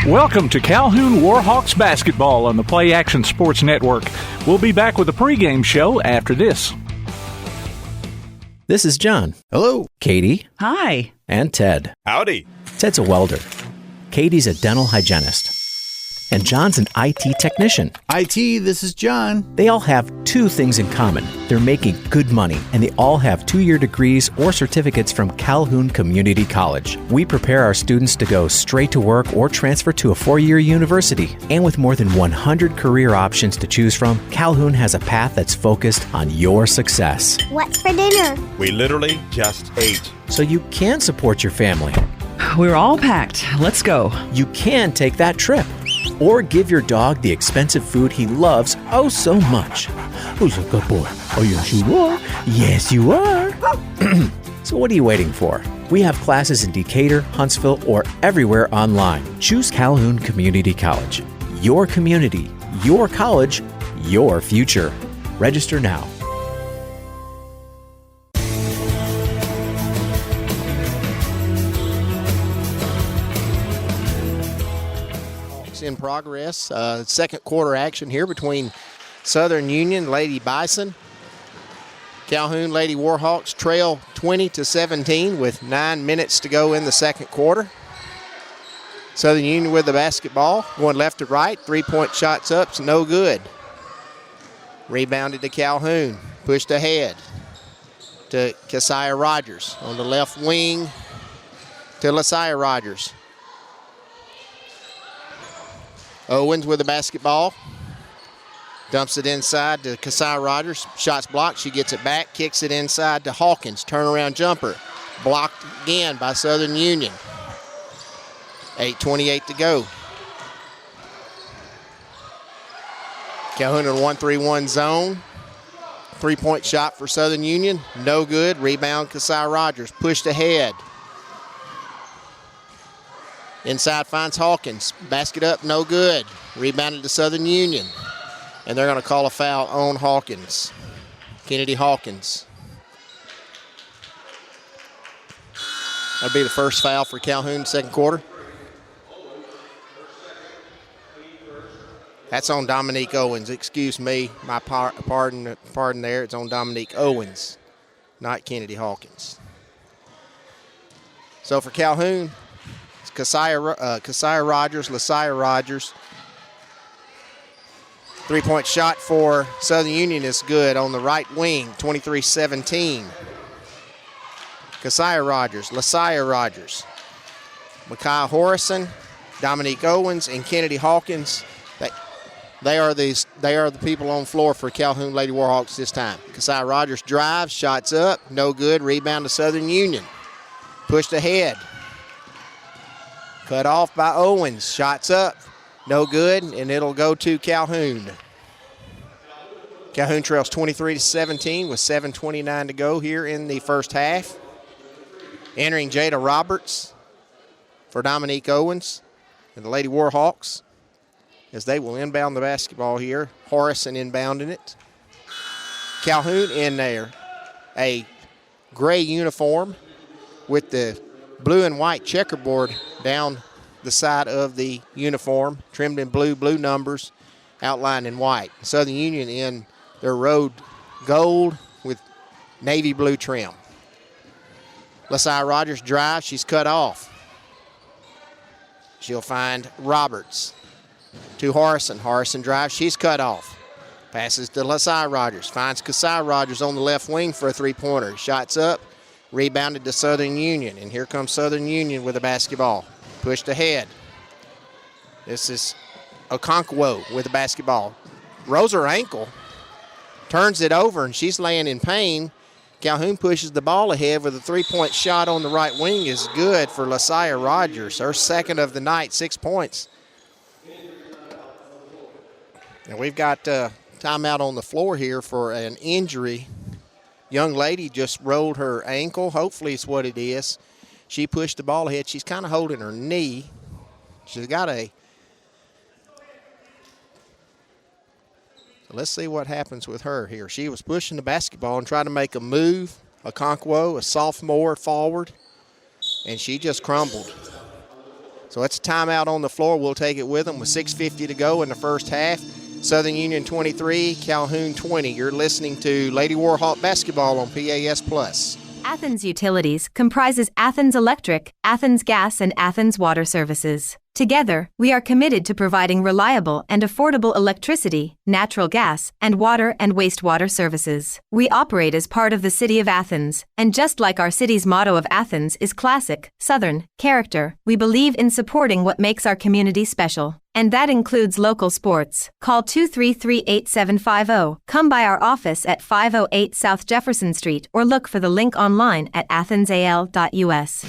Welcome to Calhoun Warhawks basketball on the Play Action Sports Network. We'll be back with a pregame show after this. This is John. Hello. Katie. Hi. And Ted. Howdy. Ted's a welder. Katie's a dental hygienist. And John's an IT technician. IT, this is John. They all have two things in common. They're making good money, and they all have 2-year degrees or certificates from Calhoun Community College. We prepare our students to go straight to work or transfer to a 4-year university. And with more than 100 career options to choose from, Calhoun has a path that's focused on your success. What's for dinner? We literally just ate. So you can support your family. We're all packed. Let's go. You can take that trip. Or give your dog the expensive food he loves oh so much. Who's a good boy? Oh, yes, you are. Yes, you are. So what are you waiting for? We have classes in Decatur, Huntsville, or everywhere online. Choose Calhoun Community College. Your community, your college, your future. Register now. In progress. Second quarter action here between Southern Union and Lady Bison. Calhoun Lady Warhawks trail 20-17 with 9 minutes to go in the second quarter. Southern Union with the basketball, going left to right. 3-point shots up, no good. Rebounded to Calhoun, pushed ahead to Keziah Rogers on the left wing to Lasiah Rogers. Owens with the basketball. Dumps it inside to Keziah Rogers. Shots blocked. She gets it back. Kicks it inside to Hawkins. Turnaround jumper. Blocked again by Southern Union. 8:28 to go. Calhoun in a 1-3-1 zone. 3-point shot for Southern Union. No good. Rebound Keziah Rogers. Pushed ahead. Inside finds Hawkins. Basket up, no good. Rebounded to Southern Union. And they're going to call a foul on Hawkins. Kennedy Hawkins. That'll be the first foul for Calhoun second quarter. That's on Dominique Owens. Excuse me, my pardon there. It's on Dominique Owens, not Kennedy Hawkins. So for Calhoun, Keziah Rogers, Lasiah Rogers. 3-point shot for Southern Union is good on the right wing, 23-17. Keziah Rogers, Lasiah Rogers. Micaiah Horrison, Dominique Owens, and Kennedy Hawkins. They are the people on floor for Calhoun Lady Warhawks this time. Keziah Rogers drives, shots up, no good. Rebound to Southern Union. Pushed ahead. Cut off by Owens. Shots up. No good, and it'll go to Calhoun. Calhoun trails 23-17 with 7:29 to go here in the first half. Entering Jada Roberts for Dominique Owens and the Lady Warhawks as they will inbound the basketball here. Horrison inbounding it. Calhoun in there. A gray uniform with the blue and white checkerboard down the side of the uniform, trimmed in blue numbers, outlined in white. Southern Union in their road gold with navy blue trim. Lasiah Rogers drives, she's cut off. She'll find Roberts to Harrison. Harrison drives, she's cut off. Passes to Lasiah Rogers, finds Keziah Rogers on the left wing for a three-pointer. Shots up. Rebounded to Southern Union, and here comes Southern Union with the basketball. Pushed ahead. This is Okonkwo with the basketball. Rose her ankle, turns it over, and she's laying in pain. Calhoun pushes the ball ahead with a three-point shot on the right wing is good for Lasiah Rogers. Her second of the night, 6 points. And we've got timeout on the floor here for an injury. Young lady just rolled her ankle. Hopefully it's what it is. She pushed the ball ahead. She's kind of holding her knee. She's got a... Let's see what happens with her here. She was pushing the basketball and trying to make a move. Okonkwo, a sophomore, forward. And she just crumbled. So it's a timeout on the floor. We'll take it with them with 6:50 to go in the first half. Southern Union 23, Calhoun 20. You're listening to Lady Warhawk basketball on PAS Plus. Athens Utilities comprises Athens Electric, Athens Gas, and Athens Water Services. Together, we are committed to providing reliable and affordable electricity, natural gas, and water and wastewater services. We operate as part of the City of Athens, and just like our city's motto of Athens is classic, Southern, character, we believe in supporting what makes our community special. And that includes local sports. Call 233-8750. Come by our office at 508 South Jefferson Street or look for the link online at athensal.us.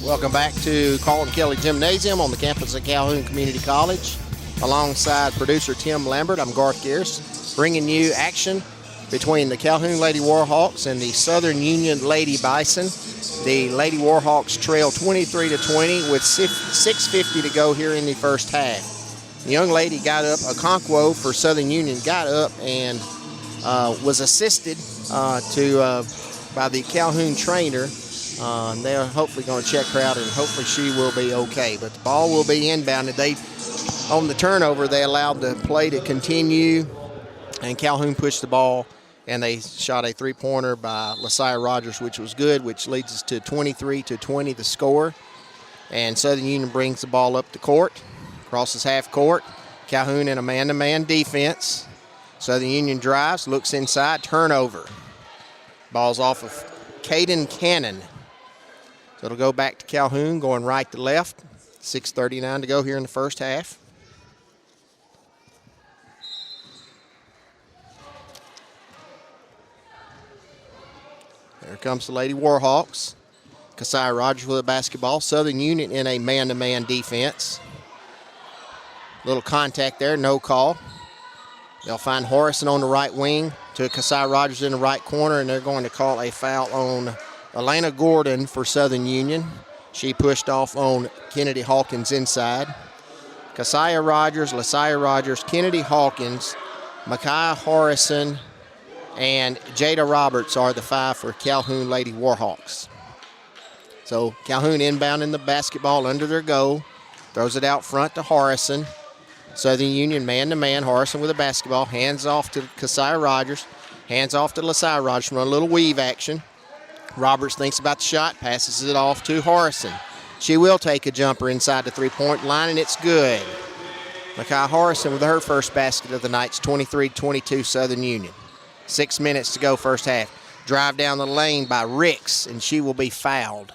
Welcome back to Carlton Kelly Gymnasium on the campus of Calhoun Community College. Alongside producer Tim Lambert, I'm Garth Gears, bringing you action between the Calhoun Lady Warhawks and the Southern Union Lady Bison. The Lady Warhawks trail 23-20 with 6:50 to go here in the first half. The young lady got up, Okonkwo for Southern Union, got up and was assisted by the Calhoun trainer. They're hopefully going to check her out, and hopefully she will be okay. But the ball will be inbounded. On the turnover, they allowed the play to continue, and Calhoun pushed the ball, and they shot a three-pointer by Lasiah Rogers, which was good, which leads us to 23-20, the score. And Southern Union brings the ball up the court, crosses half court. Calhoun in a man-to-man defense. Southern Union drives, looks inside, turnover. Ball's off of Caden Cannon. So it'll go back to Calhoun, going right to left. 6:39 to go here in the first half. There comes the Lady Warhawks. Keziah Rogers with the basketball. Southern Union in a man-to-man defense. Little contact there, no call. They'll find Horrison on the right wing to Keziah Rogers in the right corner, and they're going to call a foul on Elena Gordon for Southern Union. She pushed off on Kennedy Hawkins inside. Keziah Rogers, Lasiah Rogers, Kennedy Hawkins, Micaiah Horrison, and Jada Roberts are the five for Calhoun Lady Warhawks. So Calhoun inbounding the basketball under their goal. Throws it out front to Horrison. Southern Union man-to-man. Horrison with the basketball. Hands off to Keziah Rogers. Hands off to Lasiah Rogers from a little weave action. Roberts thinks about the shot. Passes it off to Horrison. She will take a jumper inside the three-point line, and it's good. Micaiah Horrison with her first basket of the night. It's 23-22 Southern Union. 6 minutes to go first half. Drive down the lane by Ricks, and she will be fouled.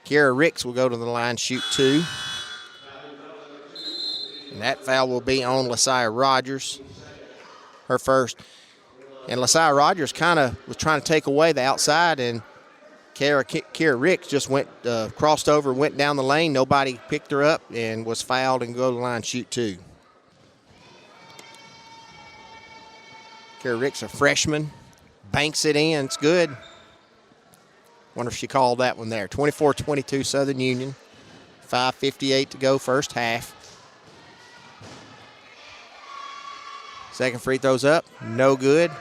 Kiera Ricks will go to the line, shoot two. And that foul will be on Lasiah Rogers, her first. And Lasiah Rogers kind of was trying to take away the outside, and Kiera Ricks just crossed over, went down the lane. Nobody picked her up and was fouled and go to the line, shoot two. Kiera Ricks, a freshman, banks it in. It's good. Wonder if she called that one there. 24-22 Southern Union. 5:58 to go first half. Second free throw's up. No good.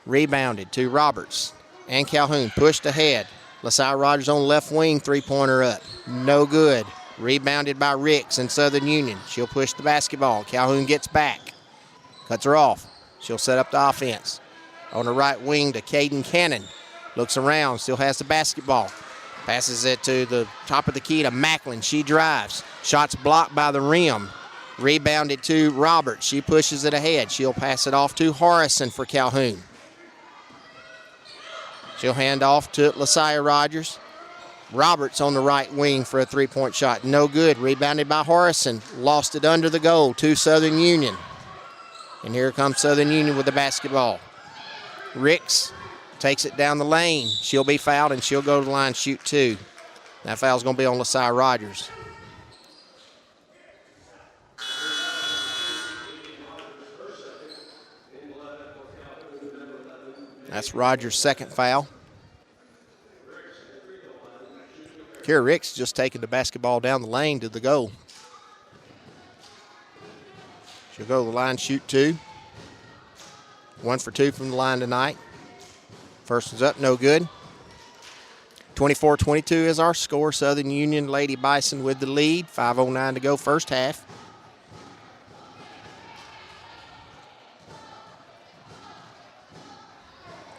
Rebounded to Roberts. And Calhoun pushed ahead. Lasiah Rogers on the left wing, three-pointer up. No good. Rebounded by Ricks and Southern Union. She'll push the basketball. Calhoun gets back. Cuts her off. She'll set up the offense. On the right wing to Caden Cannon. Looks around, still has the basketball. Passes it to the top of the key to Macklin. She drives. Shots blocked by the rim. Rebounded to Roberts. She pushes it ahead. She'll pass it off to Horrison for Calhoun. She'll hand off to Lasiah Rogers. Roberts on the right wing for a three-point shot. No good. Rebounded by Horrison. Lost it under the goal to Southern Union. And here comes Southern Union with the basketball. Ricks takes it down the lane. She'll be fouled, and she'll go to the line, shoot two. That foul's going to be on Lasiah Rogers. That's Rogers' second foul. Kiera Ricks just taking the basketball down the lane to the goal. She'll go to the line, shoot two. 1 for 2 from the line tonight. First one's up, no good. 24-22 is our score. Southern Union Lady Bison with the lead. 5:09 to go first half.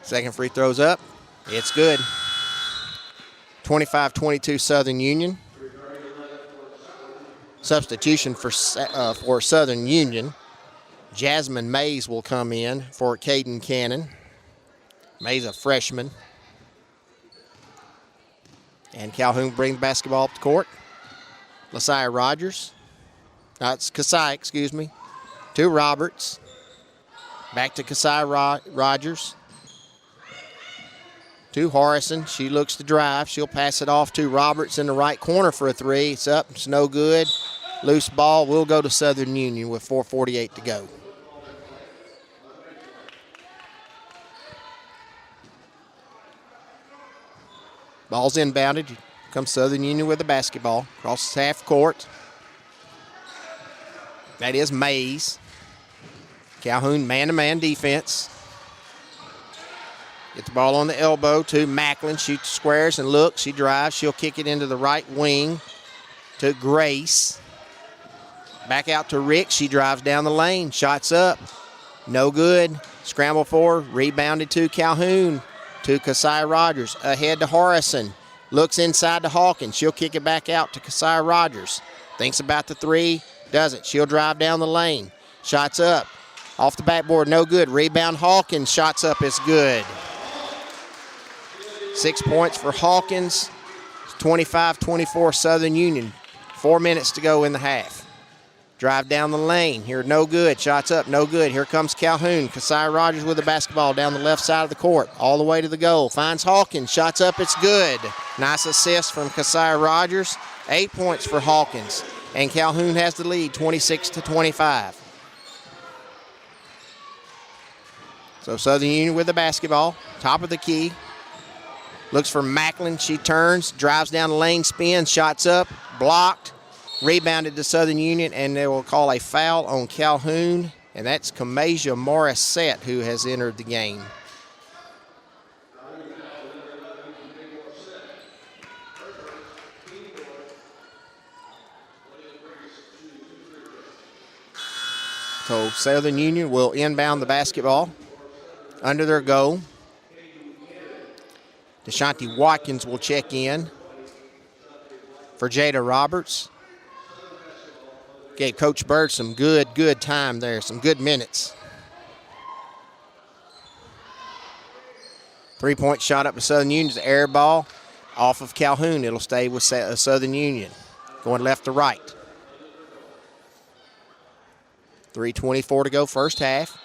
Second free throw's up. It's good. 25-22 Southern Union. Substitution for Southern Union. Jasmine Mays will come in for Caden Cannon. Mays a freshman. And Calhoun brings basketball up the court. Lasaya Rogers. It's Kasai, excuse me. To Roberts. Back to Kasai Rogers. To Harrison. She looks to drive. She'll pass it off to Roberts in the right corner for a three. It's up. It's no good. Loose ball will go to Southern Union with 4:48 to go. Ball's inbounded. Here comes Southern Union with the basketball. Crosses half court. That is Mays. Calhoun man-to-man defense. Get the ball on the elbow to Macklin. Shoots squares and looks. She drives. She'll kick it into the right wing to Grace. Back out to Rick. She drives down the lane. Shots up. No good. Scramble for. Rebounded to Calhoun. To Kasai Rogers. Ahead to Harrison. Looks inside to Hawkins. She'll kick it back out to Kasai Rogers. Thinks about the three. Doesn't. She'll drive down the lane. Shots up. Off the backboard. No good. Rebound Hawkins. Shots up is good. 6 points for Hawkins. 25-24 Southern Union. 4 minutes to go in the half. Drive down the lane. Here, no good. Shots up, no good. Here comes Calhoun. Kasai Rogers with the basketball down the left side of the court. All the way to the goal. Finds Hawkins. Shots up, it's good. Nice assist from Kasai Rogers. 8 points for Hawkins. And Calhoun has the lead, 26-25. So Southern Union with the basketball. Top of the key. Looks for Macklin. She turns, drives down the lane, spins, shots up, blocked. Rebounded to Southern Union, and they will call a foul on Calhoun, and that's Kamasia Morissette who has entered the game. So Southern Union will inbound the basketball under their goal. Deshanti Watkins will check in for Jada Roberts. Gave Coach Bird some good time there, some good minutes. 3-point shot up to Southern Union's air ball off of Calhoun. It'll stay with Southern Union. Going left to right. 3:24 to go first half.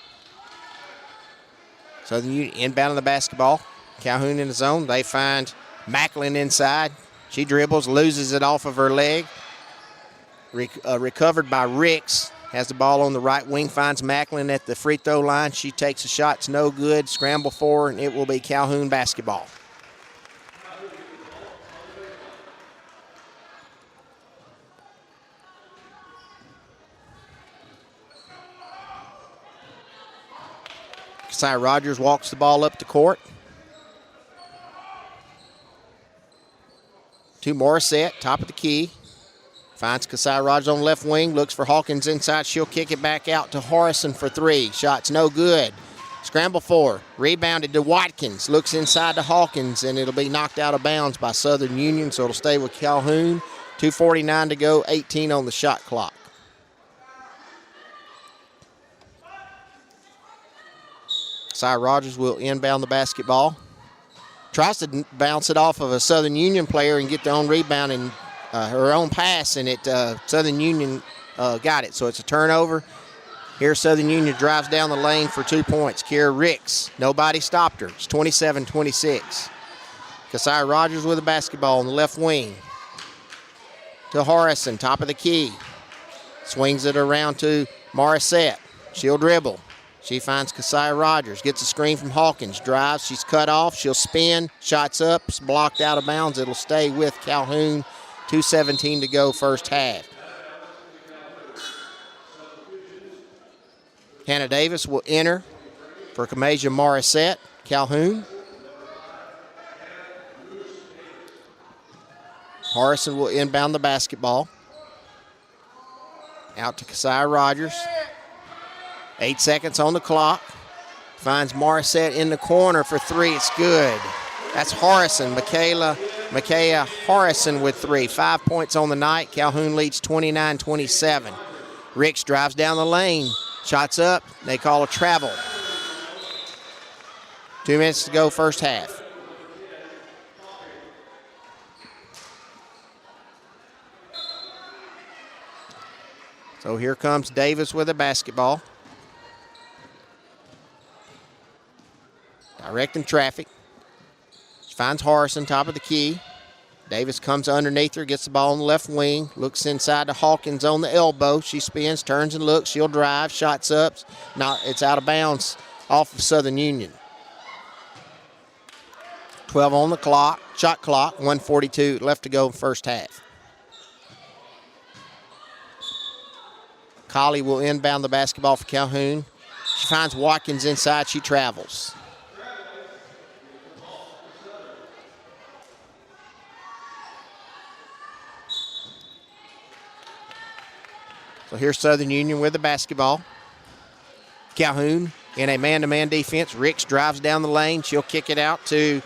Southern Union inbounding the basketball. Calhoun in the zone. They find Macklin inside. She dribbles, loses it off of her leg. Recovered by Ricks. Has the ball on the right wing, finds Macklin at the free throw line. She takes a shot, it's no good. Scramble for her, and it will be Calhoun basketball. Kasai Rogers walks the ball up the court. To Morissette, top of the key. Finds Kasai Rogers on the left wing, looks for Hawkins inside. She'll kick it back out to Harrison for three. Shot's no good. Scramble for, rebounded to Watkins. Looks inside to Hawkins, and it'll be knocked out of bounds by Southern Union, so it'll stay with Calhoun. 2:49 to go, 18 on the shot clock. Kasai Rogers will inbound the basketball. Tries to bounce it off of a Southern Union player and get their own rebound and her own pass, and Southern Union got it. So it's a turnover. Here Southern Union drives down the lane for 2 points. Kiera Ricks, nobody stopped her. It's 27-26. Kasai Rogers with the basketball on the left wing. To Harrison, top of the key. Swings it around to Morissette. She'll dribble. She finds Kasai Rogers, gets a screen from Hawkins, drives, she's cut off, she'll spin, shots up, it's blocked out of bounds. It'll stay with Calhoun. 2:17 to go first half. Hannah Davis will enter for Kamasia Morissette, Calhoun. Harrison will inbound the basketball. Out to Keziah Rogers. 8 seconds on the clock. Finds Morissette in the corner for three. It's good. That's Harrison. Micaiah Harrison with three. 5 points on the night. Calhoun leads 29-27. Ricks drives down the lane. Shots up. They call a travel. 2 minutes to go, first half. So here comes Davis with a basketball. Directing traffic. She finds Harrison, top of the key. Davis comes underneath her, gets the ball on the left wing, looks inside to Hawkins on the elbow. She spins, turns and looks. She'll drive, shots up. It's out of bounds off of Southern Union. 12 on the clock, shot clock, 1:42 left to go first half. Colley will inbound the basketball for Calhoun. She finds Watkins inside, she travels. So here's Southern Union with the basketball. Calhoun in a man-to-man defense. Ricks drives down the lane. She'll kick it out to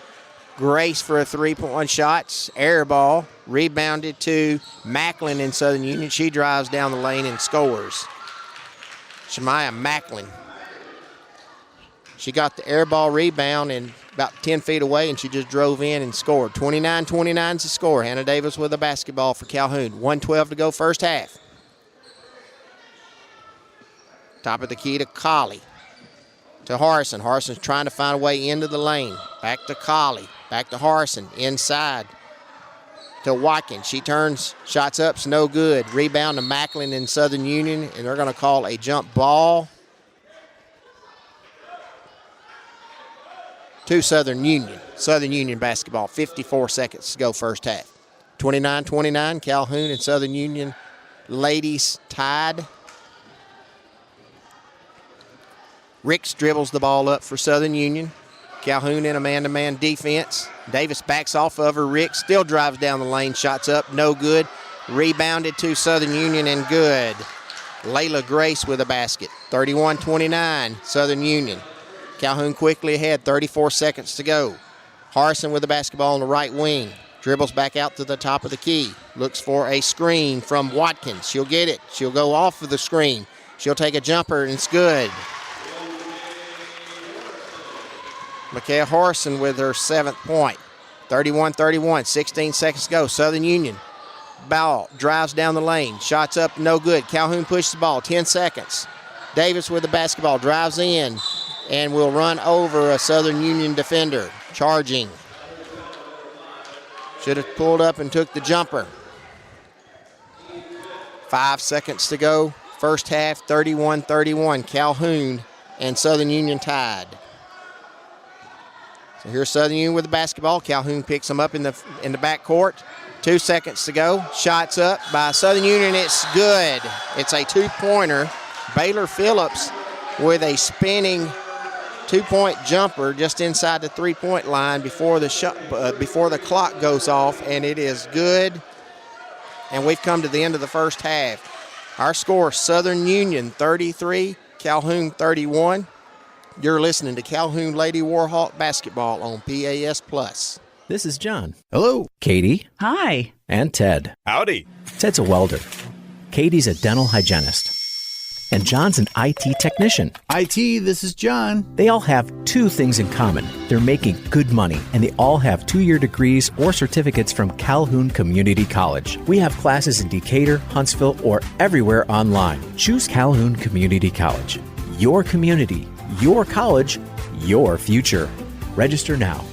Grace for a three-point shot. Air ball. Rebounded to Macklin in Southern Union. She drives down the lane and scores. Shemaya Macklin. She got the air ball rebound and about 10 feet away, and she just drove in and scored. 29-29 is the score. Hannah Davis with the basketball for Calhoun. 1:12 to go first half. Top of the key to Colley. To Harrison. Harrison's trying to find a way into the lane. Back to Colley. Back to Harrison. Inside to Watkins. She turns. Shots up's no good. Rebound to Macklin in Southern Union. And they're going to call a jump ball to Southern Union. Southern Union basketball. 54 seconds to go first half. 29-29. Calhoun and Southern Union ladies tied. Ricks dribbles the ball up for Southern Union. Calhoun in a man-to-man defense. Davis backs off of her. Ricks still drives down the lane. Shots up, no good. Rebounded to Southern Union and good. Layla Grace with a basket. 31-29, Southern Union. Calhoun quickly ahead, 34 seconds to go. Harrison with the basketball on the right wing. Dribbles back out to the top of the key. Looks for a screen from Watkins. She'll get it. She'll go off of the screen. She'll take a jumper and it's good. Micaiah Harrison with her 7th point. 31-31, 16 seconds to go. Southern Union. Ball drives down the lane. Shots up, no good. Calhoun pushes the ball, 10 seconds. Davis with the basketball, drives in, and will run over a Southern Union defender. Charging. Should have pulled up and took the jumper. 5 seconds to go. First half, 31-31. Calhoun and Southern Union tied. So here's Southern Union with the basketball. Calhoun picks them up in the backcourt. 2 seconds to go. Shots up by Southern Union. It's good. It's a two-pointer. Baylor Phillips with a spinning two-point jumper just inside the three-point line before the clock goes off, and it is good. And we've come to the end of the first half. Our score: Southern Union 33, Calhoun 31. You're listening to Calhoun Lady Warhawk basketball on PAS Plus. This is John. Hello. Katie. Hi. And Ted. Howdy. Ted's a welder. Katie's a dental hygienist. And John's an IT technician. IT, this is John. They all have two things in common. They're making good money, and they all have 2-year degrees or certificates from Calhoun Community College. We have classes in Decatur, Huntsville, or everywhere online. Choose Calhoun Community College. Your community, your college, your future. Register now.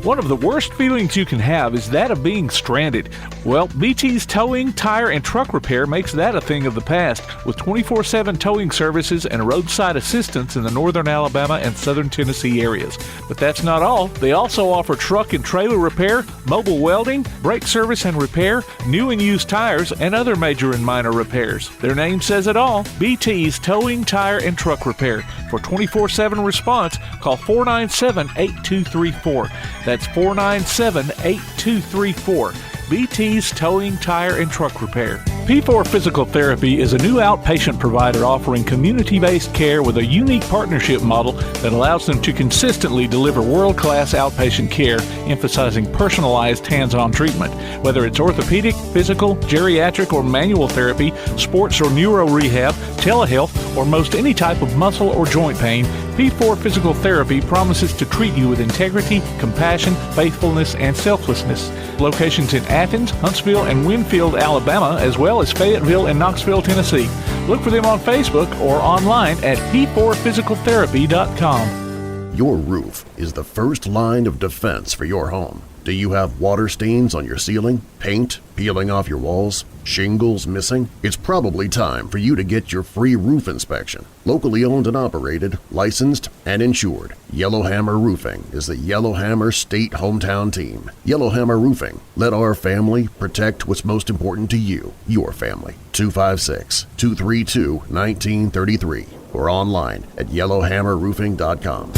One of the worst feelings you can have is that of being stranded. Well, BT's Towing, Tire, and Truck Repair makes that a thing of the past, with 24/7 towing services and roadside assistance in the northern Alabama and southern Tennessee areas. But that's not all. They also offer truck and trailer repair, mobile welding, brake service and repair, new and used tires, and other major and minor repairs. Their name says it all, BT's Towing, Tire, and Truck Repair. For 24/7 response, call 497-8234. That's 497-8234. BT's Towing, Tire, and Truck Repair. P4 Physical Therapy is a new outpatient provider offering community-based care with a unique partnership model that allows them to consistently deliver world-class outpatient care, emphasizing personalized hands-on treatment. Whether it's orthopedic, physical, geriatric, or manual therapy, sports or neuro rehab, telehealth, or most any type of muscle or joint pain, P4 Physical Therapy promises to treat you with integrity, compassion, faithfulness, and selflessness. Locations in Athens, Huntsville, and Winfield, Alabama, as well as Fayetteville and Knoxville, Tennessee. Look for them on Facebook or online at p4physicaltherapy.com. Your roof is the first line of defense for your home. Do you have water stains on your ceiling, paint peeling off your walls, shingles missing? It's probably time for you to get your free roof inspection. Locally owned and operated, licensed, and insured, Yellowhammer Roofing is the Yellowhammer State Hometown Team. Yellowhammer Roofing, let our family protect what's most important to you, your family. 256-232-1933 or online at yellowhammerroofing.com.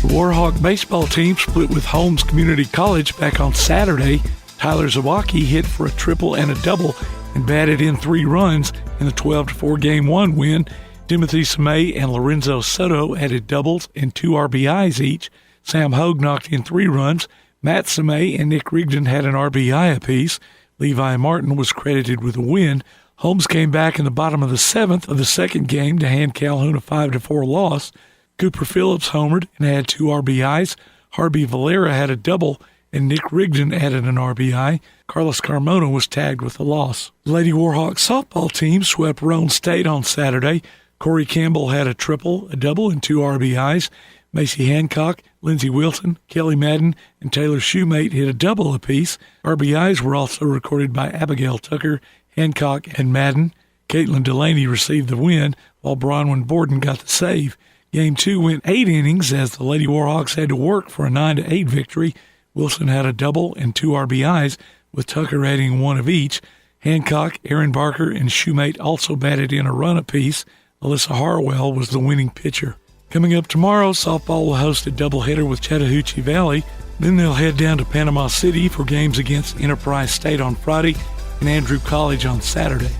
The Warhawk baseball team split with Holmes Community College back on Saturday. Tyler Zawacki hit for a triple and a double and batted in 3 runs in the 12-4 Game 1 win. Timothy Samay and Lorenzo Soto added doubles and 2 RBIs each. Sam Hogue knocked in 3 runs. Matt Samay and Nick Rigdon had an RBI apiece. Levi Martin was credited with a win. Holmes came back in the bottom of the 7th of the second game to hand Calhoun a 5-4 loss. Cooper Phillips homered and had 2 RBIs. Harvey Valera had a double, and Nick Rigdon added an RBI. Carlos Carmona was tagged with a loss. The Lady Warhawks softball team swept Roane State on Saturday. Corey Campbell had a triple, a double, and 2 RBIs. Macy Hancock, Lindsey Wilson, Kelly Madden, and Taylor Shoemate hit a double apiece. RBIs were also recorded by Abigail Tucker, Hancock, and Madden. Caitlin Delaney received the win, while Bronwyn Borden got the save. Game 2 went 8 innings as the Lady Warhawks had to work for a 9-8 victory. Wilson had a double and 2 RBIs, with Tucker adding 1 of each. Hancock, Aaron Barker, and Shoemate also batted in a run apiece. Alyssa Harwell was the winning pitcher. Coming up tomorrow, softball will host a doubleheader with Chattahoochee Valley. Then they'll head down to Panama City for games against Enterprise State on Friday and Andrew College on Saturday.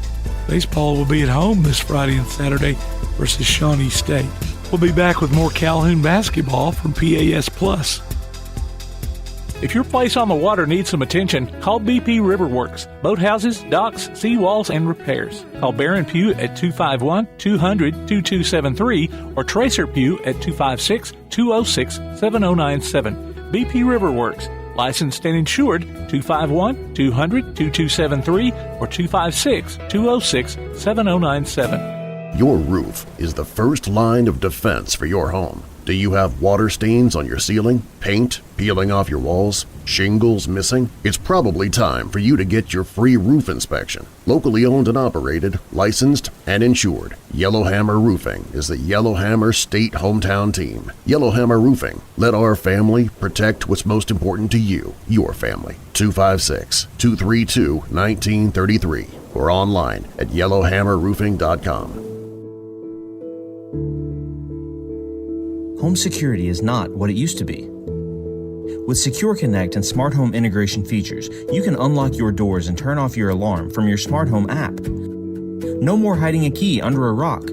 Baseball will be at home this Friday and Saturday versus Shawnee State. We'll be back with more Calhoun basketball from PAS Plus. If your place on the water needs some attention, call BP Riverworks. Boathouses, docks, seawalls, and repairs. Call Baron Pugh at 251-200-2273 or Tracer Pugh at 256-206-7097. BP Riverworks. Licensed and insured, 251-200-2273 or 256-206-7097. Your roof is the first line of defense for your home. Do you have water stains on your ceiling, paint peeling off your walls, shingles missing? It's probably time for you to get your free roof inspection. Locally owned and operated, licensed, and insured, Yellowhammer Roofing is the Yellowhammer State Hometown Team. Yellowhammer Roofing, let our family protect what's most important to you, your family. 256-232-1933 or online at yellowhammerroofing.com. Home security is not what it used to be. With Secure Connect and Smart Home integration features, you can unlock your doors and turn off your alarm from your Smart Home app. No more hiding a key under a rock.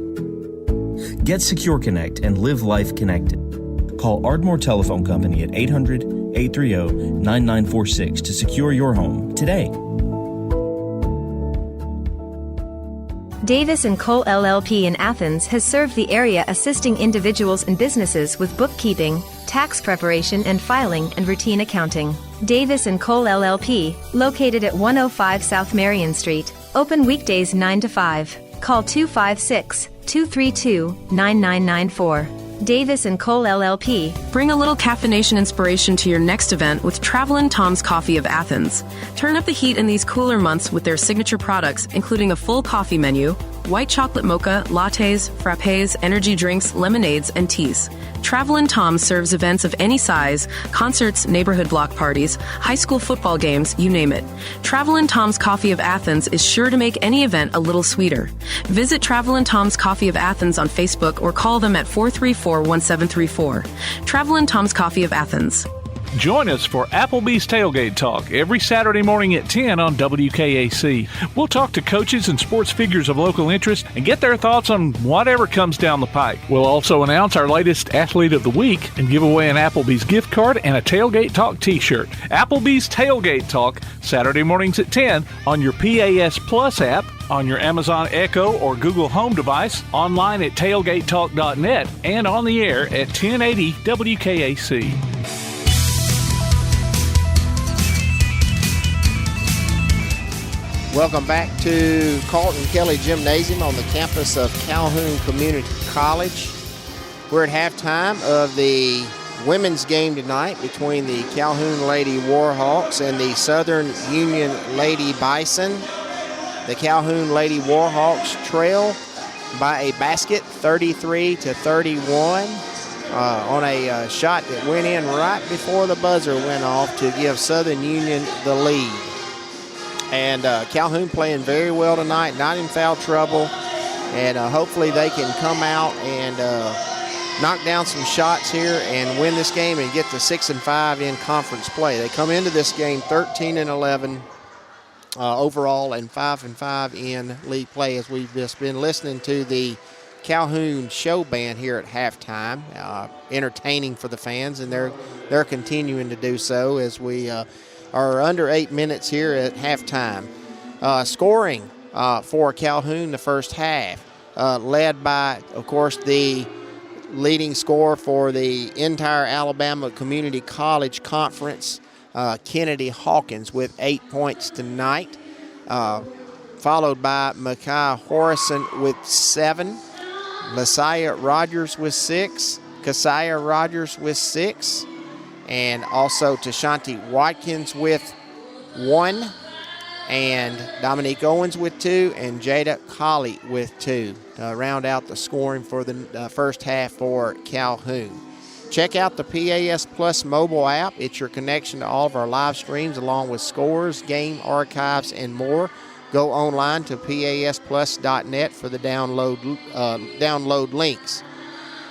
Get Secure Connect and live life connected. Call Ardmore Telephone Company at 800-830-9946 to secure your home today. Davis & Cole LLP in Athens has served the area assisting individuals and businesses with bookkeeping, tax preparation and filing, and routine accounting. Davis & Cole LLP, located at 105 South Marion Street, open weekdays 9 to 5. Call 256-232-9994. Davis & Cole LLP. Bring a little caffeination inspiration to your next event with Travelin' Tom's Coffee of Athens. Turn up the heat in these cooler months with their signature products, including a full coffee menu, white chocolate mocha, lattes, frappes, energy drinks, lemonades, and teas. Travelin' Tom serves events of any size, concerts, neighborhood block parties, high school football games, you name it. Travelin' Tom's Coffee of Athens is sure to make any event a little sweeter. Visit Travelin' Tom's Coffee of Athens on Facebook or call them at 434-1734. Travelin' Tom's Coffee of Athens. Join us for Applebee's Tailgate Talk every Saturday morning at 10 on WKAC. We'll talk to coaches and sports figures of local interest and get their thoughts on whatever comes down the pike. We'll also announce our latest Athlete of the Week and give away an Applebee's gift card and a Tailgate Talk t-shirt. Applebee's Tailgate Talk, Saturday mornings at 10 on your PAS Plus app, on your Amazon Echo or Google Home device, online at tailgatetalk.net, and on the air at 1080 WKAC. Welcome back to Carlton Kelly Gymnasium on the campus of Calhoun Community College. We're at halftime of the women's game tonight between the Calhoun Lady Warhawks and the Southern Union Lady Bison. The Calhoun Lady Warhawks trail by a basket, 33-31, on a shot that went in right before the buzzer went off to give Southern Union the lead. And Calhoun playing very well tonight, not in foul trouble, and hopefully they can come out and knock down some shots here and win this game and get to 6-5 in conference play. They come into this game 13-11 overall and 5-5 in league play, as we've just been listening to the Calhoun show band here at halftime, entertaining for the fans, and they're continuing to do so as we are under 8 minutes here at halftime. Scoring for Calhoun the first half, led by, of course, the leading scorer for the entire Alabama Community College Conference, Kennedy Hawkins, with 8 points tonight, followed by Makai Horrison with 7, Messiah Rogers with 6, Keziah Rogers with 6, and also Tashanti Watkins with 1, and Dominique Owens with 2, and Jada Colley with 2 to round out the scoring for the first half for Calhoun. Check out the PAS Plus mobile app. It's your connection to all of our live streams along with scores, game archives, and more. Go online to pasplus.net for the download links.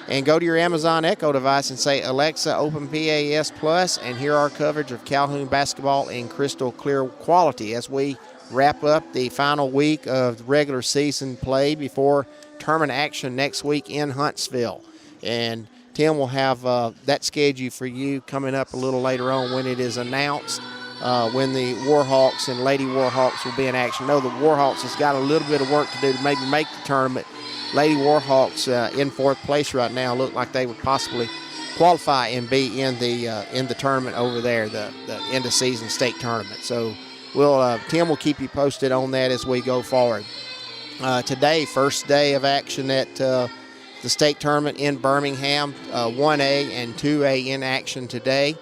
And go to your Amazon Echo device and say, Alexa, open PAS Plus, and hear our coverage of Calhoun basketball in crystal clear quality as we wrap up the final week of regular season play before tournament action next week in Huntsville. And Tim will have that schedule for you coming up a little later on when it is announced when the Warhawks and Lady Warhawks will be in action. No, the Warhawks has got a little bit of work to do to maybe make the tournament. Lady Warhawks in fourth place right now look like they would possibly qualify and be in the tournament over there, the end of season state tournament. So Tim will keep you posted on that as we go forward. Today, first day of action at the state tournament in Birmingham, 1A and 2A in action today.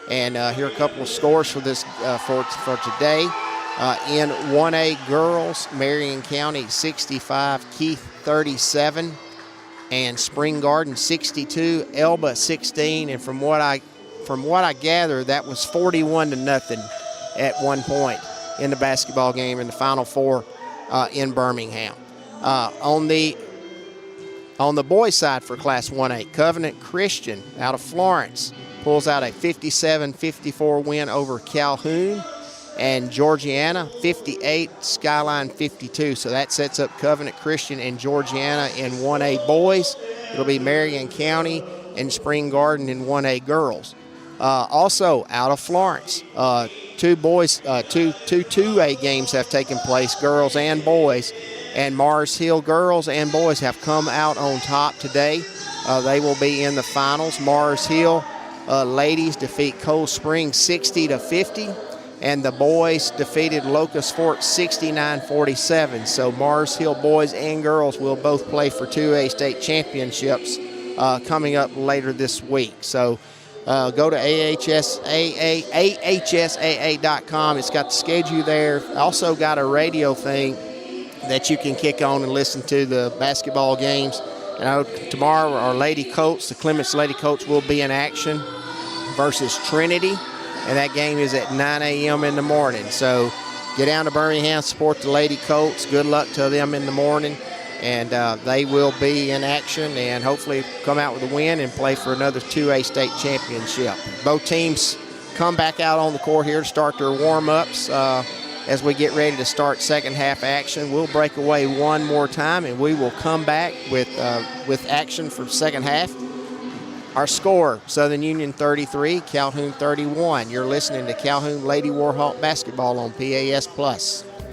And here are a couple of scores for this for today. In 1A girls, Marion County 65, Keith 37, and Spring Garden 62, Elba 16, and from what I gather, that was 41-0 at one point in the basketball game in the Final Four in Birmingham. On the boys' side for Class 1A, Covenant Christian out of Florence pulls out a 57-54 win over Calhoun. And Georgiana 58, Skyline 52. So that sets up Covenant Christian and Georgiana in 1A boys. It'll be Marion County and Spring Garden in 1A girls. Also out of Florence, two 2A games have taken place, girls and boys. And Mars Hill girls and boys have come out on top today. They will be in the finals. Mars Hill ladies defeat Cold Spring 60-50. And the boys defeated Locust Fork 69-47. So Mars Hill boys and girls will both play for 2A state championships coming up later this week. So go to ahsaa.com. It's got the schedule there. Also got a radio thing that you can kick on and listen to the basketball games. Tomorrow our Lady Colts, the Clements Lady Colts, will be in action versus Trinity, and that game is at 9 a.m. in the morning. So get down to Birmingham, support the Lady Colts. Good luck to them in the morning, and they will be in action and hopefully come out with a win and play for another 2A state championship. Both teams come back out on the court here to start their warm-ups. As we get ready to start second half action, we'll break away one more time, and we will come back with action for second half. Our score, Southern Union 33, Calhoun 31. You're listening to Calhoun Lady Warhawk basketball on PAS+.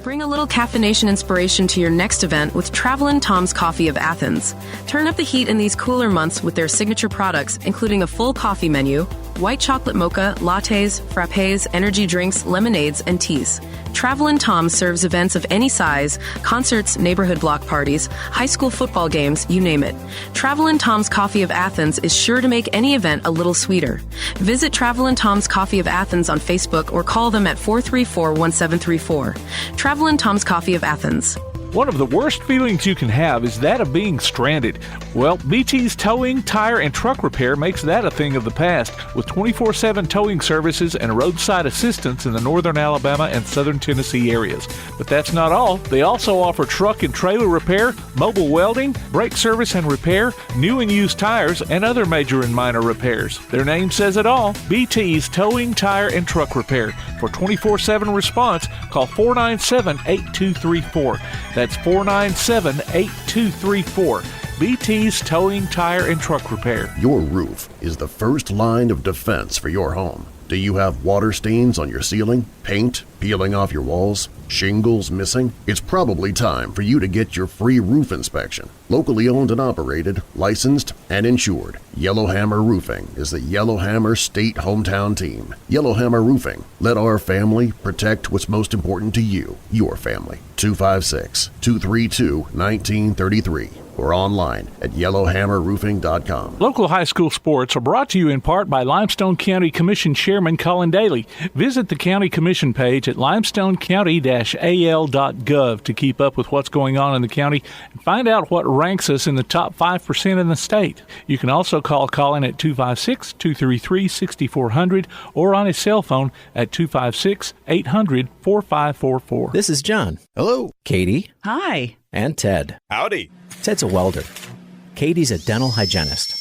Bring a little caffeination inspiration to your next event with Travelin' Tom's Coffee of Athens. Turn up the heat in these cooler months with their signature products, including a full coffee menu, white chocolate mocha, lattes, frappes, energy drinks, lemonades, and teas. Travelin' Tom serves events of any size, concerts, neighborhood block parties, high school football games, you name it. Travelin' Tom's Coffee of Athens is sure to make any event a little sweeter. Visit Travelin' Tom's Coffee of Athens on Facebook or call them at 434-1734. Travelin' Tom's Coffee of Athens. One of the worst feelings you can have is that of being stranded. Well, BT's Towing, Tire, and Truck Repair makes that a thing of the past, with 24/7 towing services and roadside assistance in the northern Alabama and southern Tennessee areas. But that's not all. They also offer truck and trailer repair, mobile welding, brake service and repair, new and used tires, and other major and minor repairs. Their name says it all, BT's Towing, Tire, and Truck Repair. For 24/7 response, call 497-8234. That's 497-8234. BT's Towing, Tire, and Truck Repair. Your roof is the first line of defense for your home. Do you have water stains on your ceiling, paint peeling off your walls, shingles missing? It's probably time for you to get your free roof inspection. Locally owned and operated, licensed, and insured, Yellowhammer Roofing is the Yellowhammer State Hometown Team. Yellowhammer Roofing. Let our family protect what's most important to you, your family. 256-232-1933 or online at yellowhammerroofing.com. Local high school sports are brought to you in part by Limestone County Commission Chairman Colin Daly. Visit the County Commission page at limestonecounty-al.gov to keep up with what's going on in the county and find out what ranks us in the top 5% in the state. You can also call Colin at 256-233-6400 or on his cell phone at 256-800-4544. This is John. Hello. Katie. Hi. And Ted. Howdy. Ted's a welder. Katie's a dental hygienist.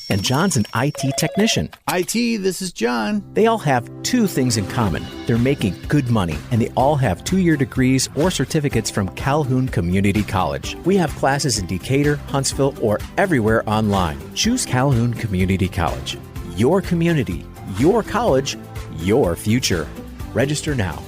And John's an IT technician. IT, this is John. They all have two things in common. They're making good money, and they all have 2-year degrees or certificates from Calhoun Community College. We have classes in Decatur, Huntsville, or everywhere online. Choose Calhoun Community College. Your community, your college, your future. Register now.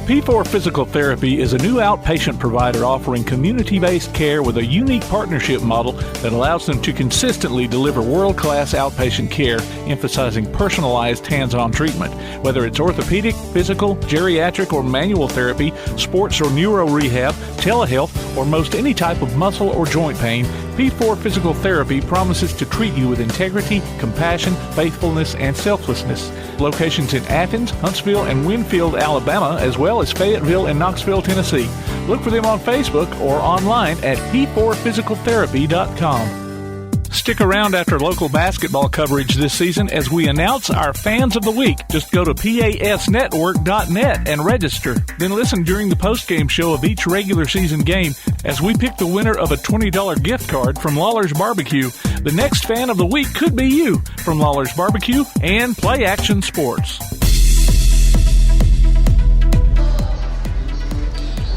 P4 Physical Therapy is a new outpatient provider offering community-based care with a unique partnership model that allows them to consistently deliver world-class outpatient care, emphasizing personalized hands-on treatment. Whether it's orthopedic, physical, geriatric, or manual therapy, sports or neuro rehab, telehealth, or most any type of muscle or joint pain, P4 Physical Therapy promises to treat you with integrity, compassion, faithfulness, and selflessness. Locations in Athens, Huntsville, and Winfield, Alabama, as well as Fayetteville and Knoxville, Tennessee. Look for them on Facebook or online at p4physicaltherapy.com. Stick around after local basketball coverage this season as we announce our Fans of the Week. Just go to pasnetwork.net and register. Then listen during the postgame show of each regular season game as we pick the winner of a $20 gift card from Lawler's Barbecue. The next Fan of the Week could be you from Lawler's Barbecue and Play Action Sports.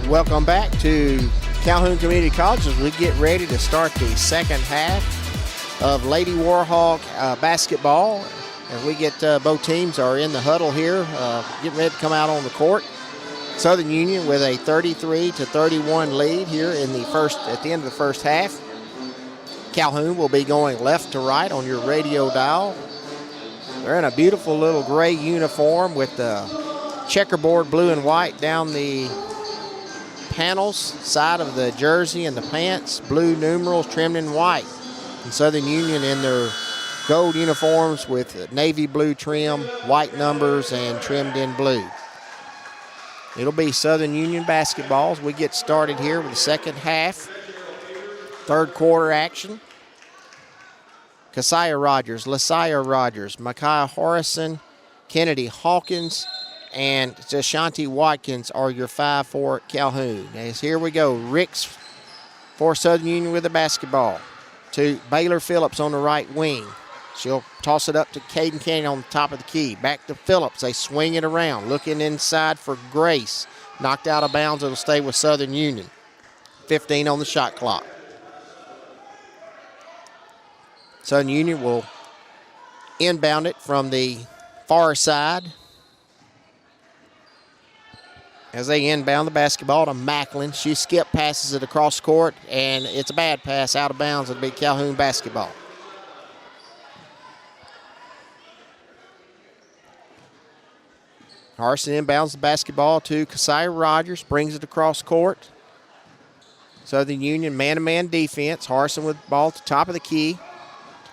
Welcome back to Calhoun Community College as we get ready to start the second half of Lady Warhawk basketball. As we get both teams are in the huddle here, getting ready to come out on the court. Southern Union with a 33-31 lead here at the end of the first half. Calhoun will be going left to right on your radio dial. They're in a beautiful little gray uniform with the checkerboard blue and white down the panels, side of the jersey and the pants, blue numerals trimmed in white. And Southern Union in their gold uniforms with navy blue trim, white numbers, and trimmed in blue. It'll be Southern Union basketball as we get started here with the second half. Third quarter action. Keziah Rogers, Lasiah Rogers, Micaiah Harrison, Kennedy Hawkins, and Jashanti Watkins are your 5 for Calhoun. As here we go, Ricks for Southern Union with the basketball to Baylor Phillips on the right wing. She'll toss it up to Caden Cannon on the top of the key. Back to Phillips. They swing it around. Looking inside for Grace. Knocked out of bounds. It'll stay with Southern Union. 15 on the shot clock. Southern Union will inbound it from the far side. As they inbound the basketball to Macklin. She skip passes it across court, and it's a bad pass out of bounds. It'll be Calhoun basketball. Harrison inbounds the basketball to Keziah Rogers, brings it across court. Southern Union man-to-man defense. Harrison with the ball at the top of the key.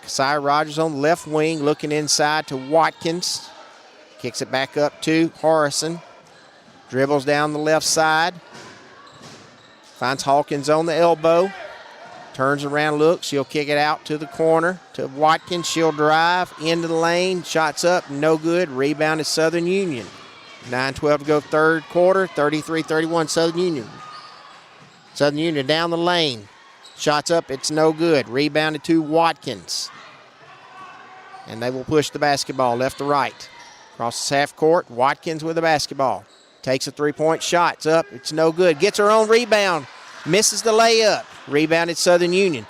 Keziah Rogers on the left wing, looking inside to Watkins. Kicks it back up to Harrison. Dribbles down the left side. Finds Hawkins on the elbow. Turns around, looks. She'll kick it out to the corner to Watkins. She'll drive into the lane. Shots up, no good. Rebound is Southern Union. 9:12 to go third quarter. 33-31 Southern Union. Southern Union down the lane. Shots up, it's no good. Rebounded to Watkins. And they will push the basketball left to right. Across the half court, Watkins with the basketball. Takes a three-point shot. It's up, it's no good. Gets her own rebound. Misses the layup. Rebounded Southern Union.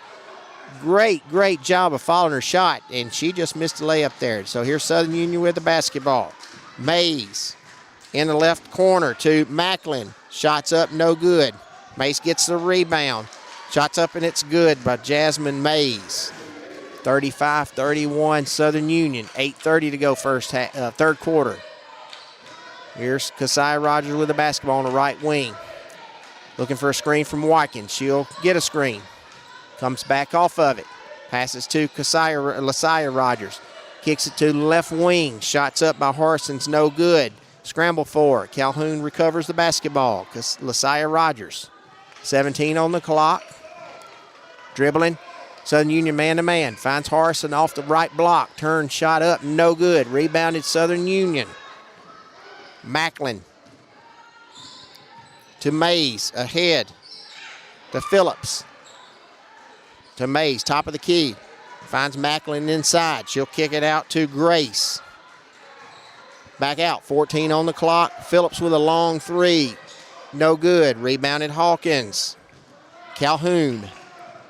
Great job of following her shot, and she just missed the layup there. So here's Southern Union with the basketball. Mays in the left corner to Macklin. Shots up, no good. Mays gets the rebound. Shots up, and it's good by Jasmine Mays. 35-31 Southern Union. 8:30 to go third quarter. Here's Keziah Rogers with the basketball on the right wing. Looking for a screen from Watkins. She'll get a screen. Comes back off of it. Passes to Lasiah Rogers. Kicks it to the left wing. Shots up by Harrison's no good. Scramble for it. Calhoun recovers the basketball. Lasiah Rogers. 17 on the clock. Dribbling. Southern Union man-to-man. Finds Harrison off the right block. Turn, shot up, no good. Rebounded Southern Union. Macklin to Mays. Ahead to Phillips. To Mays, top of the key. Finds Macklin inside. She'll kick it out to Grace. Back out, 14 on the clock. Phillips with a long three. No good. Rebounded Hawkins. Calhoun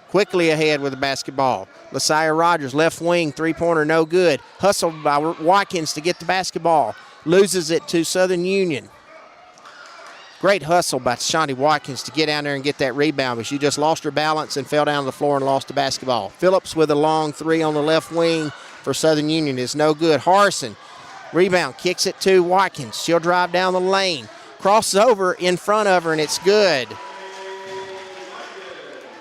quickly ahead with the basketball. Lasiah Rogers, left wing, three-pointer, no good. Hustled by Watkins to get the basketball. Loses it to Southern Union. Great hustle by Shanti Watkins to get down there and get that rebound, but she just lost her balance and fell down to the floor and lost the basketball. Phillips with a long three on the left wing for Southern Union is no good. Harrison, rebound, kicks it to Watkins. She'll drive down the lane. Crosses over in front of her, and it's good.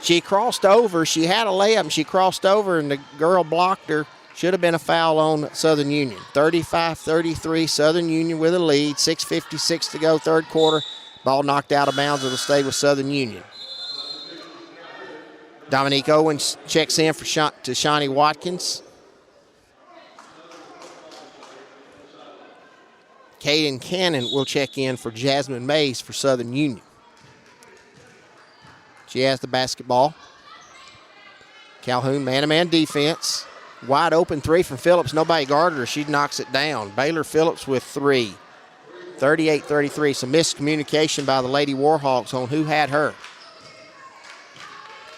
She crossed over. She had a layup, and she crossed over, and the girl blocked her. Should have been a foul on Southern Union. 35-33, Southern Union with a lead. 6:56 to go, third quarter. Ball knocked out of bounds. It'll stay with Southern Union. Dominique Owens checks in to Shawnee Watkins. Caden Cannon will check in for Jasmine Mays for Southern Union. She has the basketball. Calhoun man-to-man defense. Wide open three from Phillips. Nobody guarded her. She knocks it down. Baylor Phillips with three. 38-33. Some miscommunication by the Lady Warhawks on who had her.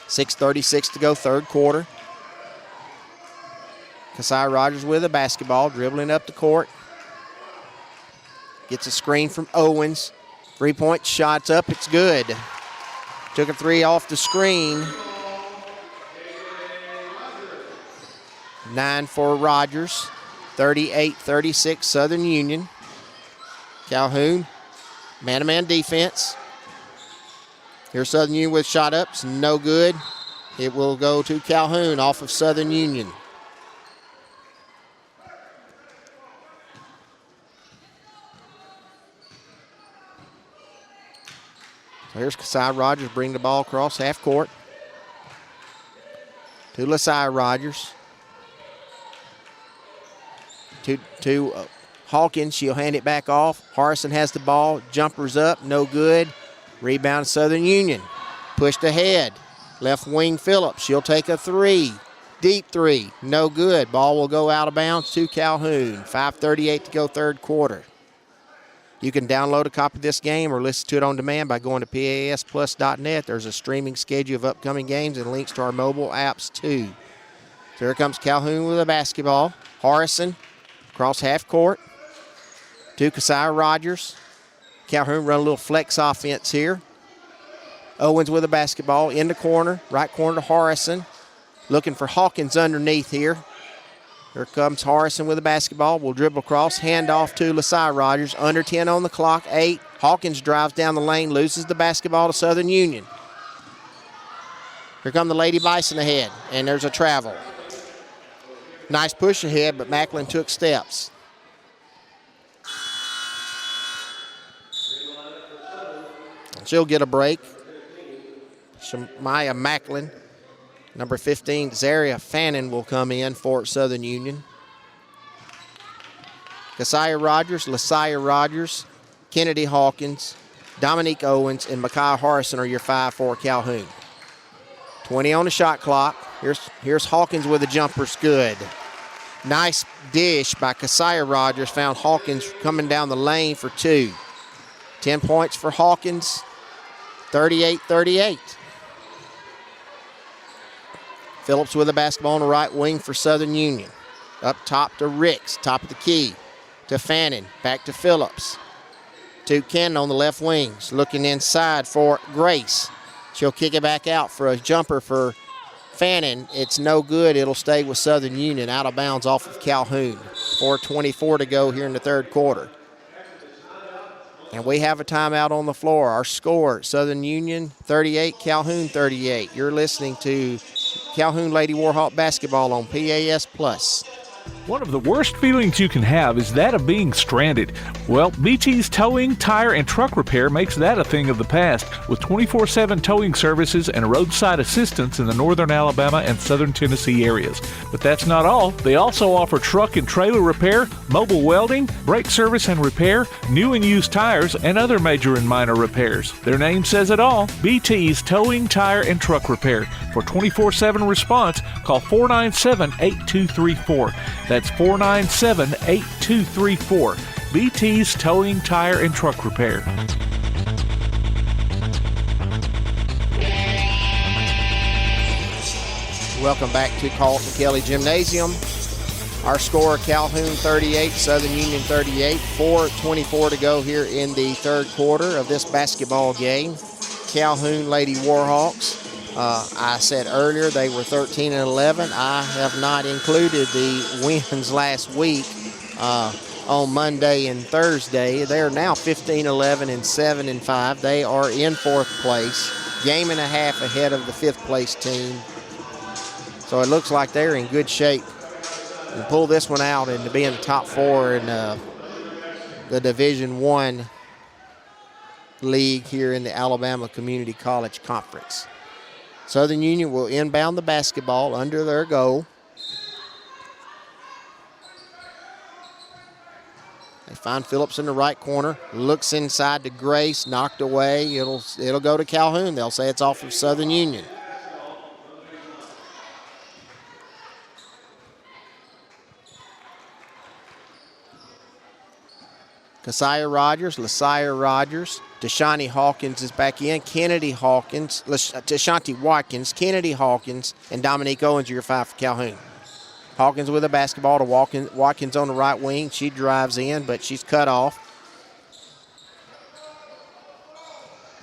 6:36 to go, third quarter. Keziah Rogers with the basketball, dribbling up the court. Gets a screen from Owens. Three-point shot's up. It's good. Took a three off the screen. 9 for Rogers. 38-36 Southern Union. Calhoun, man-to-man defense. Here's Southern Union with shot ups, no good. It will go to Calhoun off of Southern Union. So here's Kasai Rogers bring the ball across half court to Lasai Rogers. To Hawkins. She'll hand it back off. Harrison has the ball. Jumpers up. No good. Rebound Southern Union. Pushed ahead. Left wing Phillips. She'll take a three. Deep three. No good. Ball will go out of bounds to Calhoun. 5:38 to go third quarter. You can download a copy of this game or listen to it on demand by going to PASplus.net. There's a streaming schedule of upcoming games and links to our mobile apps too. So here comes Calhoun with a basketball. Harrison across half court to Kasai Rogers. Calhoun run a little flex offense here. Owens with a basketball in the corner. Right corner to Harrison. Looking for Hawkins underneath here. Here comes Harrison with a basketball. Will dribble across. Hand off to Lasai Rogers. Under 10 on the clock. 8. Hawkins drives down the lane. Loses the basketball to Southern Union. Here come the Lady Bison ahead. And there's a travel. Nice push ahead, but Macklin took steps. She'll get a break. Shamaya Macklin. Number 15, Zaria Fannin will come in for Southern Union. Kasaya Rogers, Lasaya Rogers, Kennedy Hawkins, Dominique Owens, and Micaiah Harrison are your 5 for Calhoun. 20 on the shot clock. Here's Hawkins with the jumpers. Good. Nice dish by Kasaya Rogers. Found Hawkins coming down the lane for 2. 10 points for Hawkins. 38-38. Phillips with the basketball on the right wing for Southern Union. Up top to Ricks, top of the key. To Fannin, back to Phillips. To Cannon on the left wings. Looking inside for Grace. She'll kick it back out for a jumper for Fannin. It's no good. It'll stay with Southern Union. Out of bounds off of Calhoun. 4:24 to go here in the third quarter. And we have a timeout on the floor. Our score, Southern Union 38, Calhoun 38. You're listening to Calhoun Lady Warhawk basketball on PAS Plus. One of the worst feelings you can have is that of being stranded. Well, BT's Towing, Tire, and Truck Repair makes that a thing of the past with 24/7 towing services and roadside assistance in the northern Alabama and southern Tennessee areas. But that's not all. They also offer truck and trailer repair, mobile welding, brake service and repair, new and used tires, and other major and minor repairs. Their name says it all. BT's Towing, Tire, and Truck Repair. For 24/7 response, call 497-8234. That's 497-8234. BT's Towing, Tire, and Truck Repair. Welcome back to Carlton Kelly Gymnasium. Our score, Calhoun 38, Southern Union 38. 4:24 to go here in the third quarter of this basketball game. Calhoun Lady Warhawks. I said earlier they were 13-11. I have not included the wins last week on Monday and Thursday. They are now 15-11 and 7-5. They are in fourth place, game and a half ahead of the fifth place team. So it looks like they're in good shape to pull this one out and to be in the top 4 in the Division I league here in the Alabama Community College Conference. Southern Union will inbound the basketball under their goal. They find Phillips in the right corner. Looks inside to Grace, knocked away. It'll go to Calhoun. They'll say it's off of Southern Union. Kasaya Rogers, Lasaya Rogers. Deshaunti Hawkins is back in. Kennedy Hawkins, Deshaunti Watkins, Kennedy Hawkins, and Dominique Owens are your 5 for Calhoun. Hawkins with a basketball to Watkins on the right wing. She drives in, but she's cut off.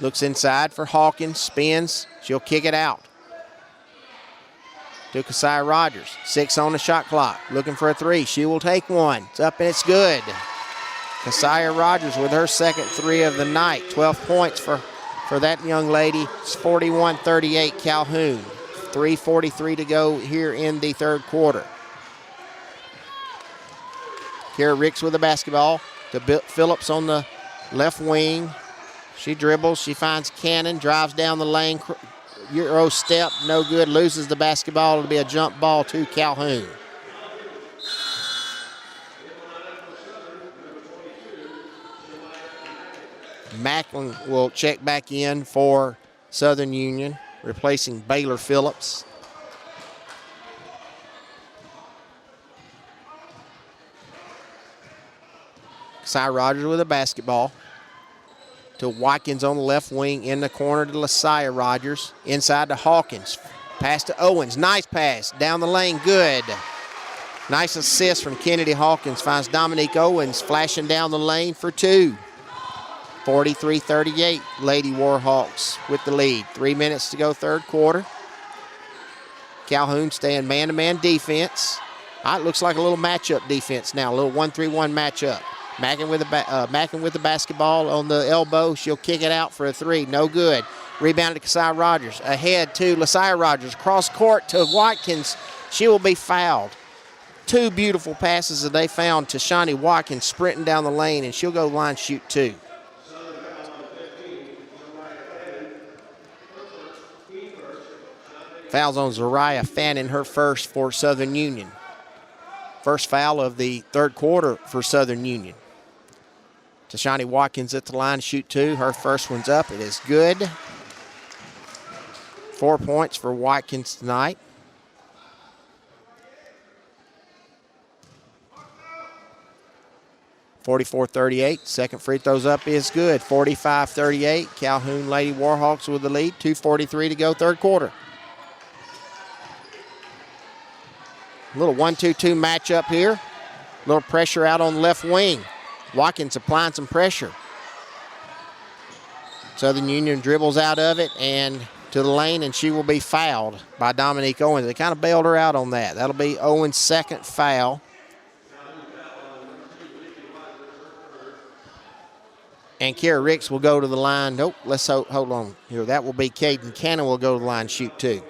Looks inside for Hawkins, spins. She'll kick it out to Kasaya Rogers. 6 on the shot clock. Looking for a 3. She will take one. It's up and it's good. Kasaya Rogers with her second 3 of the night. 12 points for that young lady. It's 41-38 Calhoun. 3:43 to go here in the third quarter. Kara Ricks with the basketball to Phillips on the left wing. She dribbles. She finds Cannon, drives down the lane. Euro step, no good. Loses the basketball. It'll be a jump ball to Calhoun. Macklin will check back in for Southern Union, replacing Baylor Phillips. Cy Rogers with a basketball to Watkins on the left wing, in the corner to LaSia Rogers. Inside to Hawkins. Pass to Owens. Nice pass. Down the lane. Good. Nice assist from Kennedy Hawkins. Finds Dominique Owens flashing down the lane for two. 43-38. Lady Warhawks with the lead. 3 minutes to go third quarter. Calhoun staying man-to-man defense. It looks like a little matchup defense now. A little 1-3-1 matchup. Mackin with the basketball on the elbow. She'll kick it out for a three. No good. Rebounded to Kasai Rogers. Ahead to LaSia Rogers. Cross court to Watkins. She will be fouled. Two beautiful passes that they found to Shawnee Watkins sprinting down the lane, and she'll go line shoot two. Fouls on Zariah Fannin, her first for Southern Union. First foul of the third quarter for Southern Union. Tashani Watkins at the line to shoot two. Her first one's up. It is good. 4 points for Watkins tonight. (44-38). Second free throws up is good. 45-38. Calhoun Lady Warhawks with the lead. 2:43 to go third quarter. A little 1-2-2 matchup here. A little pressure out on the left wing. Watkins applying some pressure. Southern Union dribbles out of it and to the lane, and she will be fouled by Dominique Owens. They kind of bailed her out on that. That'll be Owens' second foul. And Kara Ricks will go to the line. Nope, let's hold on here. That will be Caden Cannon will go to the line and shoot two.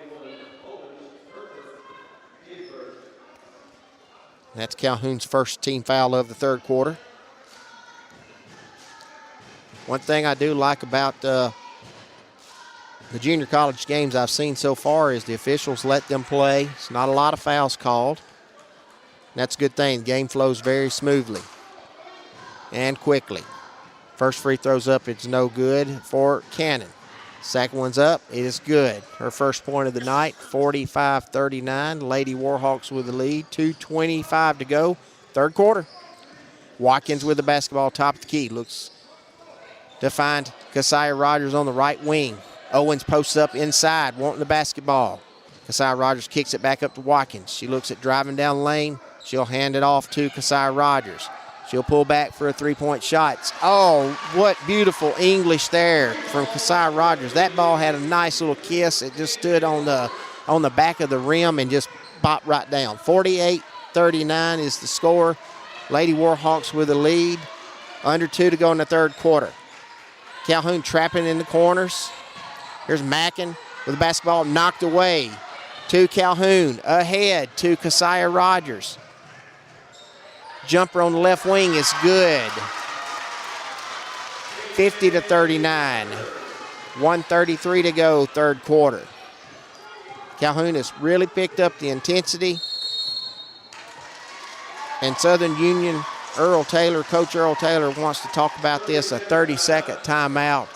That's Calhoun's first team foul of the third quarter. One thing I do like about the junior college games I've seen so far is the officials let them play. It's not a lot of fouls called. That's a good thing. The game flows very smoothly and quickly. First free throw's up. It's no good for Cannon. Second one's up. It is good. Her first point of the night, 45-39. Lady Warhawks with the lead. 2:25 to go. Third quarter. Watkins with the basketball, top of the key. Looks to find Kasai Rogers on the right wing. Owens posts up inside, wanting the basketball. Kasai Rogers kicks it back up to Watkins. She looks at driving down the lane. She'll hand it off to Kasai Rogers. She'll pull back for a three-point shot. Oh, what beautiful English there from Kasai Rogers. That ball had a nice little kiss. It just stood on the back of the rim and just popped right down. 48-39 is the score. Lady Warhawks with the lead. Under 2 to go in the third quarter. Calhoun trapping in the corners. Here's Mackin with the basketball knocked away to Calhoun. Ahead to Kasai Rogers. Jumper on the left wing is good. 50-39. 1:33 to go, third quarter. Calhoun has really picked up the intensity. And Southern Union, Coach Earl Taylor wants to talk about this, a 30-second timeout.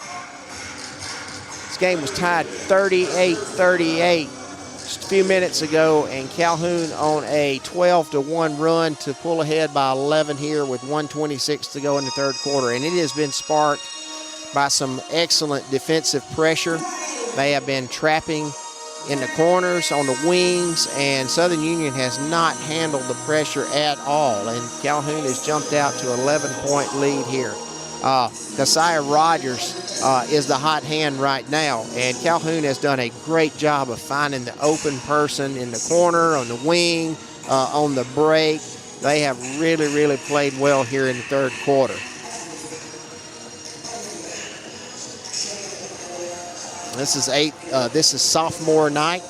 This game was tied 38-38 just a few minutes ago, and Calhoun on a 12-1 run to pull ahead by 11 here with 1:26 to go in the third quarter. And it has been sparked by some excellent defensive pressure. They have been trapping in the corners, on the wings, and Southern Union has not handled the pressure at all. And Calhoun has jumped out to 11-point lead here. Kasai Rogers is the hot hand right now, and Calhoun has done a great job of finding the open person in the corner, on the wing, on the break. They have really, really played well here in the third quarter. This is sophomore night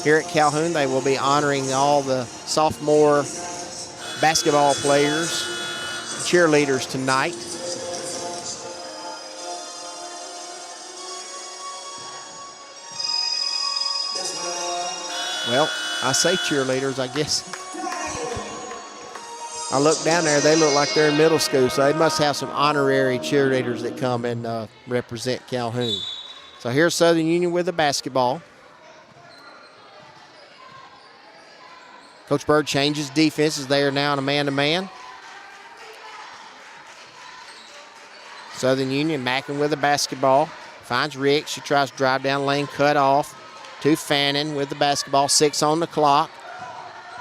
here at Calhoun. They will be honoring all the sophomore basketball players, cheerleaders tonight. Well, I say cheerleaders, I guess. I look down there, they look like they're in middle school, so they must have some honorary cheerleaders that come and represent Calhoun. So here's Southern Union with the basketball. Coach Bird changes defenses. They are now in a man-to-man. Southern Union Mackin with the basketball. Finds Rick. She tries to drive down lane, cut off. To Fannin with the basketball. 6 on the clock.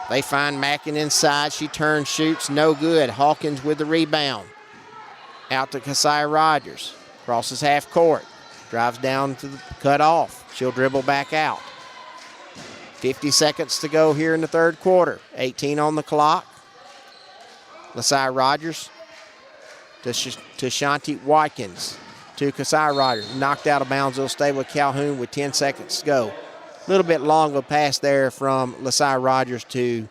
They find Mackin inside. She turns, shoots. No good. Hawkins with the rebound. Out to Keziah Rogers. Crosses half court. Drives down to the cut off. She'll dribble back out. 50 seconds to go here in the third quarter. 18 on the clock. Keziah Rogers to Shanti Watkins. To Keziah Rogers. Knocked out of bounds. They'll stay with Calhoun with 10 seconds to go. A little bit long of a pass there from Keziah Rogers to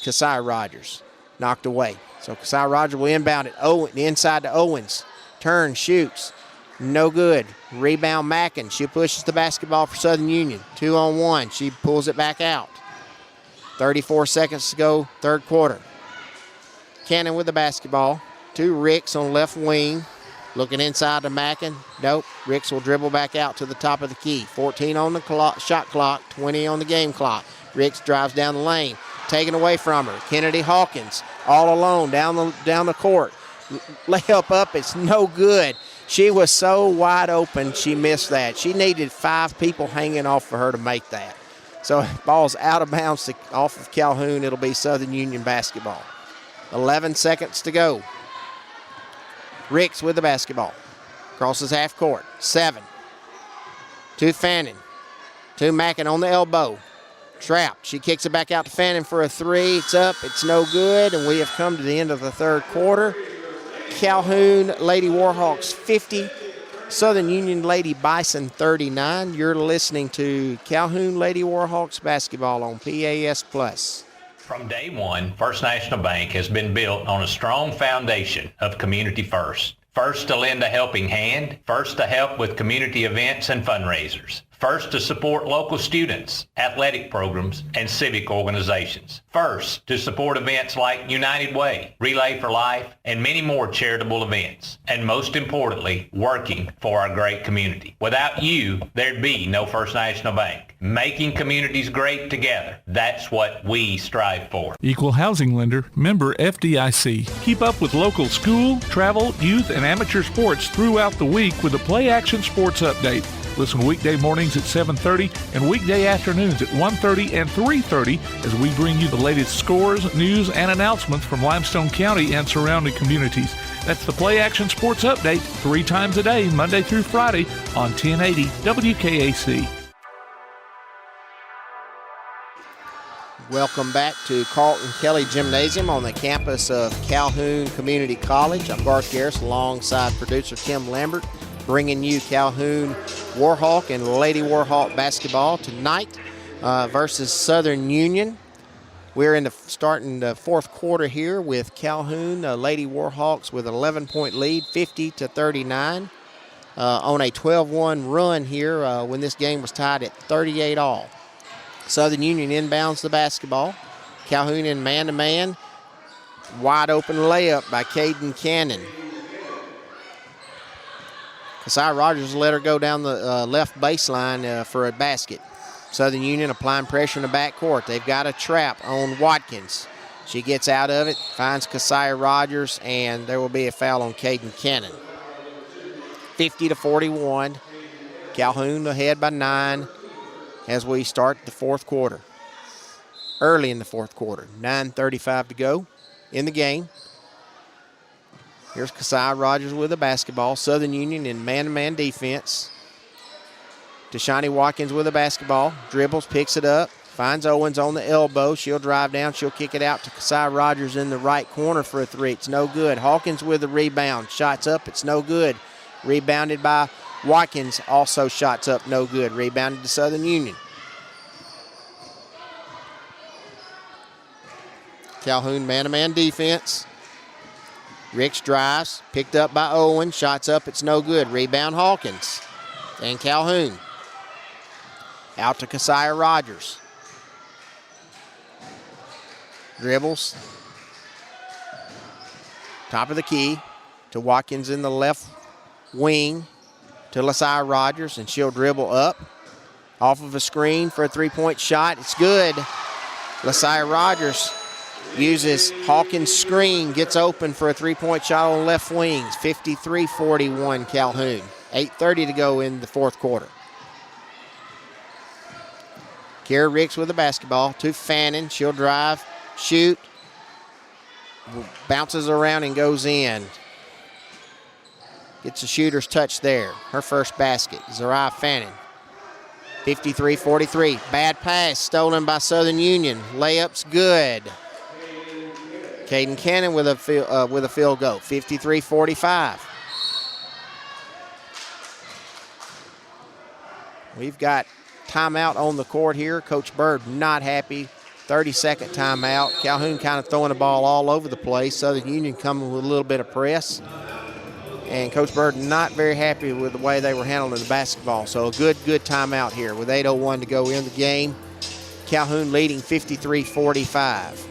Keziah Rogers. Knocked away. So Keziah Rogers will inbound it. Inside to Owens. Turn, shoots. No good. Rebound Mackin. She pushes the basketball for Southern Union. 2-on-1. She pulls it back out. 34 seconds to go, third quarter. Cannon with the basketball. To Ricks on left wing. Looking inside to Mackin. Nope. Ricks will dribble back out to the top of the key. 14 on the shot clock, 20 on the game clock. Ricks drives down the lane. Taken away from her. Kennedy Hawkins all alone down the court. Layup up, it's no good. She was so wide open, she missed that. She needed 5 people hanging off for her to make that. So ball's out of bounds off of Calhoun. It'll be Southern Union basketball. 11 seconds to go. Ricks with the basketball. Crosses half court. 7. To Fannin. To Mackin on the elbow. Trapped. She kicks it back out to Fannin for a 3. It's up. It's no good. And we have come to the end of the third quarter. Calhoun Lady Warhawks 50. Southern Union Lady Bison 39. You're listening to Calhoun Lady Warhawks basketball on PAS+. From day one, First National Bank has been built on a strong foundation of community first. First to lend a helping hand, first to help with community events and fundraisers. First to support local students, athletic programs, and civic organizations. First to support events like United Way, Relay for Life, and many more charitable events. And most importantly, working for our great community. Without you, there'd be no First National Bank. Making communities great together. That's what we strive for. Equal Housing Lender, member FDIC. Keep up with local school, travel, youth, and amateur sports throughout the week with a Play Action Sports Update. Listen weekday mornings at 7:30 and weekday afternoons at 1:30 and 3:30 as we bring you the latest scores, news, and announcements from Limestone County and surrounding communities. That's the Play Action Sports Update 3 times a day, Monday through Friday on 1080 WKAC. Welcome back to Carlton Kelly Gymnasium on the campus of Calhoun Community College. I'm Garth Garris alongside producer Tim Lambert, bringing you Calhoun Warhawk and Lady Warhawk basketball tonight versus Southern Union. We're starting the fourth quarter here with Calhoun Lady Warhawks with an 11-point lead, 50-39, on a 12-1 run here when this game was tied at 38 all. Southern Union inbounds the basketball. Calhoun in man-to-man. Wide open layup by Caden Cannon. Keziah Rogers let her go down the left baseline for a basket. Southern Union applying pressure in the backcourt. They've got a trap on Watkins. She gets out of it, finds Keziah Rogers, and there will be a foul on Caden Cannon. 50-41. Calhoun ahead by 9 as we start the fourth quarter. Early in the fourth quarter, 9:35 to go in the game. Here's Keziah Rogers with the basketball. Southern Union in man-to-man defense. Tashani Watkins with the basketball. Dribbles, picks it up. Finds Owens on the elbow. She'll drive down. She'll kick it out to Keziah Rogers in the right corner for a 3. It's no good. Hawkins with the rebound. Shots up. It's no good. Rebounded by Watkins. Also shots up. No good. Rebounded to Southern Union. Calhoun man-to-man defense. Ricks drives, picked up by Owen. Shots up, it's no good. Rebound Hawkins and Calhoun. Out to Keziah Rogers. Dribbles. Top of the key to Watkins in the left wing to Keziah Rogers, and she'll dribble up. Off of a screen for a three-point shot. It's good. Keziah Rogers uses Hawkins' screen, gets open for a three-point shot on left wings. 53-41 Calhoun. 8:30 to go in the fourth quarter. Kara Ricks with the basketball to Fannin. She'll drive, shoot, bounces around and goes in. Gets a shooter's touch there. Her first basket. Zariah Fannin. 53-43. Bad pass stolen by Southern Union. Layup's good. Caden Cannon with a field goal. 53-45. We've got timeout on the court here. Coach Bird not happy. 30-second timeout. Calhoun kind of throwing the ball all over the place. Southern Union coming with a little bit of press. And Coach Bird not very happy with the way they were handling the basketball. So a good timeout here with 8:01 to go in the game. Calhoun leading 53-45.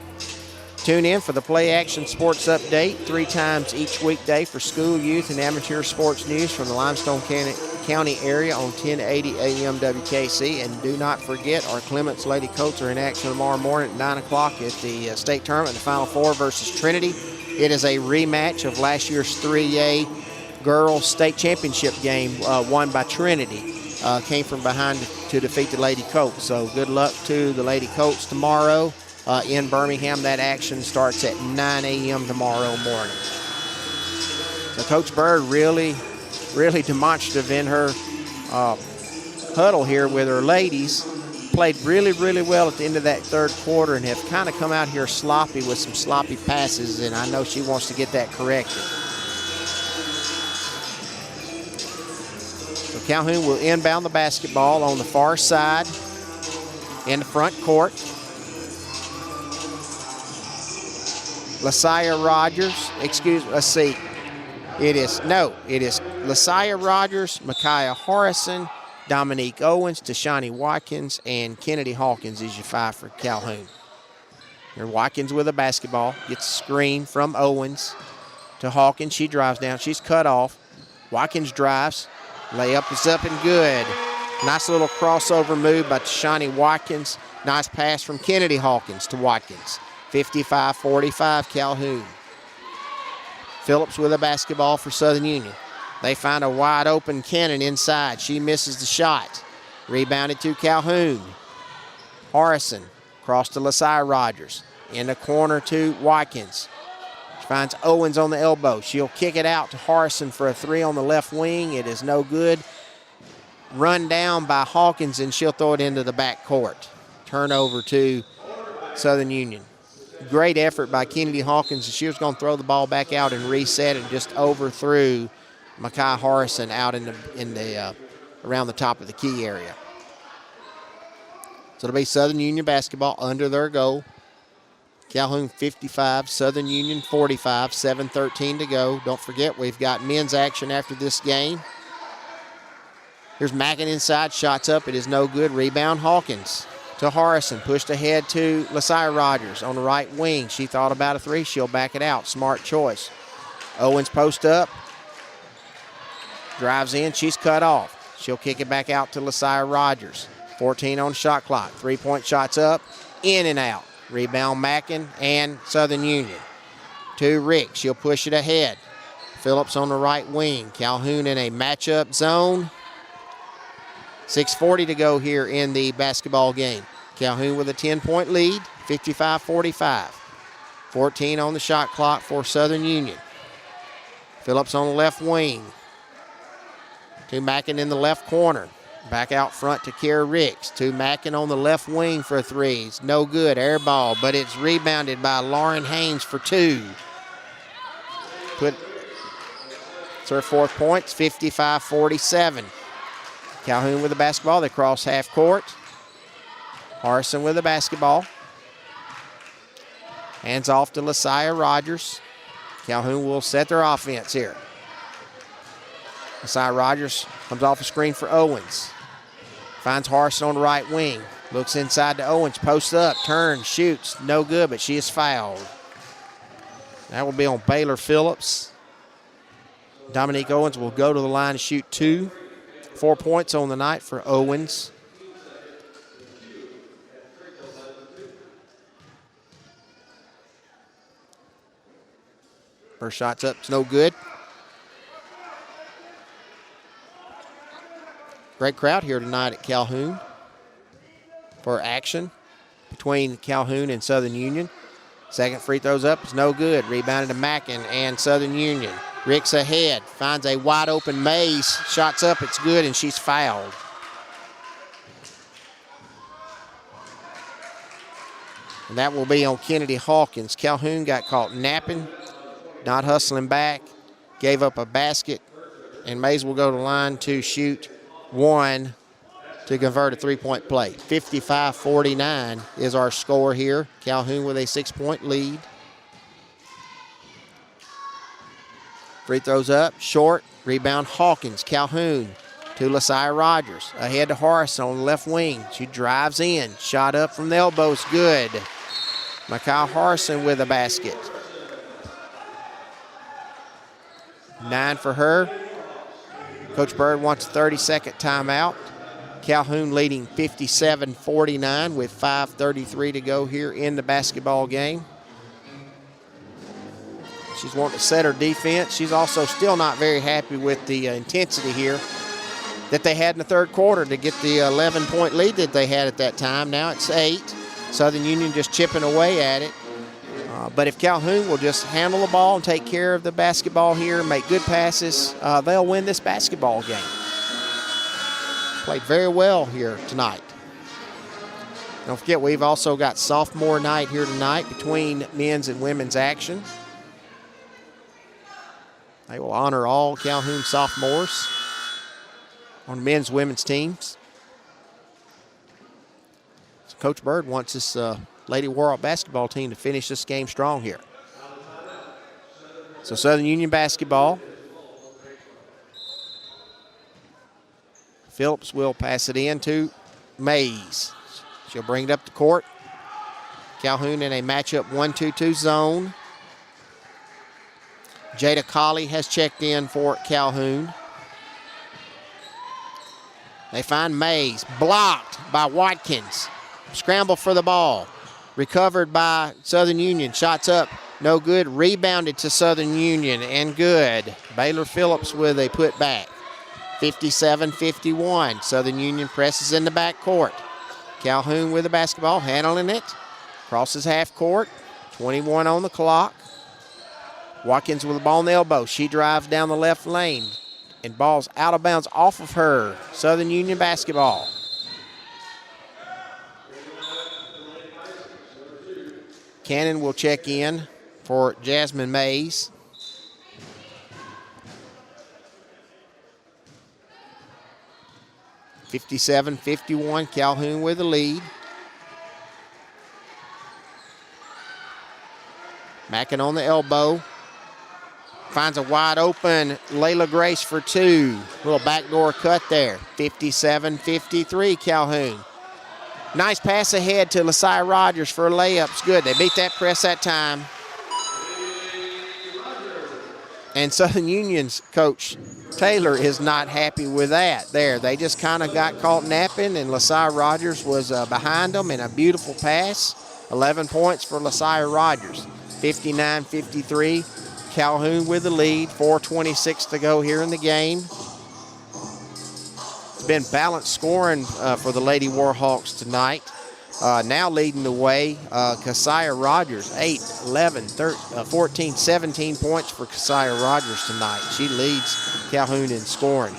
Tune in for the Play Action Sports Update 3 times each weekday for school, youth, and amateur sports news from the Limestone County area on 1080 AM WKC. And do not forget, our Clements Lady Colts are in action tomorrow morning at 9 o'clock at the state tournament, the Final Four versus Trinity. It is a rematch of last year's 3A girls state championship game won by Trinity. Came from behind to defeat the Lady Colts. So good luck to the Lady Colts tomorrow in Birmingham. That action starts at 9 a.m. tomorrow morning. So Coach Bird really demonstrative in her huddle here with her ladies. Played really well at the end of that third quarter and have kind of come out here sloppy with some sloppy passes, and I know she wants to get that corrected. So Calhoun will inbound the basketball on the far side in the front court. Keziah Rogers, It is Keziah Rogers, Micaiah Harrison, Dominique Owens, Tashani Watkins, and Kennedy Hawkins is your 5 for Calhoun. Here Watkins with a basketball, gets a screen from Owens to Hawkins. She drives down, she's cut off. Watkins drives, layup is up and good. Nice little crossover move by Tashani Watkins. Nice pass from Kennedy Hawkins to Watkins. 55-45 Calhoun. Phillips with a basketball for Southern Union. They find a wide open Cannon inside. She misses the shot. Rebounded to Calhoun. Harrison cross to Keziah Rogers. In the corner to Watkins. She finds Owens on the elbow. She'll kick it out to Harrison for a 3 on the left wing. It is no good. Run down by Hawkins, and she'll throw it into the back court. Turnover to Southern Union. Great effort by Kennedy Hawkins. She was going to throw the ball back out and reset it, just overthrew Micaiah Harrison out in the around the top of the key area. So it'll be Southern Union basketball under their goal. Calhoun 55, Southern Union 45, 7:13 to go. Don't forget, we've got men's action after this game. Here's Mackin inside, shots up, it is no good. Rebound Hawkins to Harrison, pushed ahead to Keziah Rogers on the right wing. She thought about a 3, she'll back it out. Smart choice. Owens post up. Drives in, she's cut off. She'll kick it back out to Keziah Rogers. 14 on shot clock. 3-point shots up, in and out. Rebound Mackin and Southern Union. To Rick, she'll push it ahead. Phillips on the right wing. Calhoun in a matchup zone. 6:40 to go here in the basketball game. Calhoun with a 10-point lead, 55-45. 14 on the shot clock for Southern Union. Phillips on the left wing. To Mackin in the left corner. Back out front to Kara Ricks. To Mackin on the left wing for 3. It's no good, air ball, but it's rebounded by Lauren Haynes for 2. It's her 4th points, 55-47. Calhoun with the basketball. They cross half court. Harrison with the basketball. Hands off to Lasiah Rogers. Calhoun will set their offense here. Lasiah Rogers comes off a screen for Owens. Finds Harrison on the right wing. Looks inside to Owens, posts up, turns, shoots. No good, but she is fouled. That will be on Baylor Phillips. Dominique Owens will go to the line to shoot 2. 4 points on the night for Owens. First shot's up, it's no good. Great crowd here tonight at Calhoun for action between Calhoun and Southern Union. Second free throw's up, it's no good. Rebounded to Mackin and Southern Union. Ricks ahead, finds a wide open Mays. Shots up, it's good, and she's fouled. And that will be on Kennedy Hawkins. Calhoun got caught napping, not hustling back, gave up a basket, and Mays will go to the line to shoot 1 to convert a 3-point play. 55-49 is our score here. Calhoun with a 6-point lead. Free throws up, short, rebound Hawkins. Calhoun to Lasiah Rogers. Ahead to Harrison on the left wing. She drives in, shot up from the elbows, good. Micaiah Harrison with a basket. 9 for her. Coach Bird wants a 30-second timeout. Calhoun leading 57-49 with 5:33 to go here in the basketball game. She's wanting to set her defense. She's also still not very happy with the intensity here that they had in the third quarter to get the 11-point lead that they had at that time. Now it's 8. Southern Union just chipping away at it. But if Calhoun will just handle the ball and take care of the basketball here, make good passes, they'll win this basketball game. Played very well here tonight. Don't forget, we've also got sophomore night here tonight between men's and women's action. They will honor all Calhoun sophomores on men's, women's teams. So Coach Bird wants this Lady Warhawk basketball team to finish this game strong here. So Southern Union basketball. Phillips will pass it in to Mays. She'll bring it up the court. Calhoun in a matchup 1-2-2 zone. Jada Colley has checked in for Calhoun. They find Mays, blocked by Watkins. Scramble for the ball. Recovered by Southern Union. Shots up, no good. Rebounded to Southern Union, and good. Baylor Phillips with a putback. 57-51. Southern Union presses in the backcourt. Calhoun with the basketball, handling it. Crosses half court. 21 on the clock. Watkins with the ball on the elbow. She drives down the left lane, and ball's out of bounds off of her. Southern Union basketball. Cannon will check in for Jasmine Mays. (57-51), Calhoun with the lead. Mackin on the elbow. Finds a wide open Layla Grace for 2. Little backdoor cut there. 57-53 Calhoun. Nice pass ahead to Lasiah Rogers for a layups. Good. They beat that press that time. And Southern Union's coach Taylor is not happy with that. There, they just kind of got caught napping, and Lasiah Rogers was behind them in a beautiful pass. 11 points for Lasiah Rogers. 59-53. Calhoun with the lead. 4:26 to go here in the game. It's been balanced scoring for the Lady Warhawks tonight. Now leading the way, Keziah Rogers, 8, 11, 13, 14, 17 points for Keziah Rogers tonight. She leads Calhoun in scoring.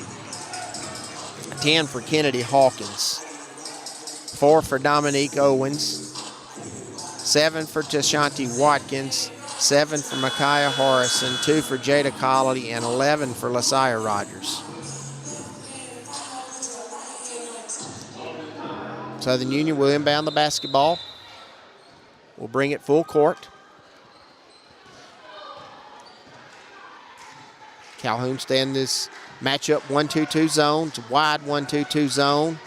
10 for Kennedy Hawkins. 4 for Dominique Owens. 7 for Tashanti Watkins. 7 for Micaiah Harrison. 2 for Jada Colley, and 11 for Lasiah Rogers. Southern Union will inbound the basketball. We'll bring it full court. Calhoun stay in this matchup 1-2-2 zone. It's a wide 1-2-2 zone.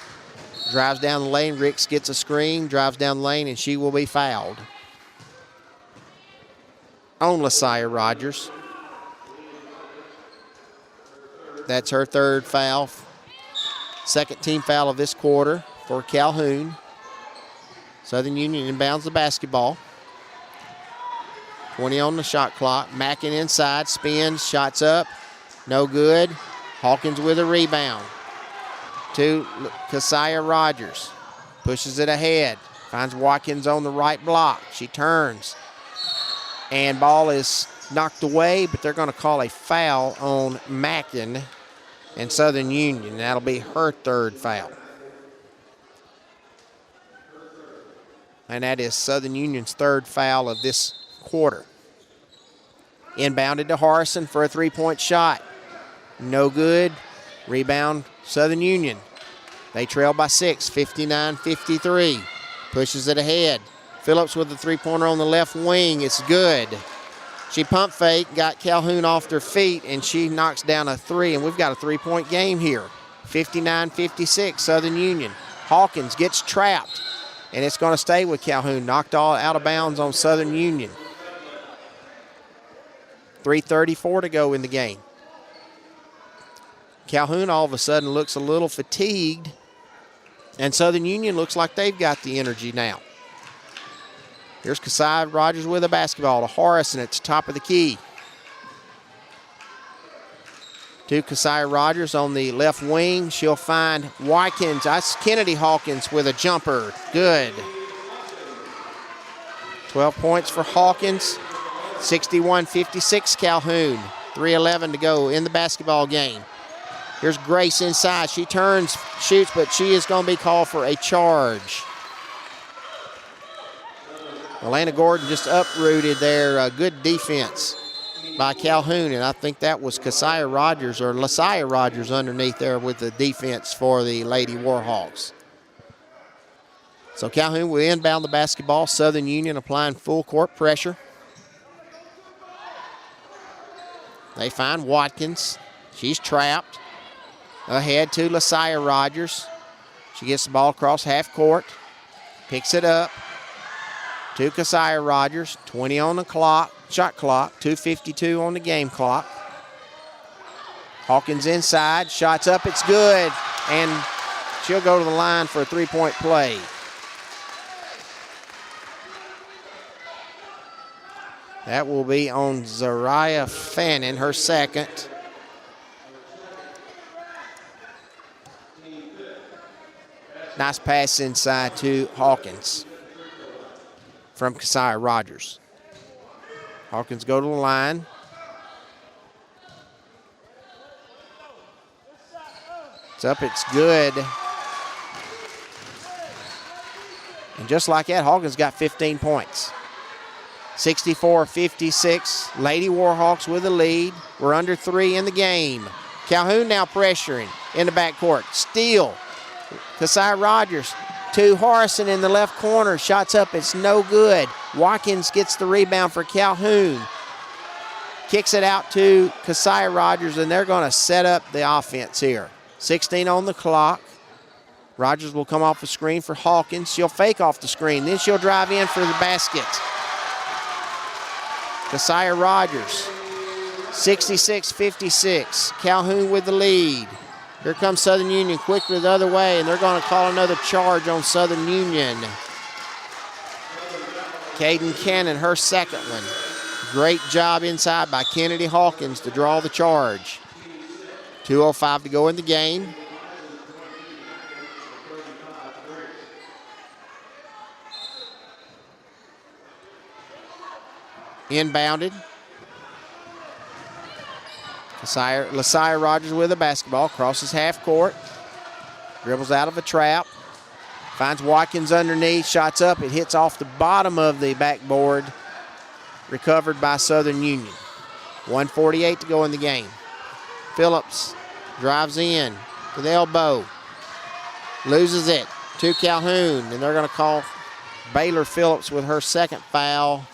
Drives down the lane. Ricks gets a screen, drives down the lane, and she will be fouled on LaSaya Rogers. That's her third foul. Second team foul of this quarter for Calhoun. Southern Union inbounds the basketball. 20 on the shot clock. Mackin inside, spins, shots up. No good. Hawkins with a rebound. To Keziah Rogers. Pushes it ahead. Finds Watkins on the right block. She turns. And ball is knocked away, but they're going to call a foul on Mackin and Southern Union. That'll be her third foul. And that is Southern Union's third foul of this quarter. Inbounded to Harrison for a three-point shot. No good. Rebound, Southern Union. They trail by 6, 59-53. Pushes it ahead. Phillips with the three-pointer on the left wing. It's good. She pump fake, got Calhoun off their feet, and she knocks down a three, and we've got a three-point game here. 59-56, Southern Union. Hawkins gets trapped, and it's going to stay with Calhoun. Knocked all out of bounds on Southern Union. 3:34 to go in the game. Calhoun all of a sudden looks a little fatigued, and Southern Union looks like they've got the energy now. Here's Keziah Rogers with a basketball to Harrison at the top of the key. To Keziah Rogers on the left wing. She'll find Watkins. That's Kennedy Hawkins with a jumper. Good. 12 points for Hawkins. 61-56 Calhoun. 3:11 to go in the basketball game. Here's Grace inside. She turns, shoots, but she is going to be called for a charge. Elena Gordon just uprooted there. Good defense by Calhoun, and I think that was Keziah Rogers or LaSaya Rogers underneath there with the defense for the Lady Warhawks. So Calhoun will inbound the basketball. Southern Union applying full court pressure. They find Watkins. She's trapped. Ahead to LaSaya Rogers. She gets the ball across half court. Picks it up. To Keziah Rogers. 20 on the clock, shot clock. 2:52 on the game clock. Hawkins inside. Shots up. It's good. And she'll go to the line for a three-point play. That will be on Zariah Fannin, her second. Nice pass inside to Hawkins from Keziah Rogers. Hawkins go to the line. It's up, it's good. And just like that, Hawkins got 15 points. 64-56, Lady Warhawks with the lead. We're under 3 in the game. Calhoun now pressuring in the backcourt. Steal. Keziah Rogers to Harrison in the left corner. Shots up, it's no good. Watkins gets the rebound for Calhoun. Kicks it out to Keziah Rogers, and they're going to set up the offense here. 16 on the clock. Rogers will come off the screen for Hawkins. She'll fake off the screen. Then she'll drive in for the basket. Keziah Rogers, 66-56. Calhoun with the lead. Here comes Southern Union quickly the other way, and they're going to call another charge on Southern Union. Caden Cannon, her second one. Great job inside by Kennedy Hawkins to draw the charge. 2:05 to go in the game. Inbounded. LaSaya Rogers with a basketball. Crosses half court. Dribbles out of a trap. Finds Watkins underneath. Shots up. It hits off the bottom of the backboard. Recovered by Southern Union. 1:48 to go in the game. Phillips drives in to the elbow. Loses it to Calhoun. And they're going to call Baylor Phillips with her second foul.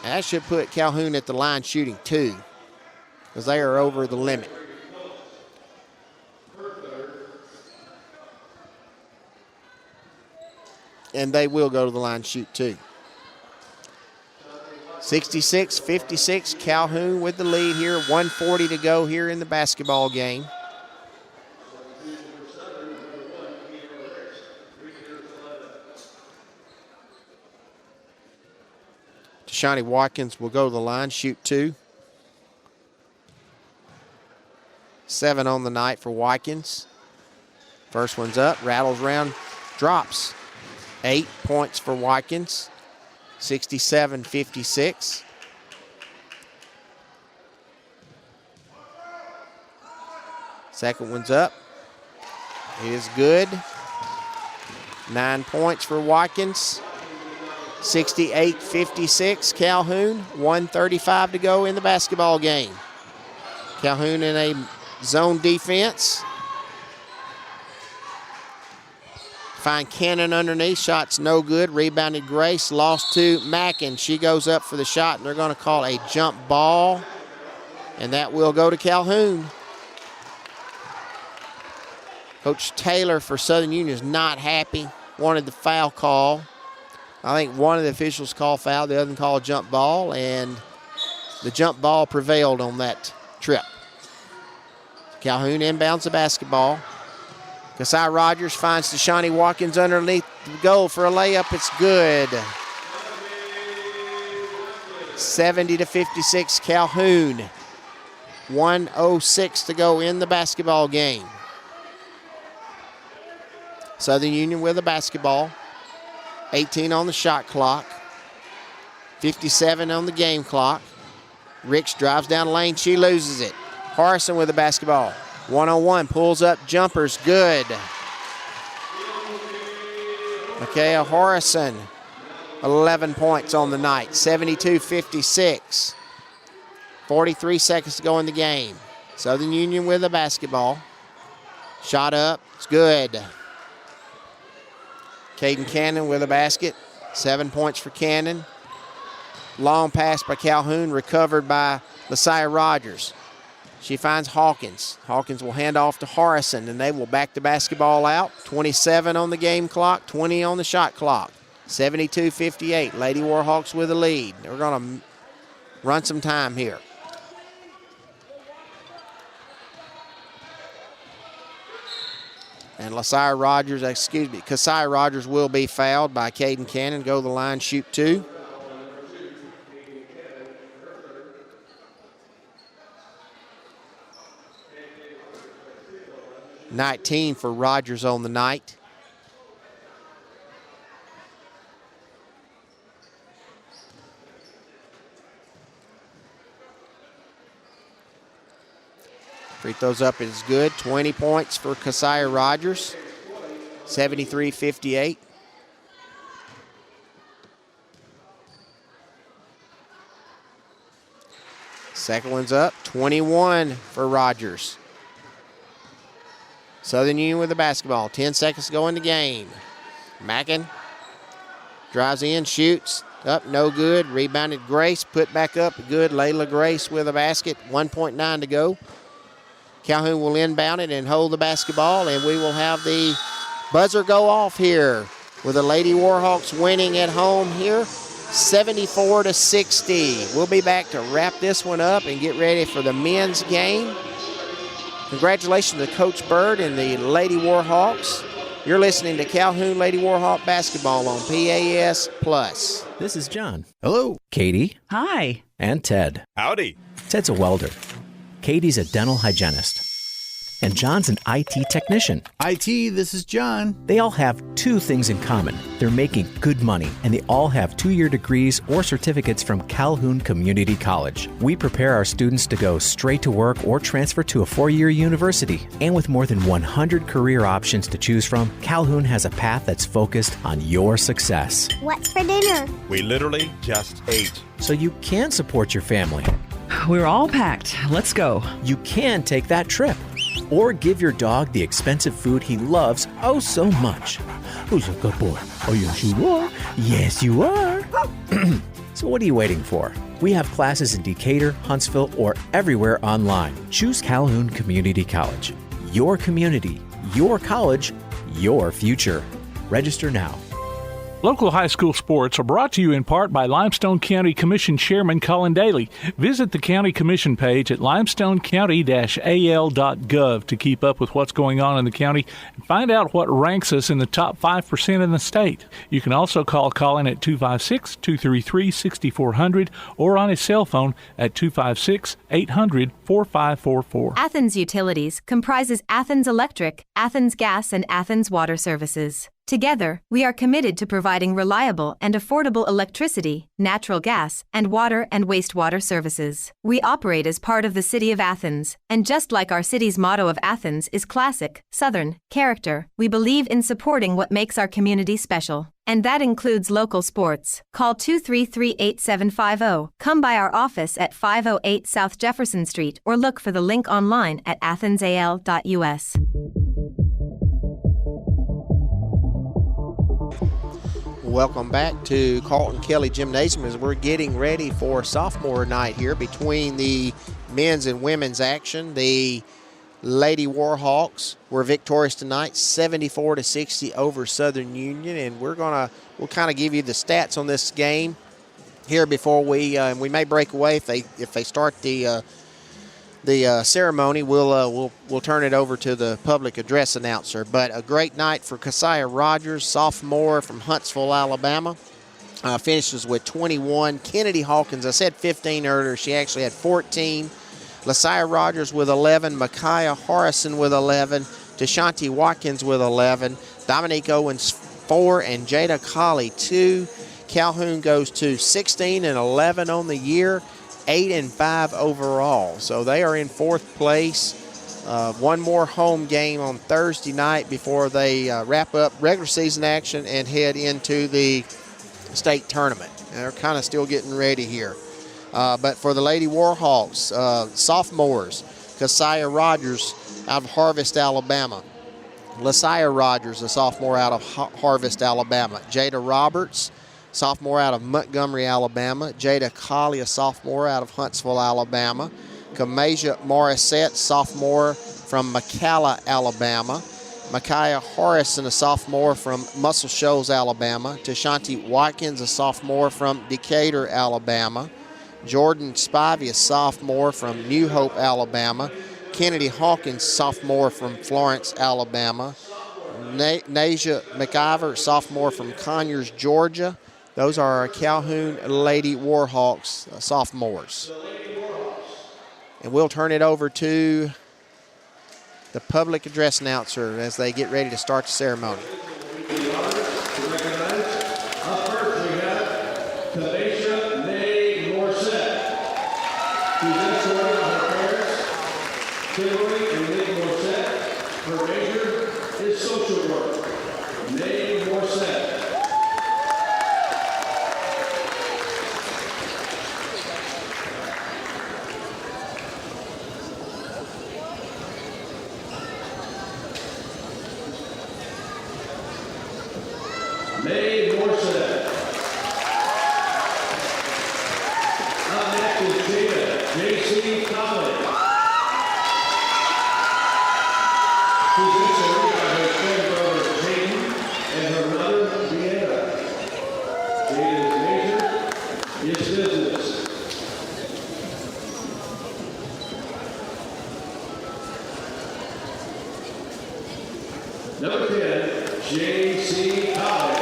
That should put Calhoun at the line shooting 2. because they are over the limit. And they will go to the line shoot two. 66-56, Calhoun with the lead here. 1:40 to go here in the basketball game. Shawnee Watkins will go to the line, shoot two. 7 on the night for Watkins. First one's up, rattles around, drops. 8 points for Watkins. 67-56. Second one's up. It is good. 9 points for Watkins. 68-56, Calhoun. 1:35 to go in the basketball game. Calhoun in a zone defense. Find Cannon underneath. Shot's no good. Rebounded Grace. Lost to Mackin. She goes up for the shot, and they're going to call a jump ball. And that will go to Calhoun. Coach Taylor for Southern Union is not happy. Wanted the foul call. I think one of the officials called foul, the other called jump ball, and the jump ball prevailed on that trip. Calhoun inbounds the basketball. Kasai Rogers finds Shawnee Watkins underneath the goal for a layup. It's good. 70-56, Calhoun. 1:06 to go in the basketball game. Southern Union with the basketball. 18 on the shot clock. 57 on the game clock. Ricks drives down the lane. She loses it. Harrison with the basketball. 1-on-1, pulls up, jumpers, good. Micaiah Harrison, 11 points on the night. 72-56. 43 seconds to go in the game. Southern Union with the basketball. Shot up, it's good. Caden Cannon with a basket. 7 points for Cannon. Long pass by Calhoun, recovered by Messiah Rogers. She finds Hawkins. Hawkins will hand off to Harrison, and they will back the basketball out. 27 on the game clock, 20 on the shot clock. 72-58. Lady Warhawks with the lead. They're going to run some time here. And Kasai Rogers will be fouled by Caden Cannon. Go to the line, shoot two. $19 for Rogers on the night. Free throws up is good. 20 points for Kasai Rogers. 73-58. Second one's up. 21 for Rogers. Southern Union with the basketball. 10 seconds to go in the game. Mackin drives in, shoots. Up, no good. Rebounded Grace. Put back up, good. Layla Grace with a basket. 1.9 to go. Calhoun will inbound it and hold the basketball, and we will have the buzzer go off here with the Lady Warhawks winning at home here, 74-60. We'll be back to wrap this one up and get ready for the men's game. Congratulations to Coach Bird and the Lady Warhawks. You're listening to Calhoun Lady Warhawk basketball on PAS Plus. This is John. Hello. Katie. Hi. And Ted. Howdy. Ted's a welder. Katie's a dental hygienist. And John's an IT technician. IT, this is John. They all have two things in common. They're making good money, and they all have 2-year degrees or certificates from Calhoun Community College. We prepare our students to go straight to work or transfer to a 4-year university. And with more than 100 career options to choose from, Calhoun has a path that's focused on your success. What's for dinner? We literally just ate. So you can support your family. We're all packed. Let's go. You can take that trip. Or give your dog the expensive food he loves oh so much. Who's a good boy? Oh, yes, you are. Yes, you are. So what are you waiting for? We have classes in Decatur, Huntsville, or everywhere online. Choose Calhoun Community College. Your community, your college, your future. Register now. Local high school sports are brought to you in part by Limestone County Commission Chairman Colin Daly. Visit the County Commission page at limestonecounty-al.gov to keep up with what's going on in the county and find out what ranks us in the top 5% in the state. You can also call Colin at 256-233-6400 or on his cell phone at 256-800-4544. Athens Utilities comprises Athens Electric, Athens Gas, and Athens Water Services. Together, we are committed to providing reliable and affordable electricity, natural gas, and water and wastewater services. We operate as part of the City of Athens, and just like our city's motto of Athens is classic, Southern, character, we believe in supporting what makes our community special. And that includes local sports. Call 233-8750. Come by our office at 508 South Jefferson Street or look for the link online at athensal.us. Welcome back to Carlton Kelly Gymnasium as we're getting ready for sophomore night here between the men's and women's action. The Lady Warhawks were victorious tonight, 74-60 over Southern Union, and we'll kind of give you the stats on this game here before we may break away if they start the ceremony. We'll turn it over to the public address announcer. But a great night for Keziah Rogers, sophomore from Huntsville, Alabama. Finishes with 21. Kennedy Hawkins, I said 15 earlier. She actually had 14. Lasiah Rogers with 11. Micaiah Harrison with 11. Deshanti Watkins with 11. Dominique Owens 4 and Jada Colley 2. Calhoun goes to 16 and 11 on the year. 8 and 5 overall. So they are in fourth place. One more home game on Thursday night before they wrap up regular season action and head into the state tournament. And they're kind of still getting ready here. But for the Lady Warhawks, sophomores, Keziah Rogers out of Harvest, Alabama. Lasiah Rogers, a sophomore out of Harvest, Alabama. Jada Roberts, sophomore out of Montgomery, Alabama. Jada Colley, a sophomore out of Huntsville, Alabama. Kamasia Morissette, sophomore from McCalla, Alabama. Micaiah Harrison, a sophomore from Muscle Shoals, Alabama. Tashanti Watkins, a sophomore from Decatur, Alabama. Jordan Spivey, a sophomore from New Hope, Alabama. Kennedy Hawkins, sophomore from Florence, Alabama. Nasia McIver, sophomore from Conyers, Georgia. Those are our Calhoun Lady Warhawks sophomores. And we'll turn it over to the public address announcer as they get ready to start the ceremony. Number 10, J.C. Collins.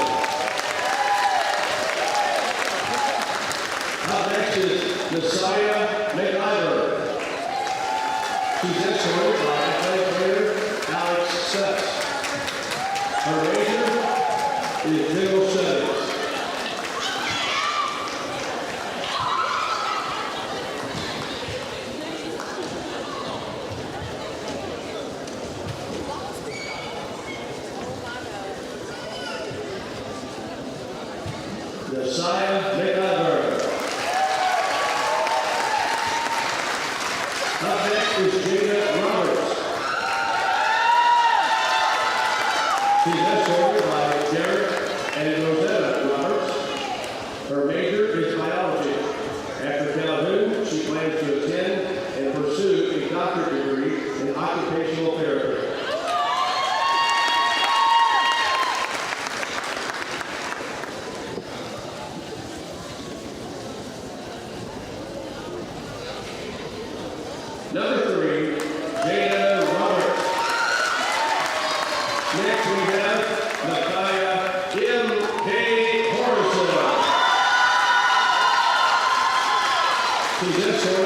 Up next is Messiah McIver. She's escorted by athletic trainer Alex Sess. Her wager is Bill Simmons. Messiah McIver. Up next is Jada Roberts. She's escorted by Derek and Rosetta.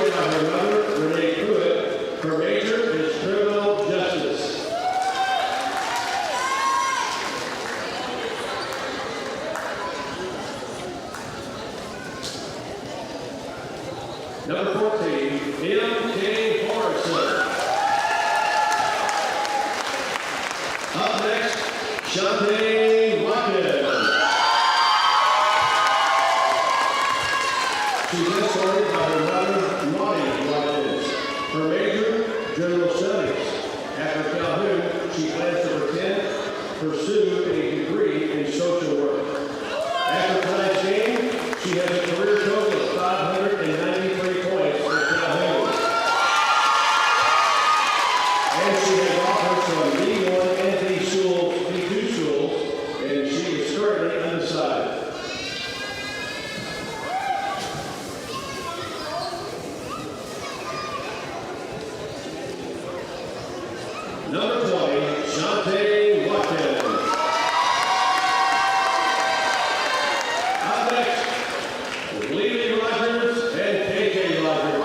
escorted by her mother, Renee Pruitt. Her major is criminal justice. Number 14, M.K. Morrison. Up next, Shante Watkins. She's escorted by her mother, Monty Watkins. Her major, General Studies. After Calhoun, she plans to pursue a degree in social work. After tonight's game, she has a career total of 593 points for Calhoun. And she has offers from D1 and D2 schools, and she is currently undecided. Number 20, Shante Watkins. Up next, Lily Rogers and KJ Rogers.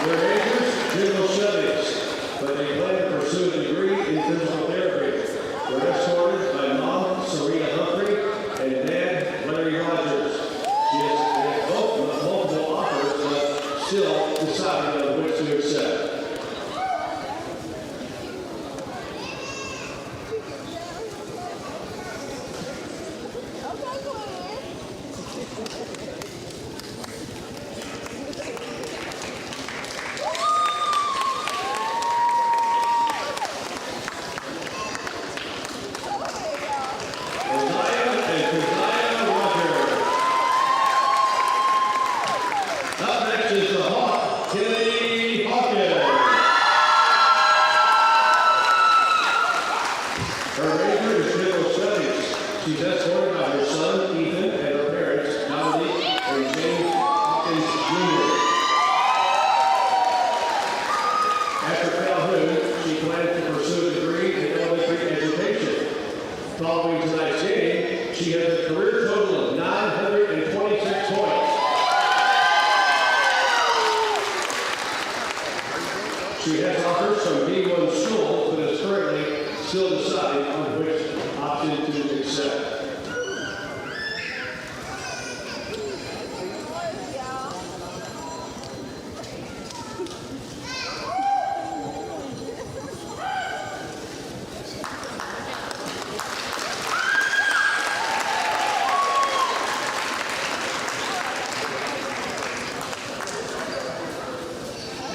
Their majors, general studies, but they plan to pursue a degree in physical therapy. They're escorted by Mom, Serena Humphrey, and Dad, Larry Rogers. They have both multiple offers, but still deciding on which to accept. Up next is the Hawk, Kelly Hawkins. Her major is general studies. She's escorted by her son, Ethan, and her parents, Dominique and James Hawkins Jr. After Calhoun, she plans to pursue a degree in elementary education. Following tonight's game, she has a career total of 926 points. She has offers from D1 schools, but is currently still deciding on which option to accept.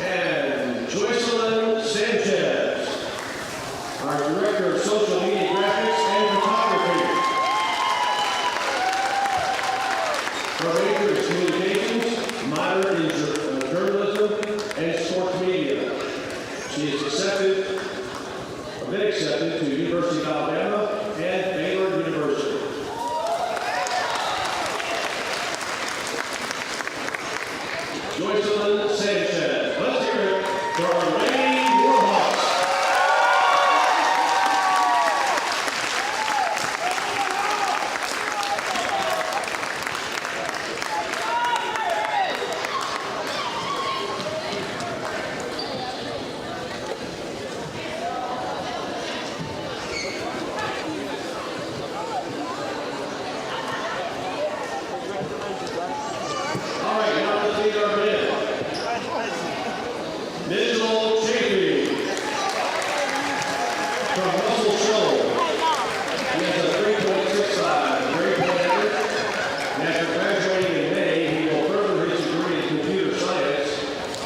And Joycelyn Sanchez, our Director of Social Media Graphics and Photography. Her major is communications, minor in journalism, and sports media. She has been accepted to University of Alabama and Baylor University. Joycelyn Sanchez. Let's hear it for our Lady Warhawks. All right, now let's meet our men. Mitchell Chafee from Russell Shoals. He has a 3.65 grade point average. And after graduating in May, he will further his degree in computer science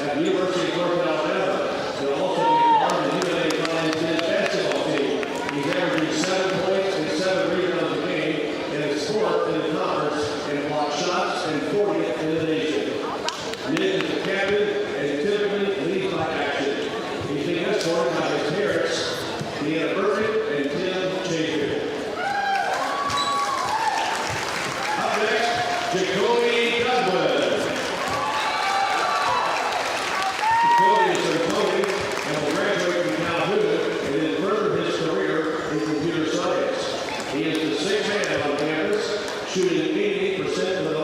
at the University of North Alabama. He'll also be part of the UNA College men's basketball team. He's averaging 7 points and 7 rebounds a game in his fourth in the conference and block shots and 40th in the nation. Nick is the captain and typically leads by action. He's being escorted by his parents, Deanna Burkett and Tim Chafee. Up next, Jacoby Godwin. Jacoby is from Tony and will graduate from Calhoun and then further his career in computer science. He is the sixth man on campus, shooting 88% of the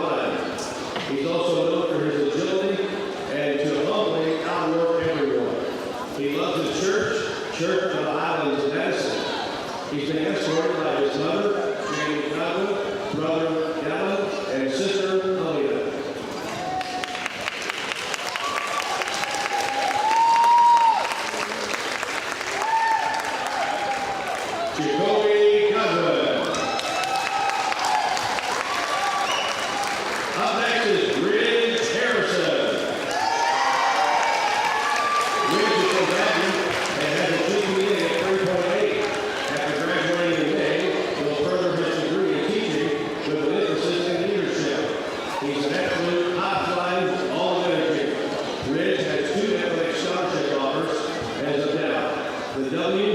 Up next is Ridge Harrison. Ridge is from Baton and has a GPA of 3.8. After graduating in May, he'll further his degree in teaching with an emphasis in leadership. He's an absolute high-flying, all-energy. Ridge has 2 athletic scholarship offers as of now. The W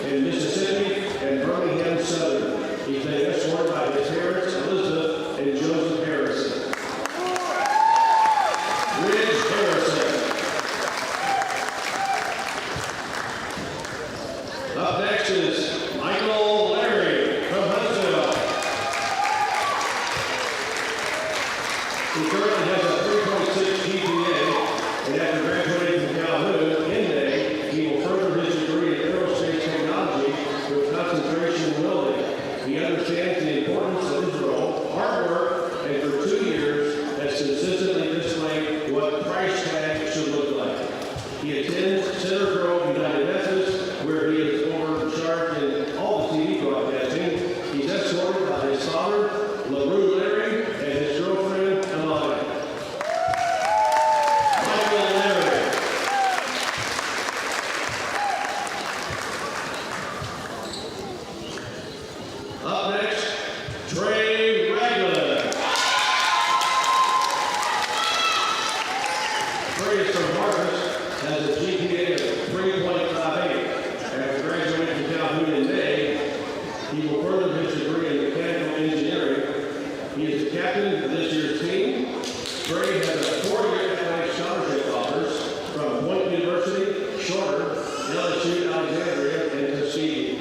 in Mississippi and Birmingham Southern. He's been escorted by his parents, Elizabeth and Joseph Harrison. Ridge Harrison. Up next is Michael Larry from Huntsville. He currently has a 3.6 GPA, and after graduating from Calhoun in May, he will further his degree in aerospace technology with concentration in welding. He understands the importance of his role, hard work, and for 2 years has consistently displayed what price tag should look like. He attends Center Grove United Methodist, where he is overcharged in all the TV broadcasting. He's escorted by his father, LaRue Larry, and his girlfriend, Amanda. Michael Larry. Up next, Trey Ragland. Trey is from Marcus, has a GPA of 3.58. After graduating from Calhoun in May, he will further his degree in mechanical engineering. He is the captain of this year's team. Trey has a 4-year athletic scholarship offers from Point University, Shorter, LSU, Alexandria, and Tuskegee.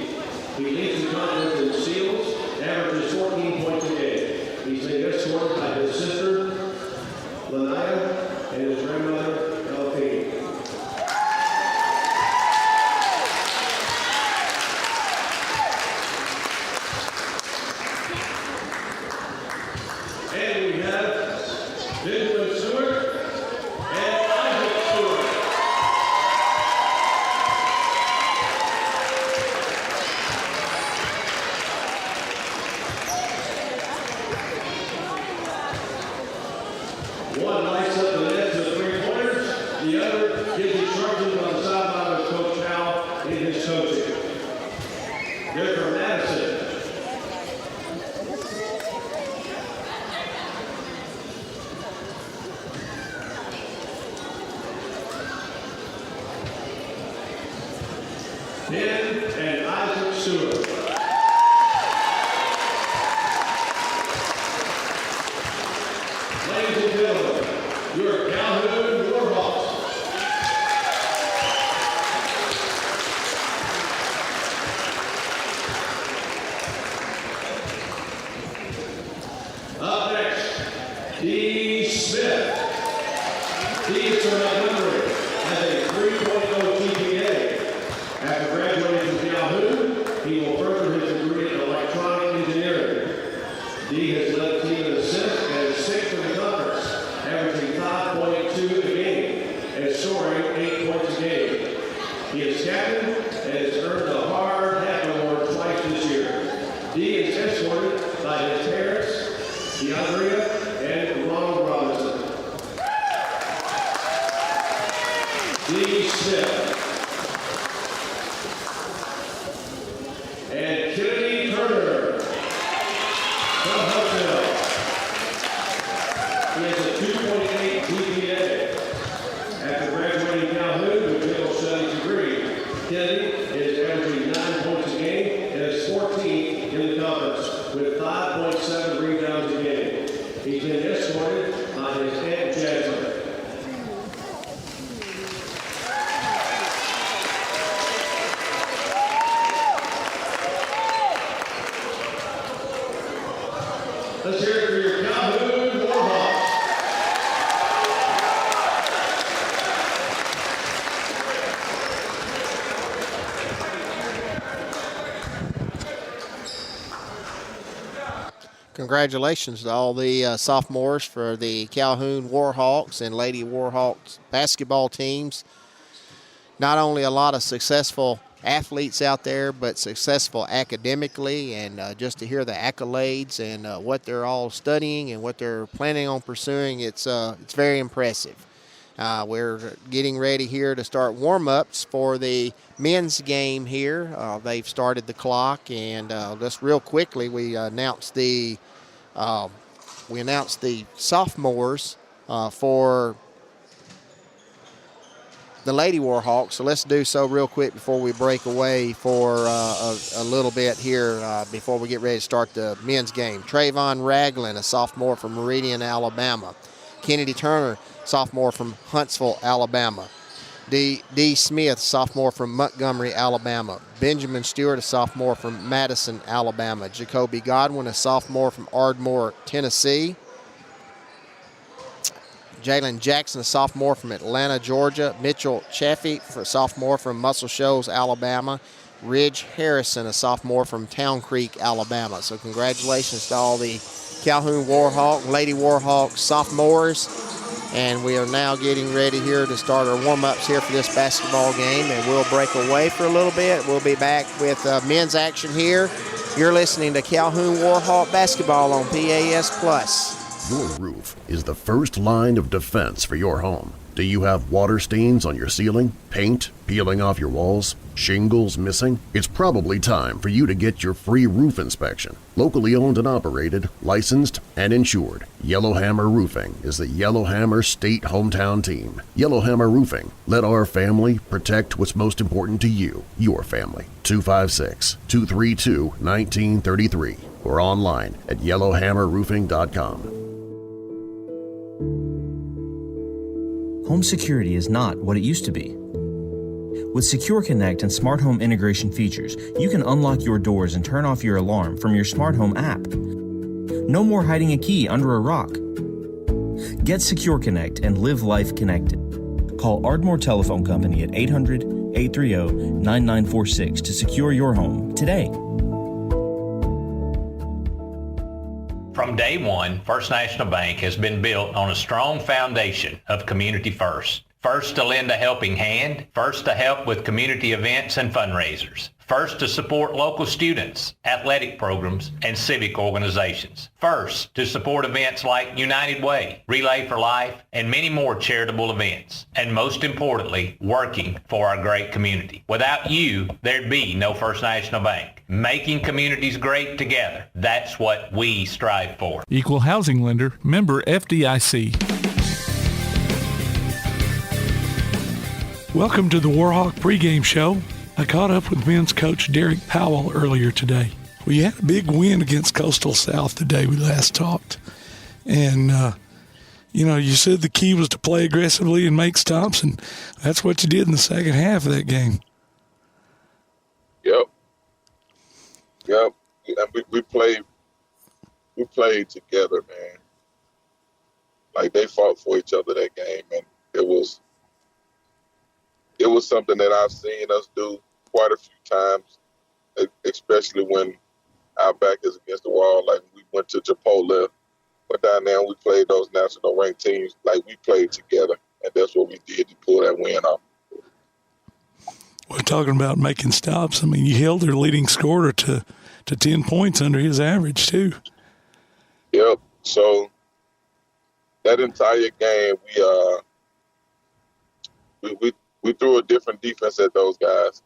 He leads the conference in seals, averages 14 points a game. He's been escorted by his sister, Lanaya, and his grandmother, Elfie. And we have Benjamin Stewart and Isaac Stewart. One lights up the nets with 3-pointers. The other gives instructions on the sideline of Coach Howell in his coaching. They're from Madison. Ben and Isaac Stewart. Ladies and gentlemen, your Calhoun Warhawks. Up next, D. Smith. D is from Montgomery, has a 3.0 GPA. After graduating from Calhoun, he will further his degree in electronic engineering. D has led the team in assists and is 6th in the conference, averaging 5.2 a game and scoring 8 points a game. He is captain and has earned the Hard Hat Award twice this year. D is escorted by his parents, DeAndrea and Ronald Robinson. D. Smith. And Kennedy Turner from Huntsville. He has a 2.8 GPA. After graduating Calhoun with a general studies degree, Kennedy is averaging 9 points a game and is 14th in the conference with 5.7 rebounds a game. He's been escorted by his Aunt Jasmine. Let's hear it for your Calhoun Warhawks. Congratulations to all the sophomores for the Calhoun Warhawks and Lady Warhawks basketball teams. Not only a lot of successful athletes out there, but successful academically, and just to hear the accolades and what they're all studying and what they're planning on pursuing, it's very impressive. We're getting ready here to start warm-ups for the men's game here. They've started the clock, and just real quickly, we announced the sophomores for the Lady Warhawks, so let's do so real quick before we break away for a little bit here before we get ready to start the men's game. Trayvon Ragland, a sophomore from Meridian, Alabama. Kennedy Turner, sophomore from Huntsville, Alabama. D. Smith, sophomore from Montgomery, Alabama. Benjamin Stewart, a sophomore from Madison, Alabama. Jacoby Godwin, a sophomore from Ardmore, Tennessee. Jalen Jackson, a sophomore from Atlanta, Georgia. Mitchell Chaffee, a sophomore from Muscle Shoals, Alabama. Ridge Harrison, a sophomore from Town Creek, Alabama. So congratulations to all the Calhoun Warhawk, Lady Warhawk sophomores. And we are now getting ready here to start our warm-ups here for this basketball game. And we'll break away for a little bit. We'll be back with men's action here. You're listening to Calhoun Warhawk basketball on PAS+. Your roof is the first line of defense for your home. Do you have water stains on your ceiling, paint peeling off your walls, shingles missing? It's probably time for you to get your free roof inspection. Locally owned and operated, licensed, and insured, Yellowhammer Roofing is the Yellowhammer State Hometown Team. Yellowhammer Roofing. Let our family protect what's most important to you, your family. 256-232-1933 or online at yellowhammerroofing.com. Home security is not what it used to be. With Secure Connect and smart home integration features, you can unlock your doors and turn off your alarm from your smart home app. No more hiding a key under a rock. Get Secure Connect and live life connected. Call Ardmore Telephone Company at 800-830-9946 to secure your home today. From day one, First National Bank has been built on a strong foundation of community first. First to lend a helping hand, first to help with community events and fundraisers, first to support local students, athletic programs, and civic organizations, first to support events like United Way, Relay for Life, and many more charitable events, and most importantly, working for our great community. Without you, there'd be no First National Bank. Making communities great together, that's what we strive for. Equal housing lender, member FDIC. Welcome to the Warhawk pregame show. I caught up with men's coach Derek Powell earlier today. We had a big win against Coastal South the day we last talked. And, you said the key was to play aggressively and make stops, and that's what you did in the second half of that game. Yep. And we played together, man. Like, they fought for each other that game, and it was something that I've seen us do quite a few times, especially when our back is against the wall. Like, we went to Chipotle, went down there and we played those national ranked teams. Like, we played together, and that's what we did to pull that win off. We're talking about making stops. I mean, you held their leading scorer to 10 points under his average, too. Yep. So that entire game, we threw a different defense at those guys.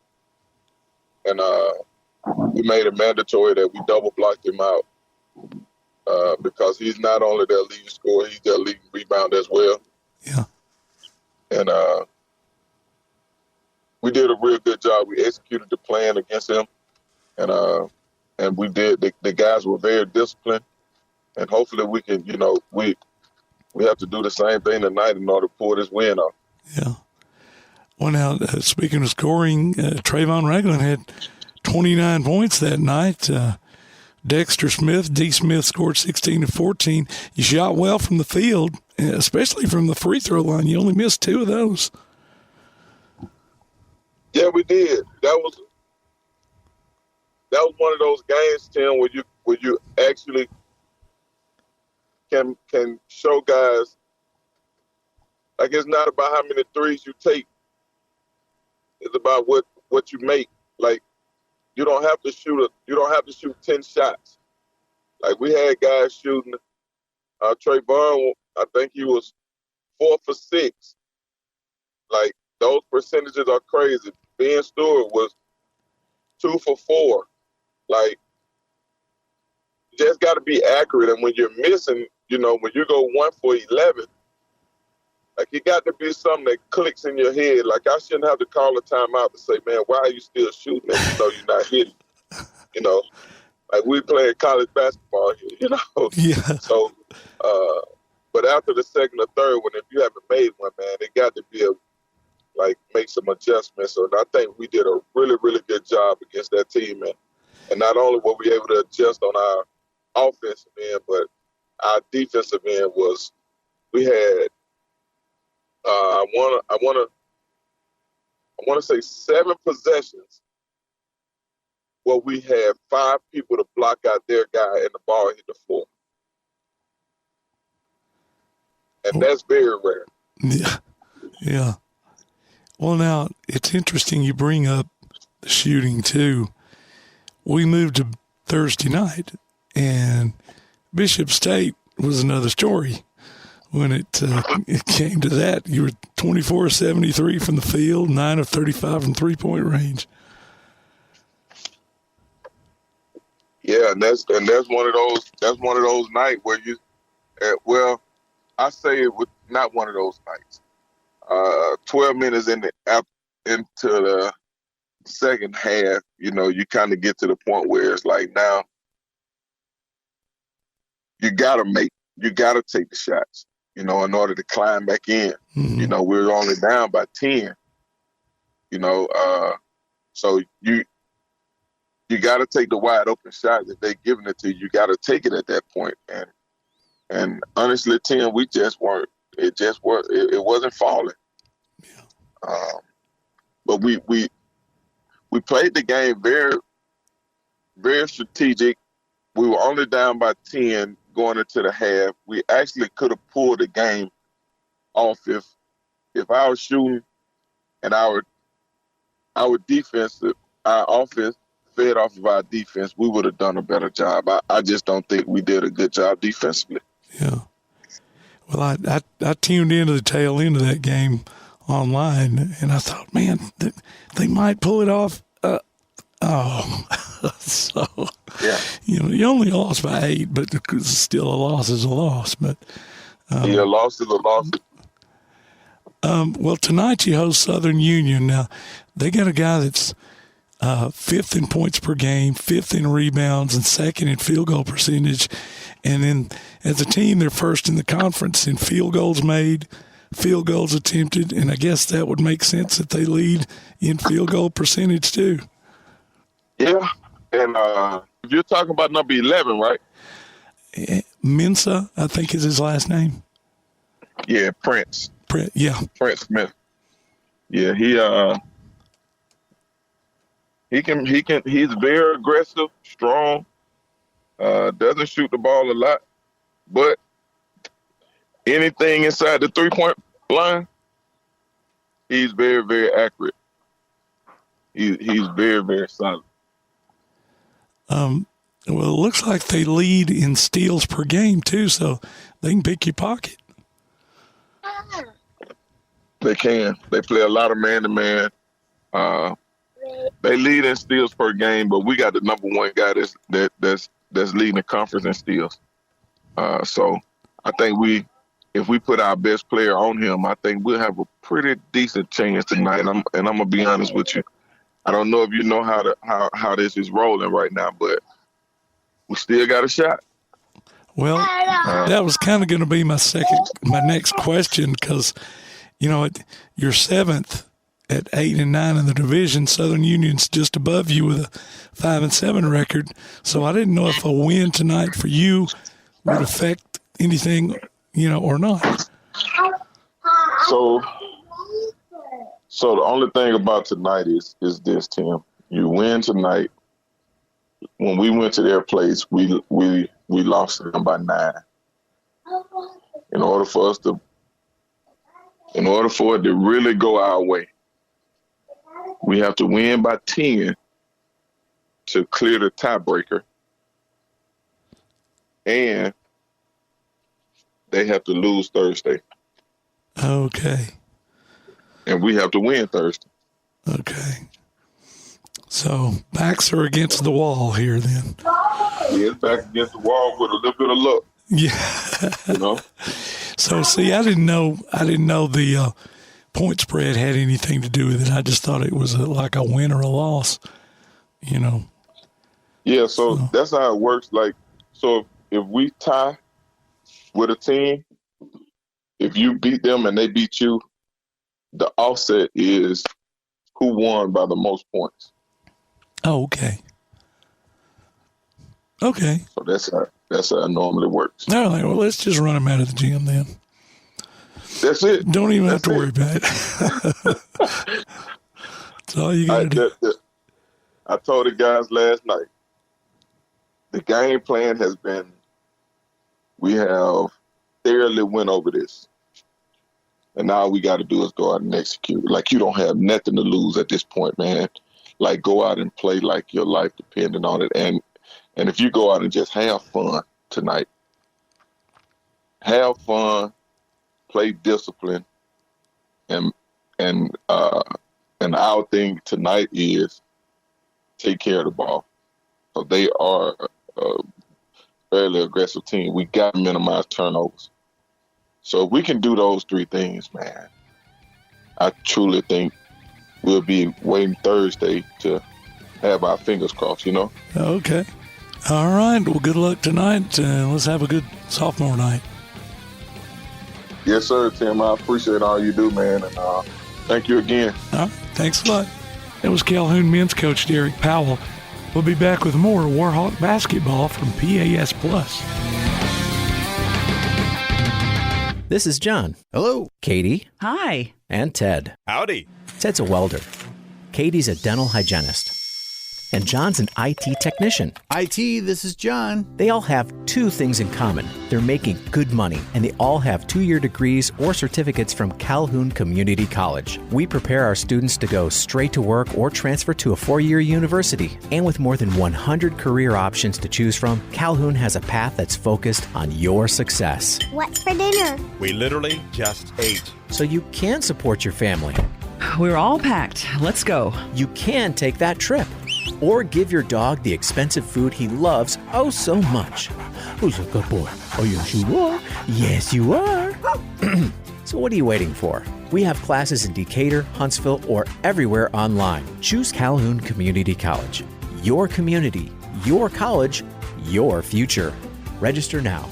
And we made it mandatory that we double blocked him out because he's not only their leading scorer, he's their leading rebounder as well. Yeah. And we did a real good job. We executed the plan against him. And we did. The guys were very disciplined. And hopefully we can, we have to do the same thing tonight in order to pull this win off. Yeah. Well, now, speaking of scoring, Trayvon Ragland had 29 points that night. Dexter Smith, D. Smith scored 16 of 14. You shot well from the field, especially from the free throw line. You only missed 2 of those. Yeah, we did. That was one of those games, Tim, where you actually can show guys, like, it's not about how many threes you take. It's about what you make like you don't have to shoot 10 shots. Like we had guys shooting. Trayvon, I think he was 4 for 6. Like those percentages are crazy. Ben Stewart was 2 for 4. Like you just got to be accurate. And when you're missing, when you go 1 for 11, like it got to be something that clicks in your head. Like I shouldn't have to call a timeout to say, man, why are you still shooting? And you're not hitting. Like we playing college basketball here. Yeah. So, but after the second or third one, if you haven't made one, man, it got to be make some adjustments. So I think we did a really, really good job against that team, and not only were we able to adjust on our offensive end, but our defensive end was. We had, I want to say 7 possessions where we had 5 people to block out their guy and the ball hit the floor. And that's very rare. Yeah. Yeah. Well, now, it's interesting you bring up the shooting, too. We moved to Thursday night, and Bishop State was another story. When it came to that, you were 24 of 73 from the field, 9 of 35 from three-point range. Yeah, and that's one of those nights where you, I say it was not one of those nights. 12 minutes into the second half, you kind of get to the point where it's like now you gotta take the shots, in order to climb back in. Mm-hmm. We're only down by 10. So you got to take the wide open shot. If they're giving it to you, you got to take it at that point. And honestly, Tim, we just weren't. It wasn't falling. Yeah. But we played the game very, very strategic. We were only down by 10 going into the half. We actually could have pulled the game off if our shooting and our defense, our offense fed off of our defense, we would have done a better job. I just don't think we did a good job defensively. Yeah. Well, I tuned into the tail end of that game online, and I thought, man, they might pull it off. So, yeah. You only lost by 8, but still a loss is a loss. But a loss is a loss. Well, tonight you host Southern Union. Now, they got a guy that's 5th in points per game, 5th in rebounds, and 2nd in field goal percentage. And then as a team, they're 1st in the conference in field goals made, field goals attempted, and I guess that would make sense that they lead in field goal percentage too. Yeah, and you're talking about number 11, right? Mensa, I think is his last name. Yeah, Prince. Yeah. Prince Smith. Yeah, he's very aggressive, strong, doesn't shoot the ball a lot, but anything inside the 3-point line, he's very, very accurate. He's very, very solid. Well, it looks like they lead in steals per game too, so they can pick your pocket. They can. They play a lot of man-to-man. They lead in steals per game, but we got the number 1 guy that's leading the conference in steals. So I think if we put our best player on him, I think we'll have a pretty decent chance tonight. And I'm gonna be honest with you. I don't know if you know how this is rolling right now, but we still got a shot. Well, that was kind of going to be my next question, because you're 7th at 8 and 9 in the division. Southern Union's just above you with a 5-7 record. So I didn't know if a win tonight for you would affect anything, or not. So the only thing about tonight is this, Tim. You win tonight. When we went to their place, we lost them by 9. In order for it to really go our way, we have to win by 10 to clear the tiebreaker, and they have to lose Thursday. Okay. And we have to win Thursday. Okay. So backs are against the wall here then. Yeah, it's back against the wall with a little bit of luck. Yeah. You know? So see, I didn't know the point spread had anything to do with it. I just thought it was like a win or a loss, you know. Yeah, so that's how it works. Like, so if we tie with a team, if you beat them and they beat you, the offset is who won by the most points. Oh, okay. Okay. So that's how it normally works. All right, well, let's just run them out of the gym then. That's it. Don't even have to worry about it. That's all you got to do. I told the guys last night, the game plan has been, we have thoroughly went over this. And now we got to do is go out and execute. Like, you don't have nothing to lose at this point, man. Like, go out and play like your life depended on it. And if you go out and just have fun tonight, have fun, play discipline, and our thing tonight is take care of the ball. So they are a fairly aggressive team. We got to minimize turnovers. So if we can do those three things, man, I truly think we'll be waiting Thursday to have our fingers crossed, you know? Okay. All right. Well, good luck tonight. Let's have a good sophomore night. Yes, sir, Tim. I appreciate all you do, man. And thank you again. All right. Thanks a lot. That was Calhoun men's coach Derek Powell. We'll be back with more Warhawk basketball from PAS Plus. This is John. Hello. Katie. Hi. And Ted. Howdy. Ted's a welder. Katie's a dental hygienist. And John's an IT technician. IT, this is John. They all have two things in common. They're making good money, and they all have 2-year degrees or certificates from Calhoun Community College. We prepare our students to go straight to work or transfer to a 4-year university. And with more than 100 career options to choose from, Calhoun has a path that's focused on your success. What's for dinner? We literally just ate. So you can support your family. We're all packed. Let's go. You can take that trip. Or give your dog the expensive food he loves oh so much. Who's a good boy? Oh, yes, you are. Yes, you are. So what are you waiting for? We have classes in Decatur, Huntsville, or everywhere online. Choose Calhoun Community College. Your community, your college, your future. Register now.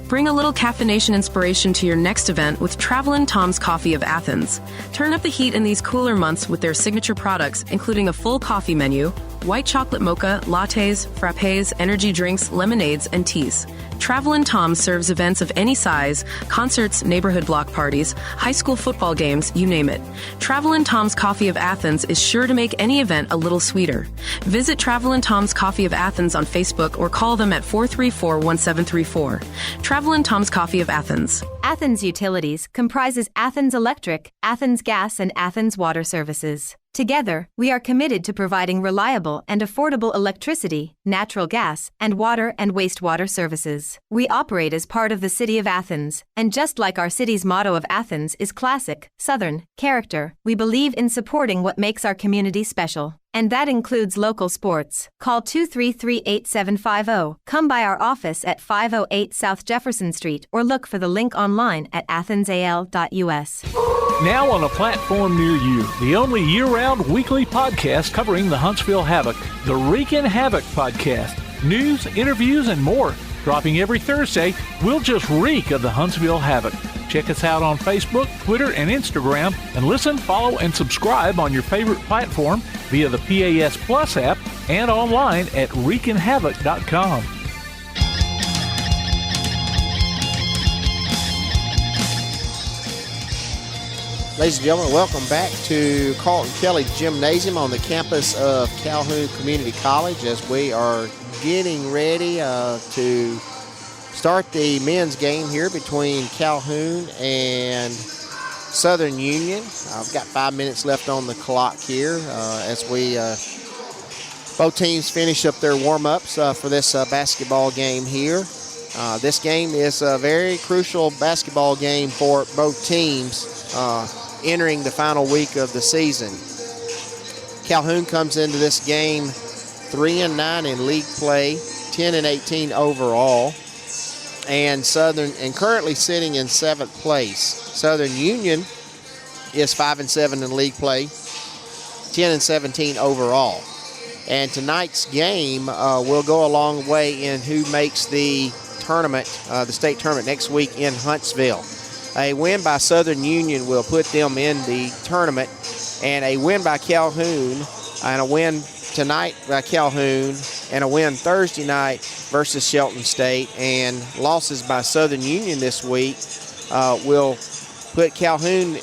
Bring a little caffeination inspiration to your next event with Travelin' Tom's Coffee of Athens. Turn up the heat in these cooler months with their signature products, including a full coffee menu, white chocolate mocha, lattes, frappes, energy drinks, lemonades, and teas. Travelin' Tom serves events of any size, concerts, neighborhood block parties, high school football games, you name it. Travelin' Tom's Coffee of Athens is sure to make any event a little sweeter. Visit Travelin' Tom's Coffee of Athens on Facebook or call them at 434-1734. Travelin' Tom's Coffee of Athens. Athens Utilities comprises Athens Electric, Athens Gas, and Athens Water Services. Together, we are committed to providing reliable and affordable electricity, natural gas, and water and wastewater services. We operate as part of the City of Athens, and just like our city's motto of Athens is classic, Southern, character, we believe in supporting what makes our community special. And that includes local sports. Call 233-8750. Come by our office at 508 South Jefferson Street or look for the link online at athensal.us. Now on a platform near you, the only year-round weekly podcast covering the Huntsville Havoc, the Wreakin' Havoc Podcast. News, interviews, and more. Dropping every Thursday, we'll just reek of the Huntsville Havoc. Check us out on Facebook, Twitter, and Instagram, and listen, follow, and subscribe on your favorite platform via the PAS Plus app and online at wreakinhavoc.com. Ladies and gentlemen, welcome back to Carlton Kelly Gymnasium on the campus of Calhoun Community College as we are getting ready to start the men's game here between Calhoun and Southern Union. I've got 5 minutes left on the clock here as we Both teams finish up their warm-ups for this basketball game here. This game is a very crucial basketball game for both teams entering the final week of the season. Calhoun comes into this game 3-9 in league play, 10-18 overall, and currently sitting in 7th place. Southern Union is 5-7 in league play, 10-17 overall. And tonight's game will go a long way in who makes the tournament, the state tournament next week in Huntsville. A win by Southern Union will put them in the tournament, and a win by Calhoun, and a win tonight by Calhoun, and a win Thursday night versus Shelton State, and losses by Southern Union this week will put Calhoun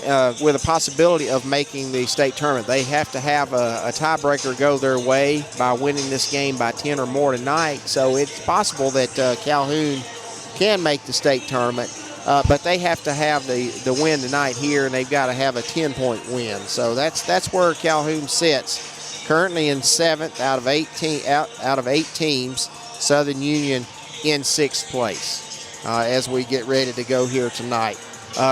with a possibility of making the state tournament. They have to have a tiebreaker go their way by winning this game by 10 or more tonight. So it's possible that Calhoun can make the state tournament, but they have to have the win tonight here, and they've got to have a 10-point win. So that's where Calhoun sits, currently in 7th out of 8 teams. Southern Union in 6th place as we get ready to go here tonight.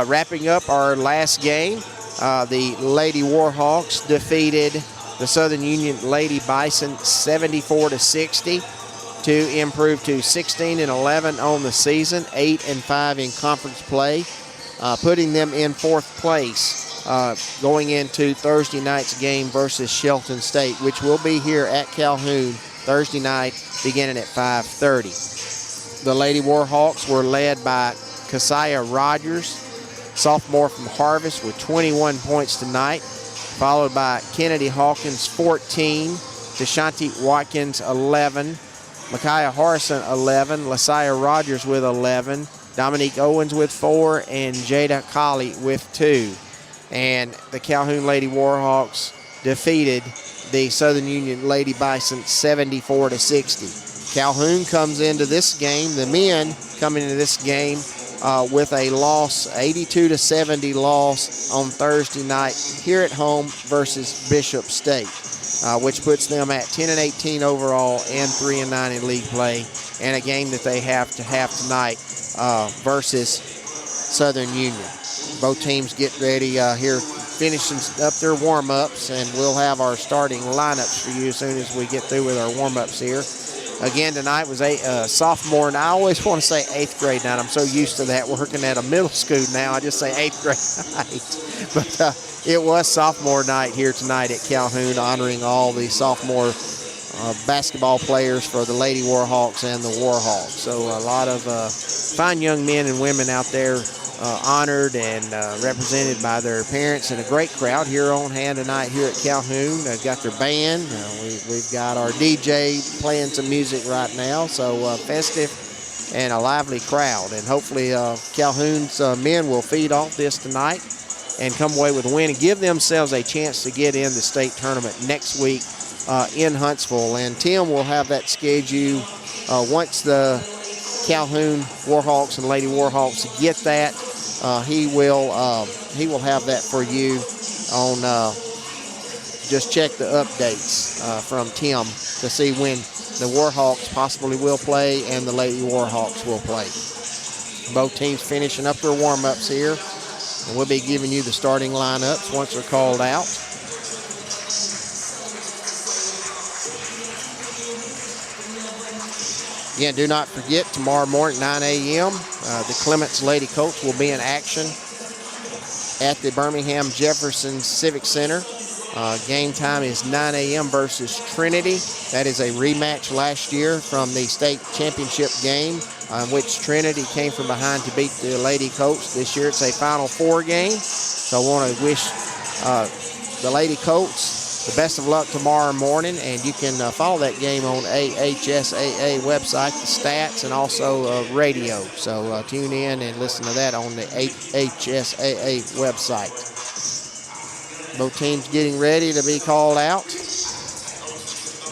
Wrapping up our last game, the Lady Warhawks defeated the Southern Union Lady Bison 74-60 to improve to 16-11 on the season, 8-5 in conference play, putting them in 4th place going into Thursday night's game versus Shelton State, which will be here at Calhoun Thursday night beginning at 5:30. The Lady Warhawks were led by Keziah Rogers, sophomore from Harvest, with 21 points tonight, followed by Kennedy Hawkins, 14, DeShanti Watkins, 11, Micaiah Harrison, 11, Lasiah Rogers with 11, Dominique Owens with 4, and Jada Colley with 2. And the Calhoun Lady Warhawks defeated the Southern Union Lady Bison 74-60. Calhoun comes into this game, the men coming into this game with a loss, 82-70 loss on Thursday night here at home versus Bishop State, which puts them at 10-18 overall and 3-9 in league play, and a game that they have to have tonight versus Southern Union. Both teams get ready here, finishing up their warm-ups, and we'll have our starting lineups for you as soon as we get through with our warm-ups here. Again, tonight was a sophomore, and I always want to say 8th grade night. I'm so used to that, working at a middle school now. I just say 8th grade night. But it was sophomore night here tonight at Calhoun, honoring all the sophomore basketball players for the Lady Warhawks and the Warhawks. So a lot of fine young men and women out there honored and represented by their parents, and a great crowd here on hand tonight here at Calhoun. They've got their band. We've got our DJ playing some music right now, so festive and a lively crowd. And hopefully Calhoun's men will feed off this tonight and come away with a win and give themselves a chance to get in the state tournament next week in Huntsville. And Tim will have that schedule once the Calhoun Warhawks and Lady Warhawks get that. He will have that for you on. Just check the updates from Tim to see when the Warhawks possibly will play and the Lady Warhawks will play. Both teams finishing up their warm-ups here, and we'll be giving you the starting lineups once they're called out. Again, do not forget, tomorrow morning, 9 a.m., the Clements Lady Colts will be in action at the Birmingham Jefferson Civic Center. Game time is 9 a.m. versus Trinity. That is a rematch last year from the state championship game, in which Trinity came from behind to beat the Lady Colts. This year it's a Final Four game. So I want to wish the Lady Colts the best of luck tomorrow morning, and you can follow that game on AHSAA website, the stats, and also radio. So tune in and listen to that on the AHSAA website. Both teams getting ready to be called out.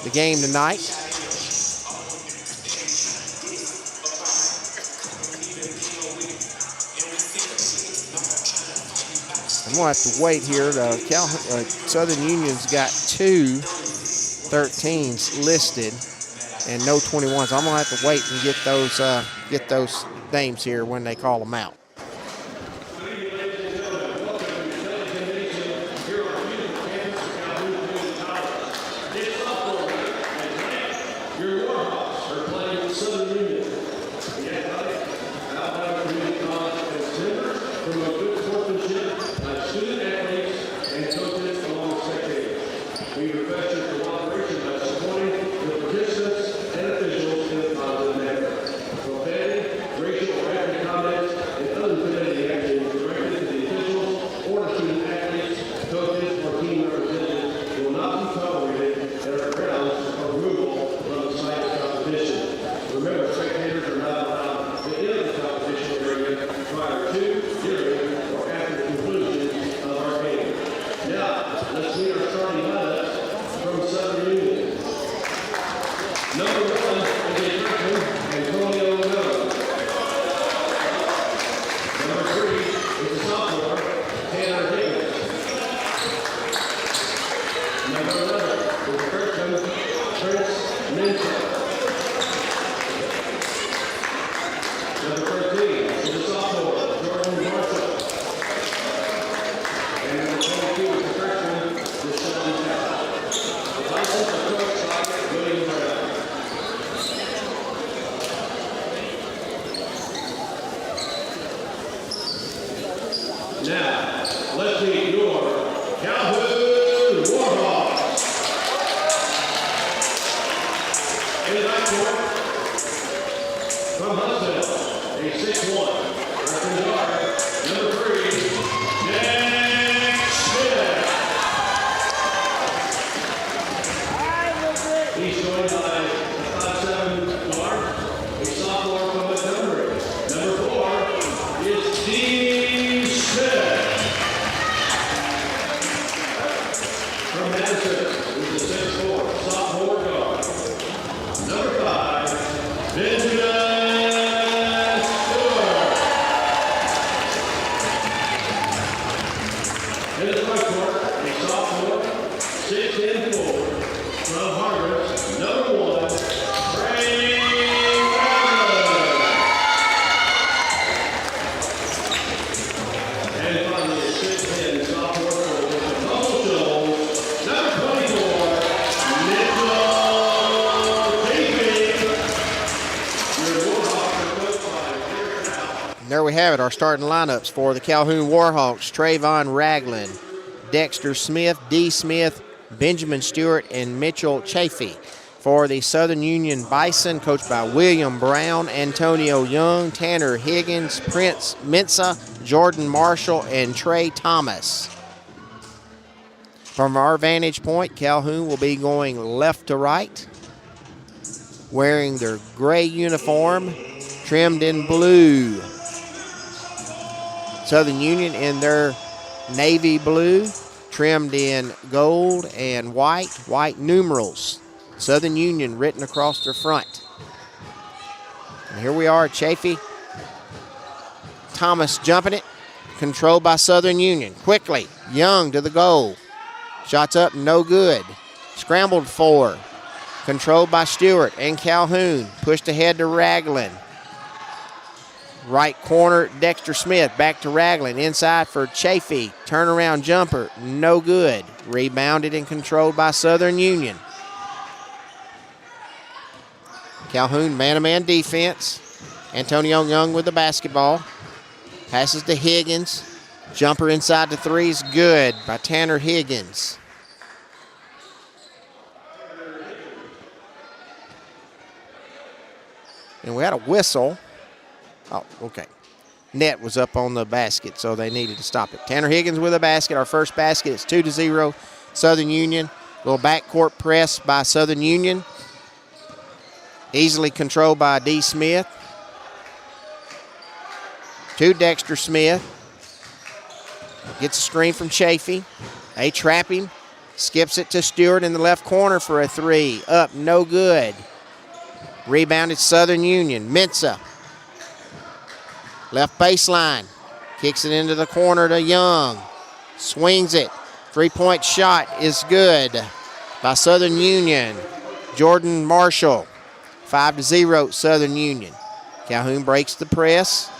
The game tonight. I'm going to have to wait here. Southern Union's got 2 13s listed and no 21s. I'm going to have to wait and get those names here when they call them out. Your Warhawks are playing Southern Union. The athletic Alabama Community College consumers promote good sportsmanship by student athletes and coaches along with spectators. We request your cooperation by supporting the participants and officials in a positive manner. Profanity, racial or ethnic comments, and unintended actions directed to the officials or student athletes, coaches, or team representatives will not be tolerated and are grounds for removal from the site of competition. Remember, spectators are not allowed to enter the competition area prior to, during, or after the conclusion of our game. Now, let's meet our starting lineups from Southern Union. Number 1 is a freshman, Antonio Young. Number 3 is a sophomore, Tanner Higgins. Number 11 is a freshman, Prince Minton. Number 13 is a sophomore, Jordan Marshall. And number 22 is a freshman, Deshaun Powell. The license are coached by William Brown. Now, let's meet your Calhoun Warhawks. In the backcourt, from Huntsville, a 6'1", Western guard, number 3, Nick Smith. He's joined by a 5'7" guard, a sophomore from Montgomery. Number 4 is Dean Smith. From Madison is the 6'4", sophomore guard. Number 5, Benjamin Stewart. In the front court, a sophomore, 6'10" forward, from Harvard, number 1, Trey Ragland. And finally, a 6'10" sophomore forward, from Humble Shoals, number 24, Mitchell Davey. Your Warhawks are coached by Derek Howe. And there we have it, our starting lineups for the Calhoun Warhawks: Trayvon Ragland, Dexter Smith, D. Smith, Benjamin Stewart, and Mitchell Chafee. For the Southern Union Bison, coached by William Brown, Antonio Young, Tanner Higgins, Prince Mensa, Jordan Marshall, and Trey Thomas. From our vantage point, Calhoun will be going left to right, wearing their gray uniform, trimmed in blue. Southern Union in their navy blue, trimmed in gold and white numerals. Southern Union written across their front. And here we are, Chafee. Thomas jumping it, controlled by Southern Union. Quickly, Young to the goal. Shots up, no good. Scrambled for, controlled by Stewart and Calhoun. Pushed ahead to Ragland. Right corner, Dexter Smith, back to Ragland. Inside for Chafee. Turnaround jumper, no good. Rebounded and controlled by Southern Union. Calhoun man-to-man defense. Antonio Young with the basketball. Passes to Higgins. Jumper inside the threes, good by Tanner Higgins. And we had a whistle. Oh, okay. Net was up on the basket, so they needed to stop it. Tanner Higgins with a basket. Our first basket is 2-0 Southern Union. Little backcourt press by Southern Union. Easily controlled by D. Smith. To Dexter Smith. Gets a screen from Chafee. They trap him. Skips it to Stewart in the left corner for a three. Up, no good. Rebounded Southern Union. Mensa. Left baseline. Kicks it into the corner to Young. Swings it. Three-point shot is good. by Southern Union. Jordan Marshall, 5-0 Southern Union. Calhoun breaks the press.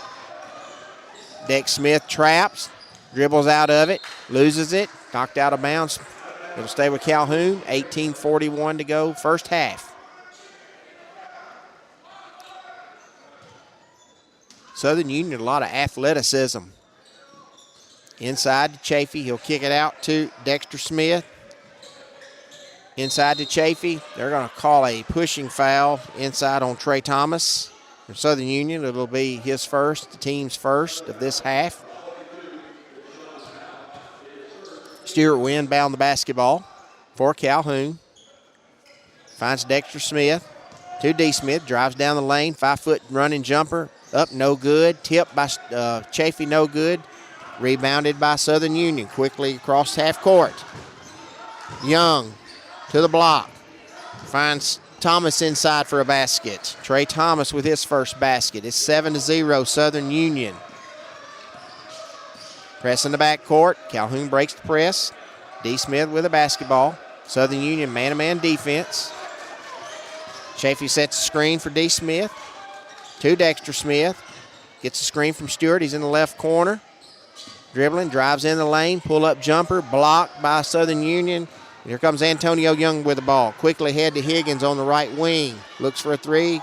Dex Smith traps, dribbles out of it, loses it, knocked out of bounds. It'll stay with Calhoun, 18:41 to go, first half. Southern Union, a lot of athleticism. Inside to Chafee, he'll kick it out to Dexter Smith. Inside to Chafee, they're going to call a pushing foul inside on Trey Thomas. For Southern Union, it'll be his first, the team's first of this half. Stewart will inbound the basketball for Calhoun. Finds Dexter Smith to D. Smith, drives down the lane, 5-foot running jumper, up, no good. Tipped by Chafee, no good. Rebounded by Southern Union, quickly across half court. Young to the block, finds Thomas inside for a basket. Trey Thomas with his first basket. It's 7-0 Southern Union. Press in the backcourt. Calhoun breaks the press. D. Smith with a basketball. Southern Union man-to-man defense. Chafee sets a screen for D. Smith. To Dexter Smith. Gets a screen from Stewart. He's in the left corner. Dribbling, drives in the lane. Pull-up jumper. Blocked by Southern Union. Here comes Antonio Young with the ball. Quickly head to Higgins on the right wing. Looks for a three.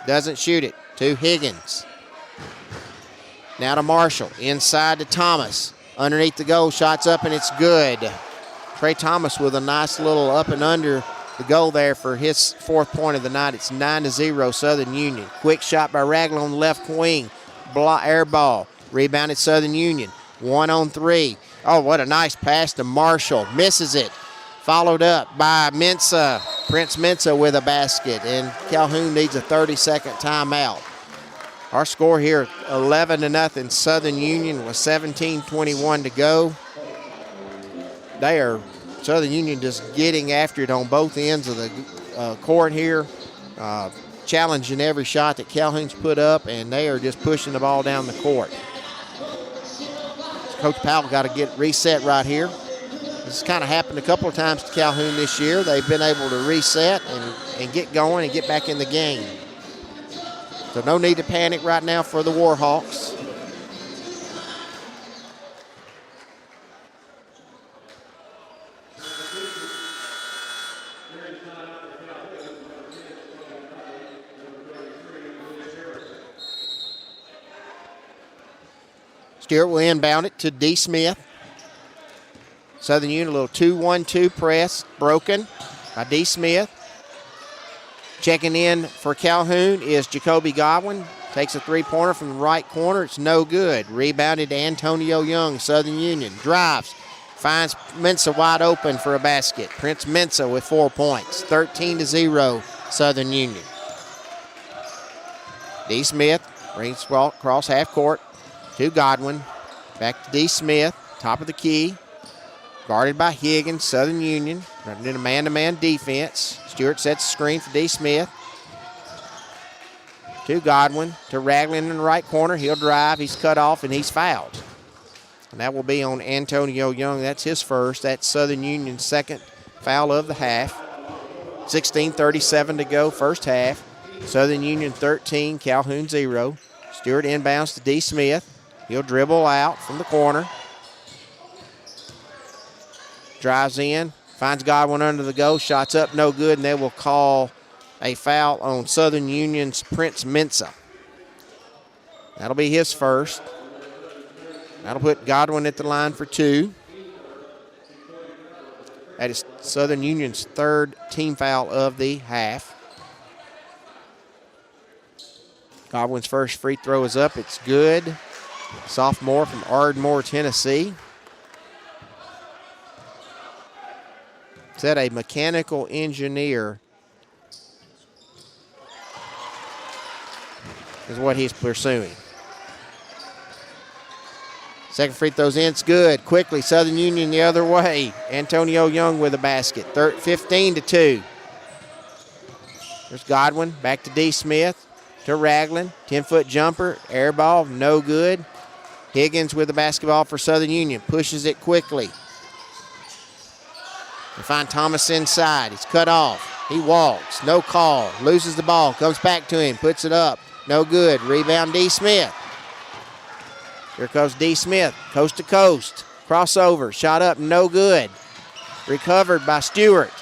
Doesn't shoot it. To Higgins. Now to Marshall. Inside to Thomas. Underneath the goal. Shots up and it's good. Trey Thomas with a nice little up and under the goal there for his fourth point of the night. It's 9-0 Southern Union. Quick shot by Ragland on the left wing. Air ball. Rebounded Southern Union. 1-on-3. Oh, what a nice pass to Marshall. Misses it. Followed up by Mensah. Prince Mensah with a basket. And Calhoun needs a 30-second timeout. Our score here, 11-0 Southern Union with 17:21 to go. Southern Union just getting after it on both ends of the court here. Challenging every shot that Calhoun's put up, and they are just pushing the ball down the court. Coach Powell got to get reset right here. This has kind of happened a couple of times to Calhoun this year. They've been able to reset and get going and get back in the game. So no need to panic right now for the Warhawks. Stewart will inbound it to D. Smith. Southern Union, a little 2-1-2 press, broken by D. Smith. Checking in for Calhoun is Jacoby Godwin. Takes a three-pointer from the right corner. It's no good. Rebounded to Antonio Young, Southern Union. Drives. Finds Mensah wide open for a basket. Prince Mensah with 4 points. 13-0 Southern Union. D. Smith brings the ball across half court to Godwin. Back to D. Smith. Top of the key. Guarded by Higgins, Southern Union. Running in a man-to-man defense. Stewart sets the screen for D. Smith. To Godwin. To Ragland in the right corner. He'll drive. He's cut off, and he's fouled. And that will be on Antonio Young. That's his first. That's Southern Union's second foul of the half. 16:37 to go, first half. Southern Union 13, Calhoun 0. Stewart inbounds to D. Smith. He'll dribble out from the corner. Drives in, finds Godwin under the goal, shots up, no good, and they will call a foul on Southern Union's Prince Mensah. That'll be his first. That'll put Godwin at the line for 2. That is Southern Union's third team foul of the half. Godwin's first free throw is up, it's good. Sophomore from Ardmore, Tennessee. Said a mechanical engineer is what he's pursuing. Second free throw's in, it's good. Quickly, Southern Union the other way. Antonio Young with a basket, 15-2. There's Godwin, back to D. Smith, to Ragland. 10-foot jumper, air ball, no good. Higgins with the basketball for Southern Union, pushes it quickly. They find Thomas inside. He's cut off. He walks. No call. Loses the ball. Comes back to him. Puts it up. No good. Rebound D. Smith. Here comes D. Smith. Coast to coast. Crossover. Shot up. No good. Recovered by Stewart.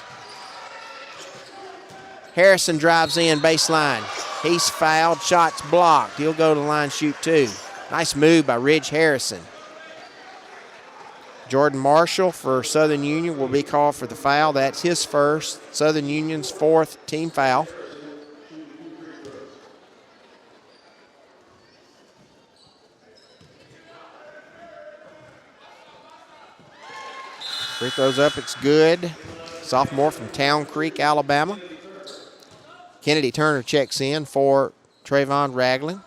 Harrison drives in baseline. He's fouled. Shot's blocked. He'll go to the line, shoot two. Nice move by Ridge Harrison. Jordan Marshall for Southern Union will be called for the foul. That's his first. Southern Union's fourth team foul. Free throws up, it's good. Sophomore from Town Creek, Alabama. Kennedy Turner checks in for Trayvon Ragland.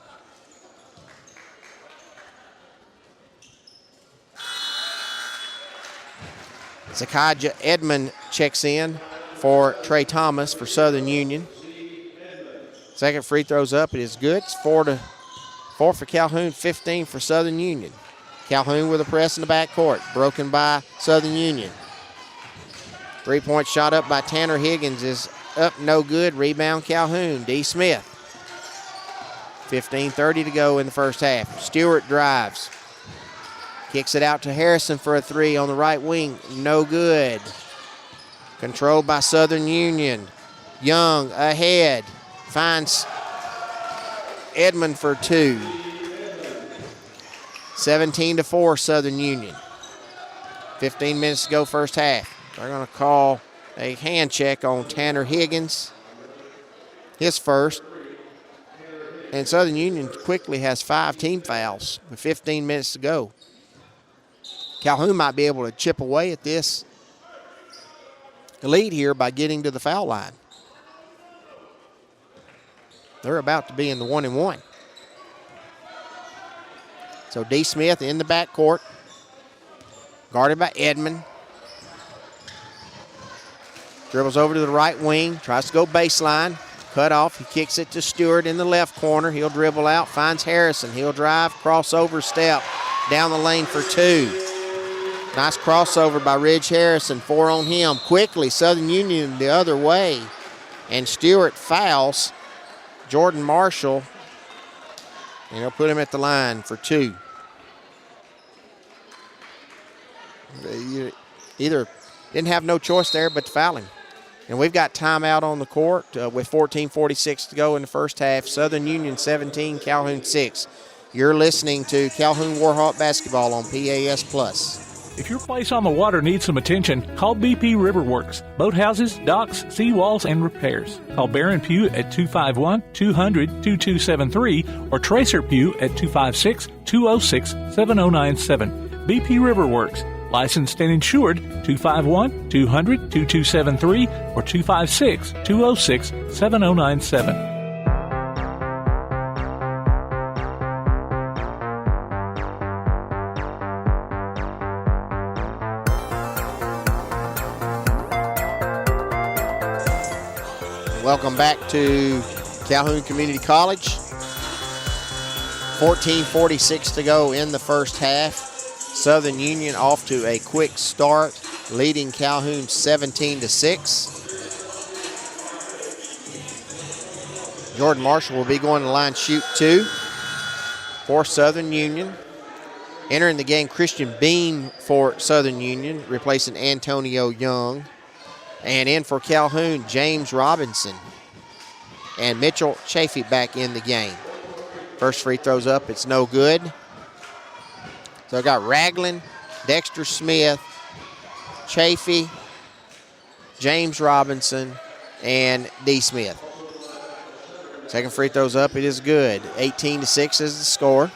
Zakajah Edmond checks in for Trey Thomas for Southern Union. Second free throw's up. It is good. It's 4 for Calhoun, 15 for Southern Union. Calhoun with a press in the backcourt. Broken by Southern Union. Three-point shot up by Tanner Higgins is up, no good. Rebound Calhoun. D. Smith. 15:30 to go in the first half. Stewart drives. Kicks it out to Harrison for a three on the right wing. No good. Controlled by Southern Union. Young ahead. Finds Edmond for two. 17-4 Southern Union. 15 minutes to go first half. They're going to call a hand check on Tanner Higgins. His first. And Southern Union quickly has 5 team fouls with 15 minutes to go. Calhoun might be able to chip away at this lead here by getting to the foul line. They're about to be in the 1-and-1. So D. Smith in the backcourt, guarded by Edmond. Dribbles over to the right wing, tries to go baseline. Cut off, he kicks it to Stewart in the left corner. He'll dribble out, finds Harrison. He'll drive, crossover step, down the lane for two. Nice crossover by Ridge Harrison, 4 on him. Quickly, Southern Union the other way. And Stewart fouls Jordan Marshall. And he'll put him at the line for two. Either didn't have no choice there but to foul him. And we've got timeout on the court with 14:46 to go in the first half. Southern Union 17, Calhoun 6. You're listening to Calhoun Warhawk basketball on PAS+. If your place on the water needs some attention, call BP Riverworks. Boathouses, docks, seawalls, and repairs. Call Barron Pugh at 251-200-2273 or Tracer Pugh at 256-206-7097. BP Riverworks. Licensed and insured 251-200-2273 or 256-206-7097. Welcome back to Calhoun Community College. 14:46 to go in the first half. Southern Union off to a quick start, leading Calhoun 17-6. Jordan Marshall will be going to the line, shoot two for Southern Union. Entering the game, Christian Beam for Southern Union, replacing Antonio Young. And in for Calhoun, James Robinson. And Mitchell Chafee back in the game. First free throw's up, it's no good. So I got Ragland, Dexter Smith, Chafee, James Robinson, and D. Smith. Second free throw's up, it is good. 18-6 is the score.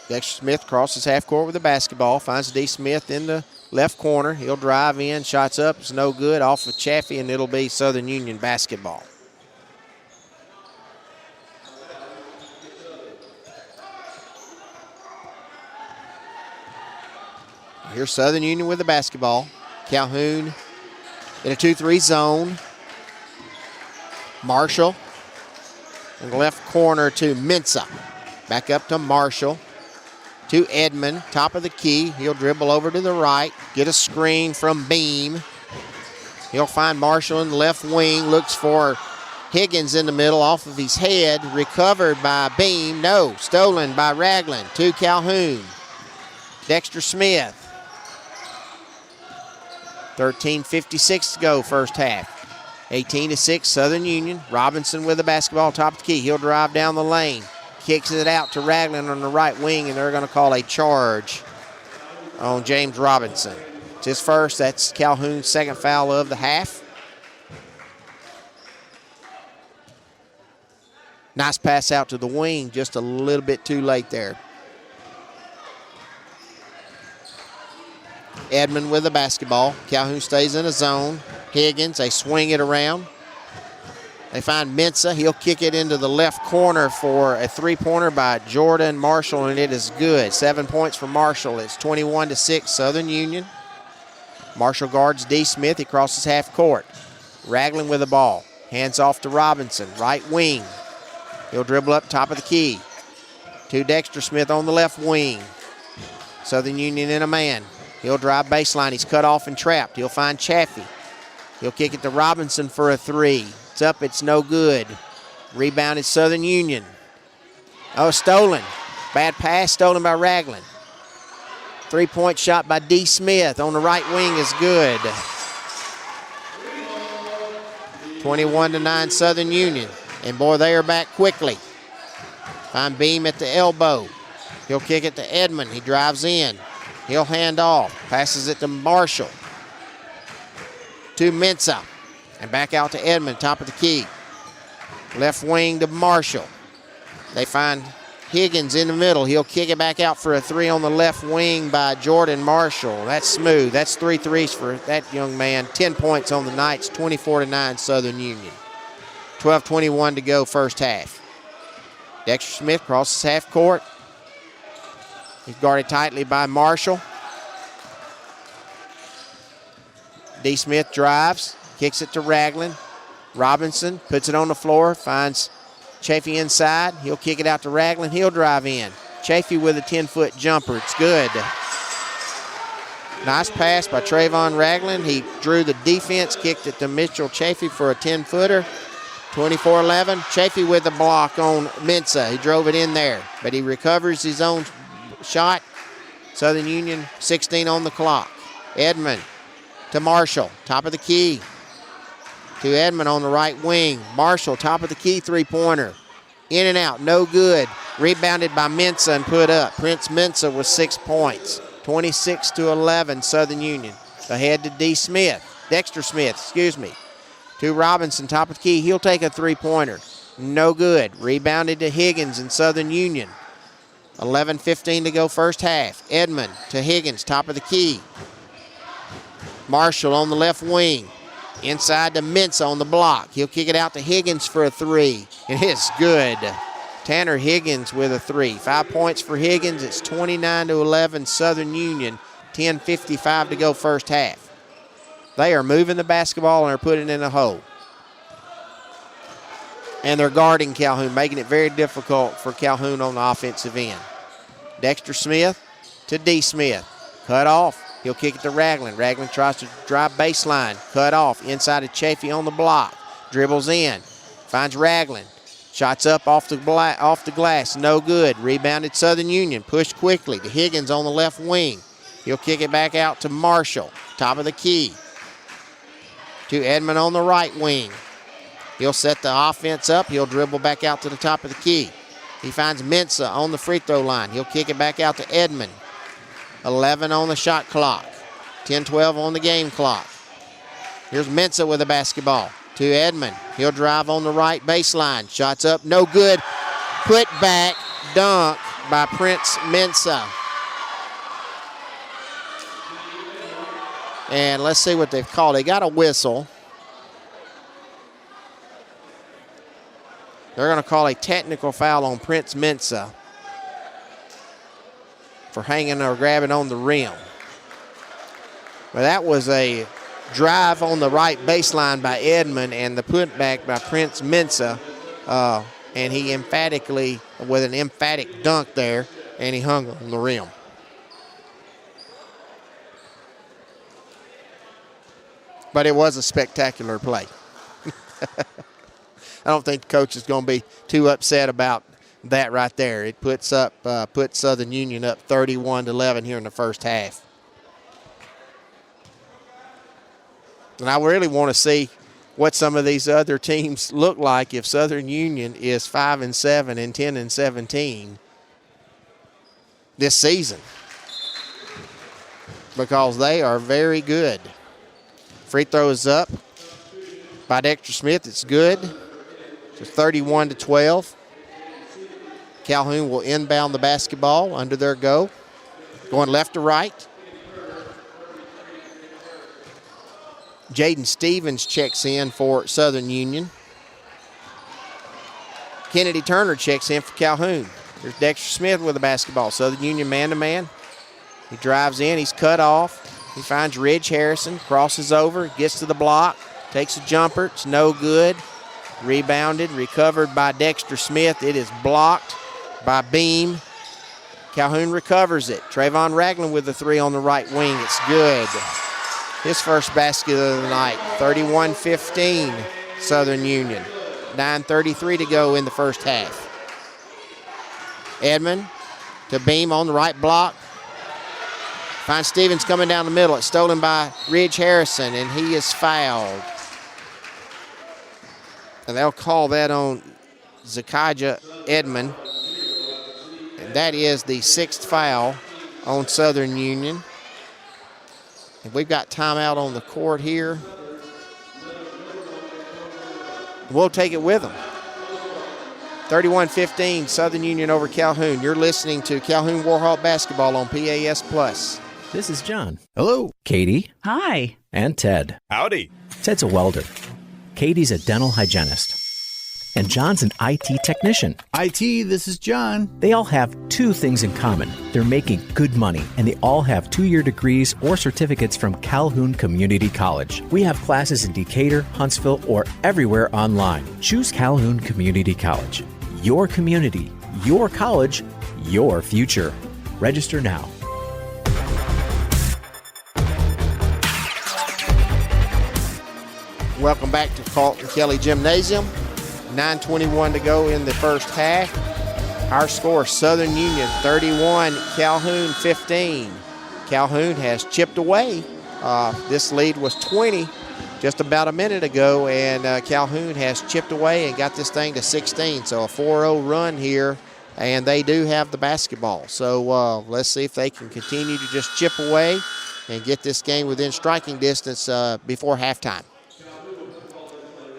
Dexter Smith crosses half court with the basketball, finds D. Smith in the left corner. He'll drive in, shots up, it's no good, off of Chafee, and it'll be Southern Union basketball. Here's Southern Union with the basketball. Calhoun in a 2-3 zone. Marshall in the left corner to Mensah. Back up to Marshall. to Edmond, top of the key. He'll dribble over to the right, get a screen from Beam. He'll find Marshall in the left wing, looks for Higgins in the middle off of his head, recovered by Beam. No, stolen by Ragland to Calhoun. Dexter Smith. 13:56 to go first half. 18-6 Southern Union. Robinson with the basketball top of the key. He'll drive down the lane. Kicks it out to Ragland on the right wing, and they're going to call a charge on James Robinson. It's his first. That's Calhoun's second foul of the half. Nice pass out to the wing, just a little bit too late there. Edmond with the basketball. Calhoun stays in a zone. Higgins, they swing it around. They find Mensah. He'll kick it into the left corner for a three-pointer by Jordan Marshall, and it is good. 7 points for Marshall. It's 21-6 Southern Union. Marshall guards D. Smith. He crosses half court. Ragland with the ball. Hands off to Robinson, right wing. He'll dribble up top of the key. To Dexter Smith on the left wing. Southern Union in a man. He'll drive baseline. He's cut off and trapped. He'll find Chaffee. He'll kick it to Robinson for a three. It's up. It's no good. Rebounded Southern Union. Oh, stolen. Bad pass stolen by Ragland. Three-point shot by D. Smith on the right wing is good. 21-9 Southern Union. And boy, they are back quickly. Find Beam at the elbow. He'll kick it to Edmond. He drives in. He'll hand off. Passes it to Marshall. To Mensah. And back out to Edmond, top of the key. Left wing to Marshall. They find Higgins in the middle. He'll kick it back out for a three on the left wing by Jordan Marshall. That's smooth. That's 3 threes for that young man. 10 points on the night. It's 24-9 Southern Union. 12:21 to go first half. Dexter Smith crosses half court. He's guarded tightly by Marshall. D. Smith drives, kicks it to Ragland. Robinson puts it on the floor, finds Chaffee inside. He'll kick it out to Ragland. He'll drive in. Chaffee with a 10-foot jumper. It's good. Nice pass by Trayvon Ragland. He drew the defense, kicked it to Mitchell Chaffee for a 10-footer. 24-11. Chaffee with the block on Mensah. He drove it in there, but he recovers his own shot. Southern Union, 16 on the clock. Edmond to Marshall, top of the key. To Edmond on the right wing. Marshall, top of the key, three-pointer. In and out, no good. Rebounded by Mensah and put up. Prince Mensah with 6 points. 26-11, Southern Union. Ahead to Dexter Smith, excuse me. To Robinson, top of the key. He'll take a three-pointer. No good. Rebounded to Higgins in Southern Union. 11:15 to go first half. Edmond to Higgins, top of the key. Marshall on the left wing. Inside to Mensah on the block. He'll kick it out to Higgins for a three. It is good. Tanner Higgins with a three. 5 points for Higgins. It's 29-11 Southern Union. 10:55 to go first half. They are moving the basketball and are putting it in a hole. And they're guarding Calhoun, making it very difficult for Calhoun on the offensive end. Dexter Smith to D. Smith. Cut off. He'll kick it to Ragland. Ragland tries to drive baseline. Cut off. Inside to Chaffee on the block. Dribbles in. Finds Ragland. Shots up off the glass. No good. Rebounded Southern Union. Pushed quickly to Higgins on the left wing. He'll kick it back out to Marshall. Top of the key. To Edmond on the right wing. He'll set the offense up. He'll dribble back out to the top of the key. He finds Mensah on the free throw line. He'll kick it back out to Edmond. 11 on the shot clock. 10-12 on the game clock. Here's Mensah with the basketball. To Edmond. He'll drive on the right baseline. Shots up. No good. Put back dunk by Prince Mensah. And let's see what they've called. They got a whistle. They're going to call a technical foul on Prince Mensah for hanging or grabbing on the rim. But that was a drive on the right baseline by Edmond and the putback by Prince Mensah. And he emphatically, with an emphatic dunk there, and he hung on the rim. But it was a spectacular play. I don't think the coach is going to be too upset about that right there. It puts Southern Union up 31-11 here in the first half. And I really want to see what some of these other teams look like if Southern Union is 5-7 and 10-17 this season, because they are very good. Free throw is up by Dexter Smith. It's good. So 31-12. Calhoun will inbound the basketball under their go. Going left to right. Jaden Stevens checks in for Southern Union. Kennedy Turner checks in for Calhoun. There's Dexter Smith with the basketball. Southern Union man-to-man. He drives in. He's cut off. He finds Ridge Harrison. Crosses over. Gets to the block. Takes a jumper. It's no good. Rebounded. Recovered by Dexter Smith. It is blocked by Beam. Calhoun recovers it. Trayvon Ragland with the three on the right wing. It's good. His first basket of the night. 31-15 Southern Union. 9:33 to go in the first half. Edmond to Beam on the right block. Finds Stevens coming down the middle. It's stolen by Ridge Harrison, and he is fouled. And they'll call that on Zakijah Edmond. And that is the sixth foul on Southern Union. And we've got timeout on the court here. We'll take it with them. 31-15, Southern Union over Calhoun. You're listening to Calhoun Warhawk basketball on PAS Plus. This is John. Hello. Katie. Hi. And Ted. Howdy. Ted's a welder. Katie's a dental hygienist. And John's an IT technician. IT, this is John. They all have two things in common. They're making good money, and they all have 2-year degrees or certificates from Calhoun Community College. We have classes in Decatur, Huntsville, or everywhere online. Choose Calhoun Community College. Your community, your college, your future. Register now. Welcome back to Carlton Kelly Gymnasium. 9:21 to go in the first half. Our score, Southern Union 31, Calhoun 15. Calhoun has chipped away. This lead was 20 just about a minute ago, and Calhoun has chipped away and got this thing to 16. So a 4-0 run here, and they do have the basketball. So let's see if they can continue to just chip away and get this game within striking distance before halftime.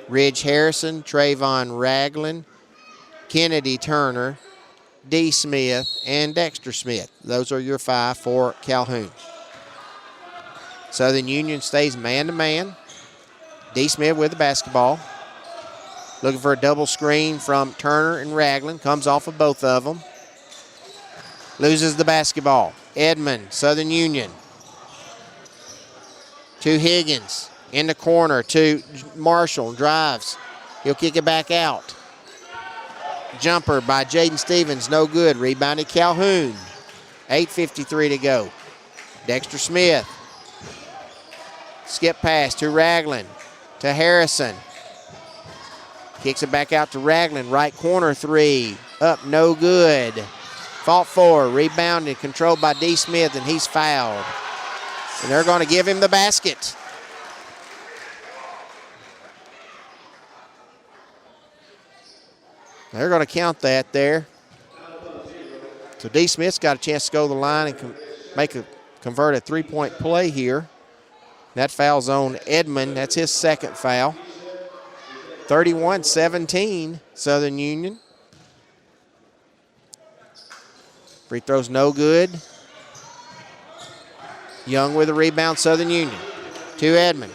Ridge Harrison, Trayvon Ragland, Kennedy Turner, D. Smith, and Dexter Smith. Those are your five for Calhoun. Southern Union stays man-to-man. D. Smith with the basketball. Looking for a double screen from Turner and Ragland. Comes off of both of them. Loses the basketball. Edmond, Southern Union. To Higgins. In the corner to Marshall, drives. He'll kick it back out. Jumper by Jaden Stevens, no good. Rebounded Calhoun. 8:53 to go. Dexter Smith. Skip pass to Ragland, to Harrison. Kicks it back out to Ragland, right corner three. Up, no good. Fought for, rebounded, controlled by D. Smith, and he's fouled. And they're going to give him the basket. They're going to count that there. So D. Smith's got a chance to go to the line and convert a three-point play here. That foul's on Edmond. That's his second foul. 31-17, Southern Union. Free throw's no good. Young with a rebound, Southern Union. To Edmond.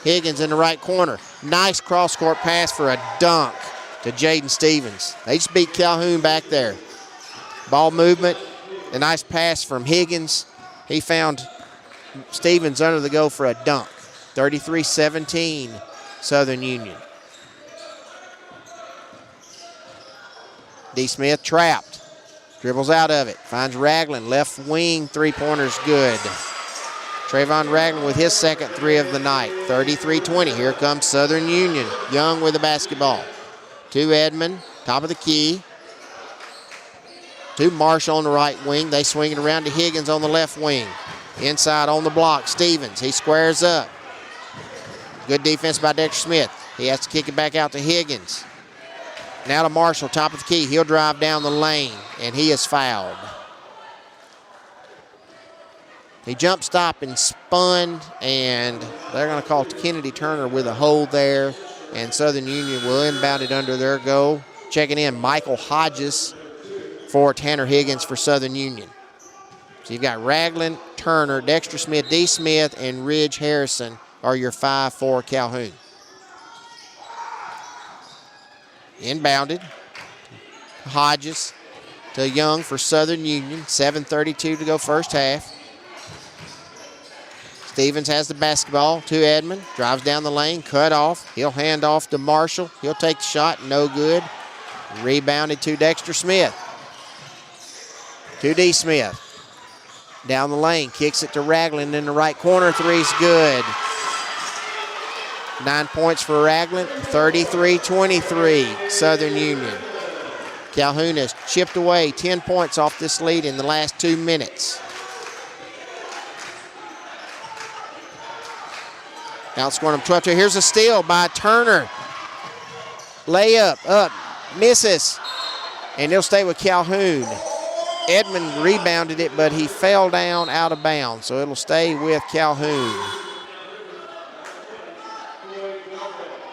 Higgins in the right corner. Nice cross-court pass for a dunk to Jaden Stevens. They just beat Calhoun back there. Ball movement, a nice pass from Higgins. He found Stevens under the goal for a dunk. 33-17, Southern Union. D. Smith trapped. Dribbles out of it. Finds Ragland. Left wing three-pointer's good. Trayvon Ragland with his second three of the night. 33-20. Here comes Southern Union. Young with the basketball. To Edmond. Top of the key. To Marshall on the right wing. They swing it around to Higgins on the left wing. Inside on the block, Stevens. He squares up. Good defense by Dexter Smith. He has to kick it back out to Higgins. Now to Marshall, top of the key. He'll drive down the lane, and he is fouled. He jump stopped and spun, and they're going to call Kennedy Turner with a hold there, and Southern Union will inbound it under their goal. Checking in, Michael Hodges for Tanner Higgins for Southern Union. So you've got Ragland, Turner, Dexter Smith, D. Smith, and Ridge Harrison are your 5 for Calhoun. Inbounded. Hodges to Young for Southern Union. 7:32 to go first half. Stevens has the basketball to Edmond. Drives down the lane, cut off. He'll hand off to Marshall. He'll take the shot, no good. Rebounded to Dexter Smith. To D. Smith. Down the lane, kicks it to Ragland in the right corner. Three's good. 9 points for Ragland, 33-23, Southern Union. Calhoun has chipped away 10 points off this lead in the last 2 minutes. Outscoring them 12-2. Here's a steal by Turner. Layup up, misses, and he'll stay with Calhoun. Edmond rebounded it, but he fell down out of bounds, so it'll stay with Calhoun.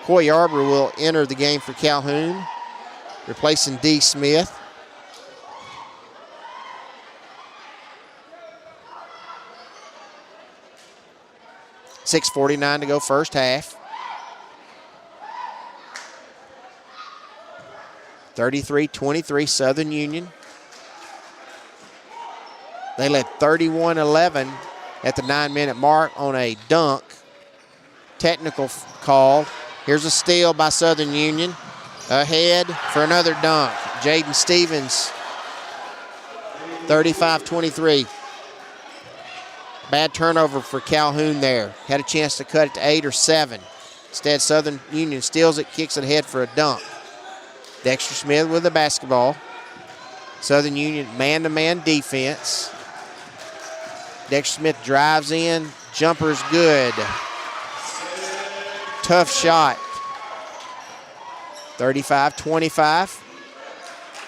Coy Arbor will enter the game for Calhoun, replacing D. Smith. .6:49 to go first half. 33-23 Southern Union. They led 31-11 at the 9-minute mark on a dunk. Technical call. Here's a steal by Southern Union. Ahead for another dunk. Jaden Stevens, 35-23. Bad turnover for Calhoun there. Had a chance to cut it to 8 or 7. Instead, Southern Union steals it, kicks it ahead for a dunk. Dexter Smith with the basketball. Southern Union man-to-man defense. Dexter Smith drives in. Jumper's good. Tough shot. 35-25.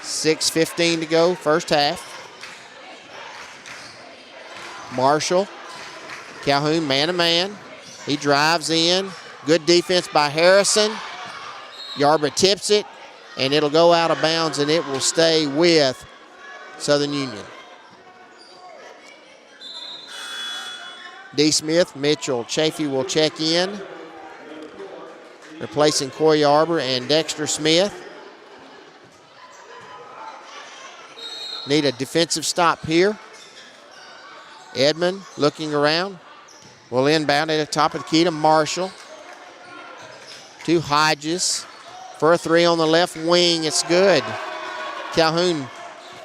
6:15 to go, first half. Marshall. Calhoun man-to-man. He drives in. Good defense by Harrison. Yarbrough tips it, and it'll go out of bounds, and it will stay with Southern Union. D. Smith, Mitchell Chafee will check in, replacing Coy Arbor and Dexter Smith. Need a defensive stop here. Edmond looking around. Will inbound at the top of the key to Marshall. To Hodges for a three on the left wing. It's good. Calhoun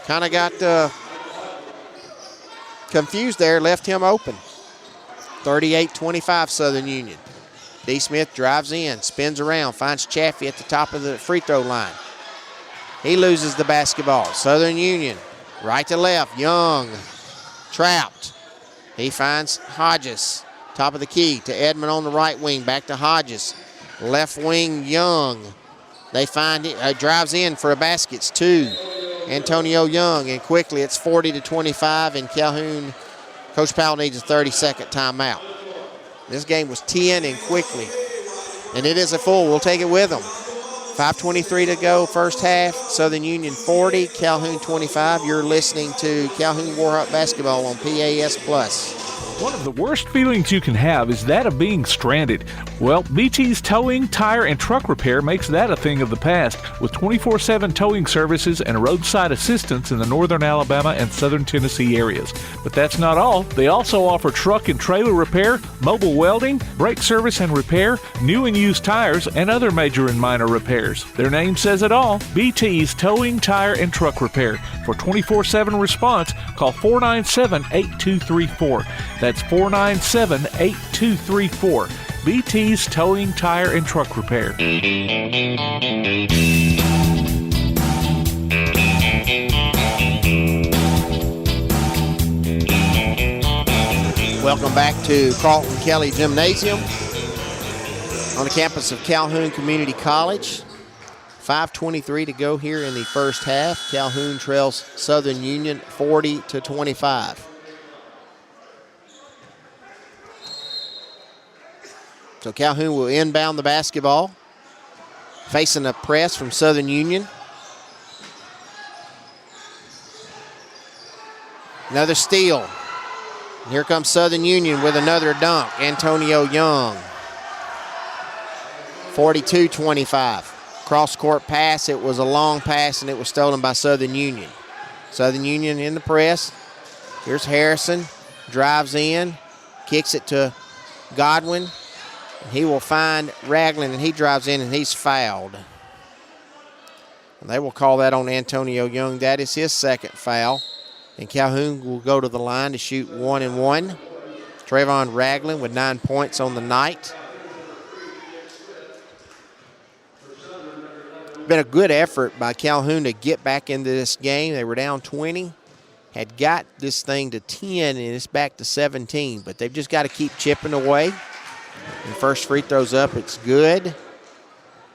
kind of got confused there, left him open. 38-25 Southern Union. D. Smith drives in, spins around, finds Chaffee at the top of the free throw line. He loses the basketball. Southern Union, right to left. Young, trapped. He finds Hodges, top of the key to Edmond on the right wing. Back to Hodges, left wing. Young. They find it. Drives in for a basket. It's 2. Antonio Young, and quickly it's 40-25, and Calhoun. Coach Powell needs a 30-second timeout. This game was 10 and quickly, and it is a full. We'll take it with them. 5:23 to go, first half. Southern Union 40, Calhoun 25. You're listening to Calhoun Warhawk Basketball on PAS Plus. One of the worst feelings you can have is that of being stranded. Well, BT's Towing, Tire, and Truck Repair makes that a thing of the past with 24/7 towing services and roadside assistance in the northern Alabama and southern Tennessee areas. But that's not all. They also offer truck and trailer repair, mobile welding, brake service and repair, new and used tires, and other major and minor repairs. Their name says it all. BT's Towing, Tire, and Truck Repair. For 24/7 response, call 497-8234. That's 497-8234. BT's Towing, Tire, and Truck Repair. Welcome back to Carlton Kelly Gymnasium on the campus of Calhoun Community College. 5:23 to go here in the first half. Calhoun trails Southern Union 40-25. So Calhoun will inbound the basketball, facing a press from Southern Union. Another steal. Here comes Southern Union with another dunk. Antonio Young. 42-25. Cross-court pass. It was a long pass, and it was stolen by Southern Union. Southern Union in the press. Here's Harrison. Drives in. Kicks it to Godwin. He will find Ragland, and he drives in, and he's fouled. And they will call that on Antonio Young. That is his second foul. And Calhoun will go to the line to shoot 1-1. Trayvon Ragland with 9 points on the night. Been a good effort by Calhoun to get back into this game. They were down 20, had got this thing to 10, and it's back to 17. But they've just got to keep chipping away. And first free throw's up, it's good.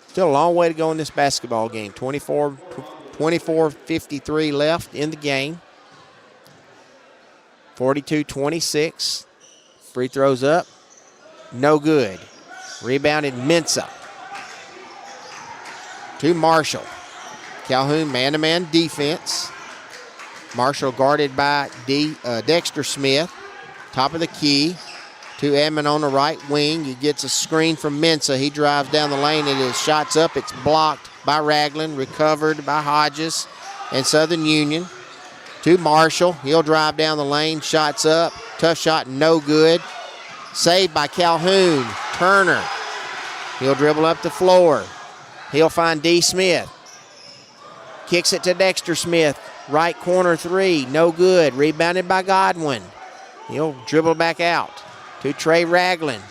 Still a long way to go in this basketball game. 24:53 left in the game. 42-26. Free throws up. No good. Rebounded Mensah. To Marshall. Calhoun man-to-man defense. Marshall guarded by Dexter Smith. Top of the key. To Edmond on the right wing. He gets a screen from Mensah. He drives down the lane. It is shots up. It's blocked by Ragland. Recovered by Hodges and Southern Union. To Marshall. He'll drive down the lane. Shots up. Tough shot. No good. Saved by Calhoun. Turner. He'll dribble up the floor. He'll find D. Smith. Kicks it to Dexter Smith. Right corner three. No good. Rebounded by Godwin. He'll dribble back out to Trey Ragland.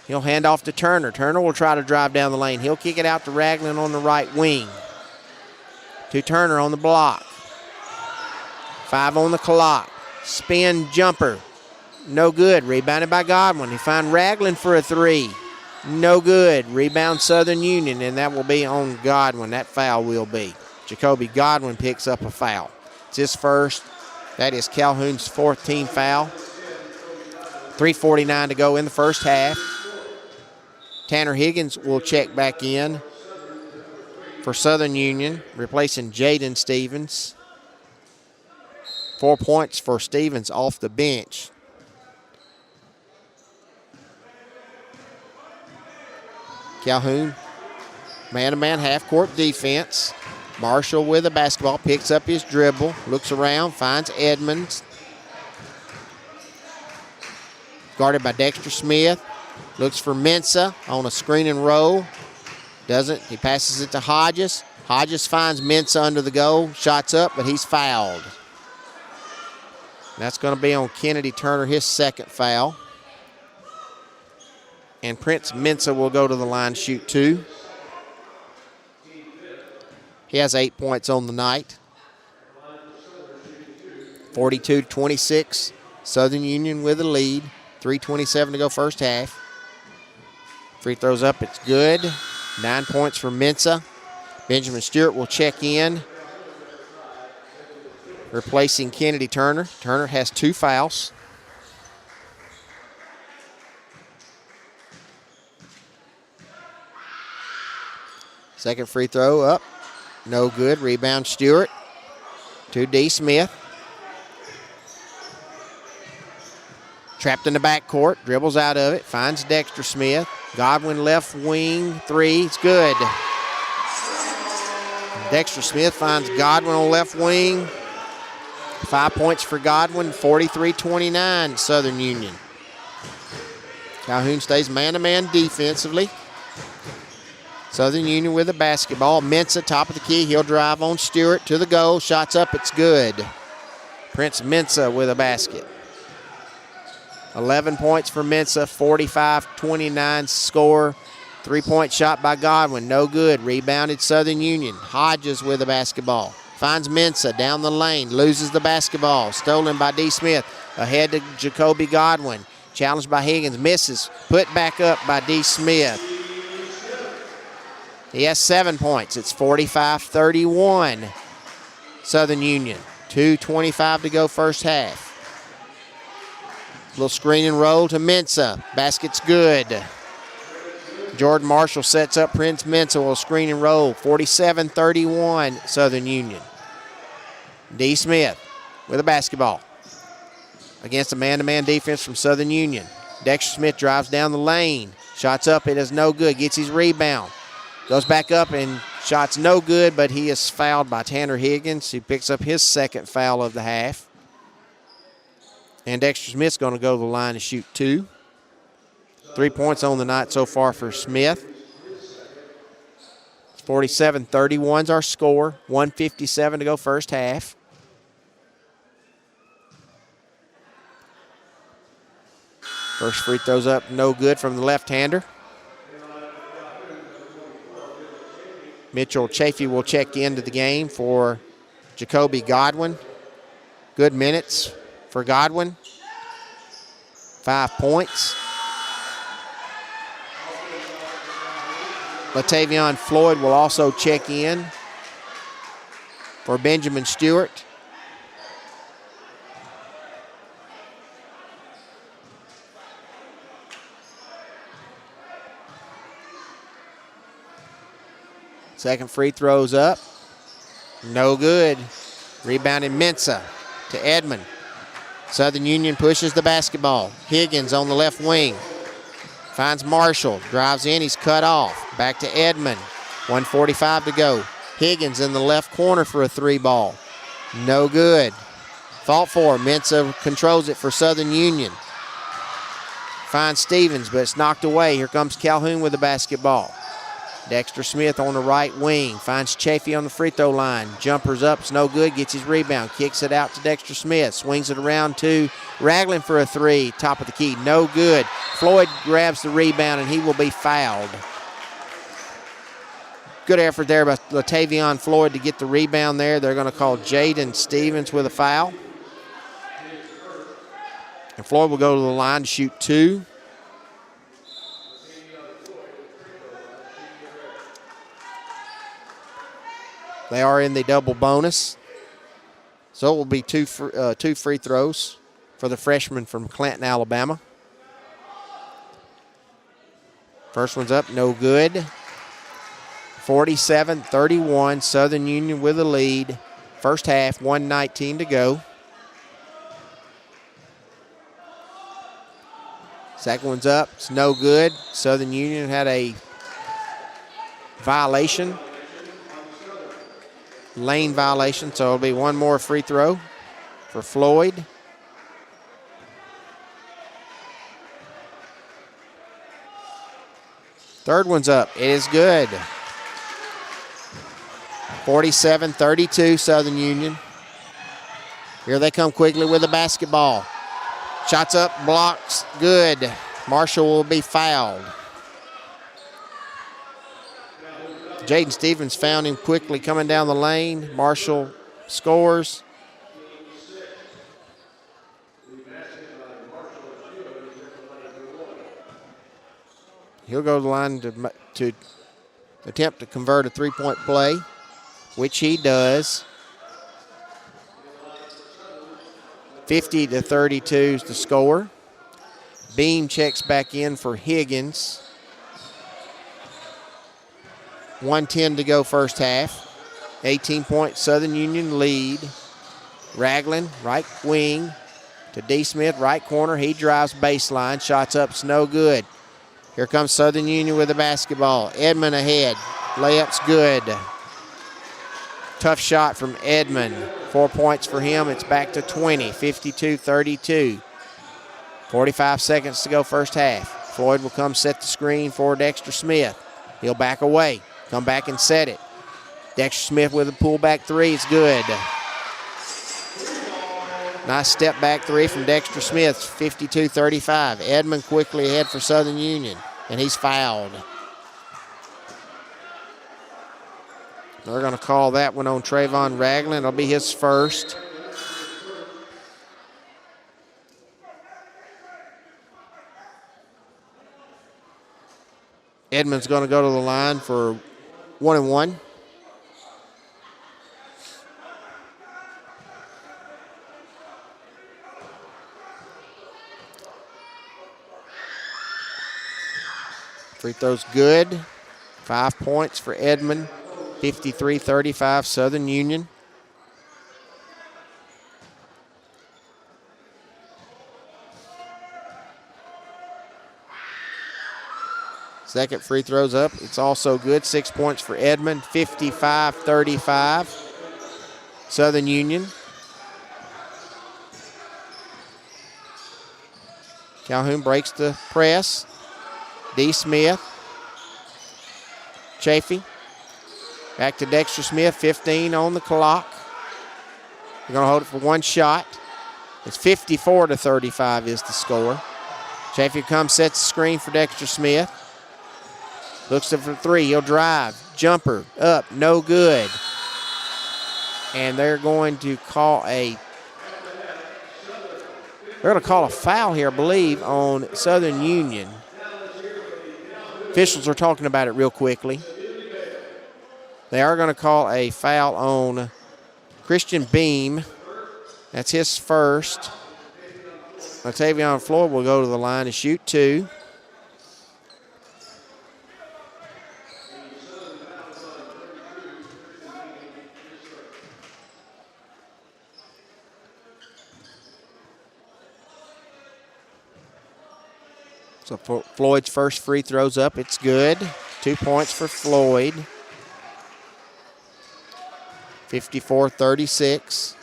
He'll hand off to Turner. Turner will try to drive down the lane. He'll kick it out to Ragland on the right wing. To Turner on the block. 5 on the clock. Spin jumper. No good. Rebounded by Godwin. He finds Ragland for a three. No good. Rebound Southern Union, and that will be on Godwin. That foul will be. Jacoby Godwin picks up a foul. It's his first. That is Calhoun's fourth team foul. 3:49 to go in the first half. Tanner Higgins will check back in for Southern Union, replacing Jaden Stevens. 4 points for Stevens off the bench. Calhoun, man-to-man half-court defense. Marshall with the basketball, picks up his dribble, looks around, finds Edmonds. Guarded by Dexter Smith. Looks for Mensah on a screen and roll. Doesn't. He passes it to Hodges. Hodges finds Mensah under the goal. Shots up, but he's fouled. That's going to be on Kennedy Turner, his second foul. And Prince Mensah will go to the line, shoot two. He has 8 points on the night. 42-26. Southern Union with the lead. 3:27 to go first half. Free throws up, it's good. 9 points for Mensah. Benjamin Stewart will check in, replacing Kennedy Turner. Turner has 2 fouls. Second free throw up, no good. Rebound Stewart to D. Smith. Trapped in the backcourt, dribbles out of it, finds Dexter Smith. Godwin left wing, three, it's good. Dexter Smith finds Godwin on left wing. 5 points for Godwin, 43-29 Southern Union. Calhoun stays man-to-man defensively. Southern Union with the basketball. Mensah, top of the key. He'll drive on Stewart to the goal. Shots up, it's good. Prince Mensah with a basket. 11 points for Mensah, 45-29 score. 3-point shot by Godwin, no good. Rebounded Southern Union. Hodges with the basketball. Finds Mensah down the lane, loses the basketball. Stolen by D. Smith. Ahead to Jacoby Godwin. Challenged by Higgins, misses. Put back up by D. Smith. He has 7 points. It's 45-31 Southern Union. 2:25 to go first half. Little screen and roll to Mensah. Basket's good. Jordan Marshall sets up Prince Mensah. Will screen and roll. 47-31 Southern Union. D. Smith with a basketball against a man-to-man defense from Southern Union. Dexter Smith drives down the lane. Shots up, it is no good. Gets his rebound. Goes back up and shots no good, but he is fouled by Tanner Higgins. He picks up his second foul of the half. And Dexter Smith's going to go to the line to shoot 2. 3 points on the night so far for Smith. 47-31's our score. 1:57 to go first half. First free throw's up, no good from the left-hander. Mitchell Chafee will check into the game for Jacoby Godwin. Good minutes for Godwin. 5 points. Latavion Floyd will also check in for Benjamin Stewart. Second free throw's up. No good. Rebounded Mensah to Edmond. Southern Union pushes the basketball. Higgins on the left wing. Finds Marshall. Drives in. He's cut off. Back to Edmond. 1:45 to go. Higgins in the left corner for a 3 ball. No good. Fought for. Mensah controls it for Southern Union. Finds Stevens, but it's knocked away. Here comes Calhoun with the basketball. Dexter Smith on the right wing. Finds Chafee on the free throw line. Jumpers up, it's no good. Gets his rebound. Kicks it out to Dexter Smith. Swings it around to Ragland for a 3. Top of the key, no good. Floyd grabs the rebound and he will be fouled. Good effort there by Latavion Floyd to get the rebound there. They're going to call Jaden Stevens with a foul. And Floyd will go to the line to shoot 2. They are in the double bonus. So it will be two free throws for the freshman from Clanton, Alabama. First one's up, no good. 47-31, Southern Union with the lead. First half, 1:19 to go. Second one's up, it's no good. Southern Union had a violation. Lane violation, so it'll be one more free throw for Floyd. Third one's up. It is good. 47-32, Southern Union. Here they come quickly with the basketball. Shots up, blocks, good. Marshall will be fouled. Jaden Stevens found him quickly coming down the lane. Marshall scores. He'll go to the line to attempt to convert a 3-point play, which he does. 50-32 is the score. Beam checks back in for Higgins. 1:10 to go first half. 18-point Southern Union lead. Ragland, right wing. to D. Smith, right corner. He drives baseline. Shots up's no good. Here comes Southern Union with the basketball. Edmond ahead. Layup's good. Tough shot from Edmond. 4 points for him. It's back to 20, 52-32. 45 seconds to go first half. Floyd will come set the screen for Dexter Smith. He'll back away. Come back and set it. Dexter Smith with a pullback three. It's good. Nice step back three from Dexter Smith, 52-35. Edmond quickly ahead for Southern Union, and he's fouled. They're going to call that one on Trayvon Ragland. It'll be his first. Edmond's going to go to the line for 1-and-1. Free throw's good. 5 points for Edmond. 53-35 Southern Union. Second free throw's up. It's also good. 6 points for Edmond. 55-35 Southern Union. Calhoun breaks the press. D. Smith. Chafee. Back to Dexter Smith, 15 on the clock. They're going to hold it for one shot. It's 54-35 is the score. Chafee comes, sets the screen for Dexter Smith. Looks for three. He'll drive. Jumper up, no good. And they're going to call a foul here, I believe, on Southern Union. Officials are talking about it real quickly. They are going to call a foul on Christian Beam. That's his first. Octavian Floyd will go to the line to shoot two. So Floyd's first free throw's up. It's good. 2 points for Floyd. 54-36.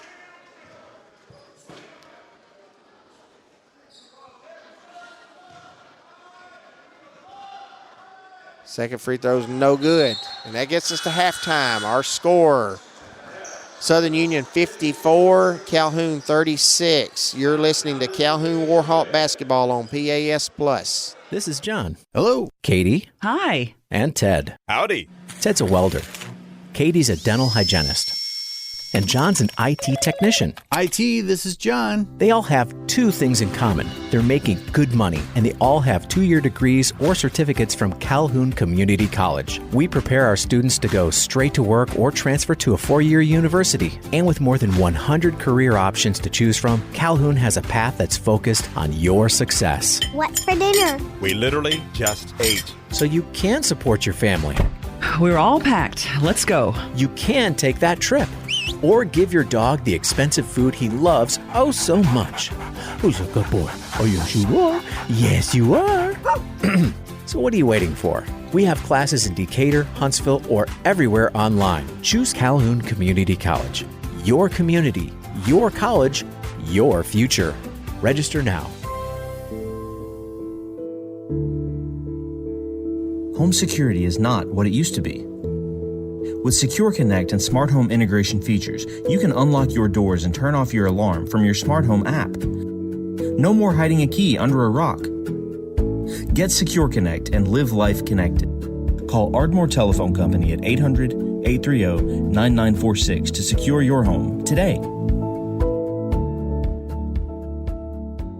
Second free throw's no good. And that gets us to halftime. Our score, Southern Union 54, Calhoun 36. You're listening to Calhoun Warhawk basketball on PAS+. This is John. Hello. Katie. Hi. And Ted. Howdy. Ted's a welder. Katie's a dental hygienist. And John's an IT technician. IT, this is John. They all have two things in common. They're making good money, and they all have 2-year degrees or certificates from Calhoun Community College. We prepare our students to go straight to work or transfer to a 4-year university. And with more than 100 career options to choose from, Calhoun has a path that's focused on your success. What's for dinner? We literally just ate. So you can support your family. We're all packed. Let's go. You can take that trip. Or give your dog the expensive food he loves oh so much. Who's a good boy? Oh, yes, you are. Yes, you are. So what are you waiting for? We have classes in Decatur, Huntsville, or everywhere online. Choose Calhoun Community College. Your community, your college, your future. Register now. Home security is not what it used to be. With Secure Connect and smart home integration features, you can unlock your doors and turn off your alarm from your smart home app. No more hiding a key under a rock. Get Secure Connect and live life connected. Call Ardmore Telephone Company at 800-830-9946 to secure your home today.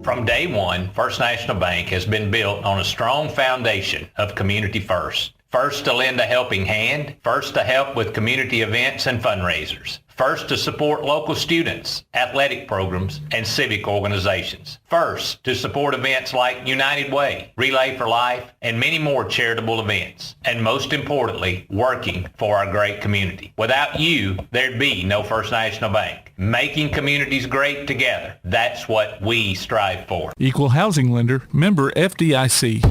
From day one, First National Bank has been built on a strong foundation of community first. First to lend a helping hand, first to help with community events and fundraisers, First, to support local students, athletic programs, and civic organizations. First, to support events like United Way, Relay for Life, and many more charitable events. And most importantly, working for our great community. Without you, there'd be no First National Bank. Making communities great together. That's what we strive for. Equal housing lender, member FDIC.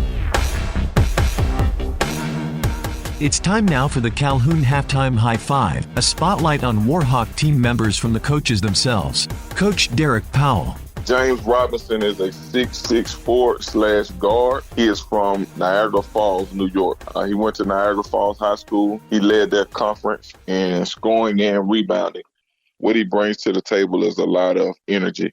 It's time now for the Calhoun Halftime High Five, a spotlight on Warhawk team members from the coaches themselves. Coach Derek Powell. James Robinson is a 6'4" /guard. He is from Niagara Falls, New York. He went to Niagara Falls High School. He led their conference in scoring and rebounding. What he brings to the table is a lot of energy.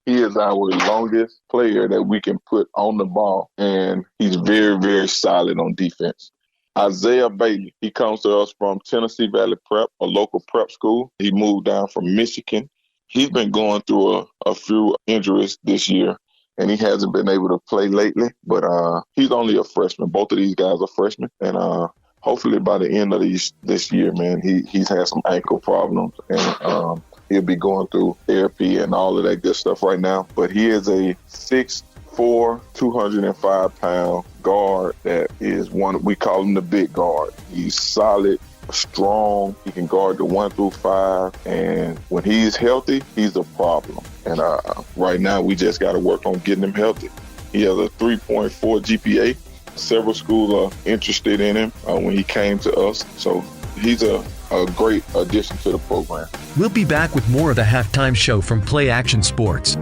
He is our longest player that we can put on the ball, and he's very, very solid on defense. Isaiah Bailey, he comes to us from Tennessee Valley Prep, a local prep school. He moved down from Michigan. He's been going through a few injuries this year, and he hasn't been able to play lately, but he's only a freshman. Both of these guys are freshmen, and hopefully by the end of this year, man, he's had some ankle problems, and he'll be going through therapy and all of that good stuff right now. But he is a 6'4", 205-pound guard that is we call him the big guard. He's solid, strong. He can guard the 1 through 5, and when he's healthy, he's a problem. And right now, we just got to work on getting him healthy. He has a 3.4 GPA. Several schools are interested in him when he came to us, so he's a great addition to the program. We'll be back with more of the halftime show from Play Action Sports.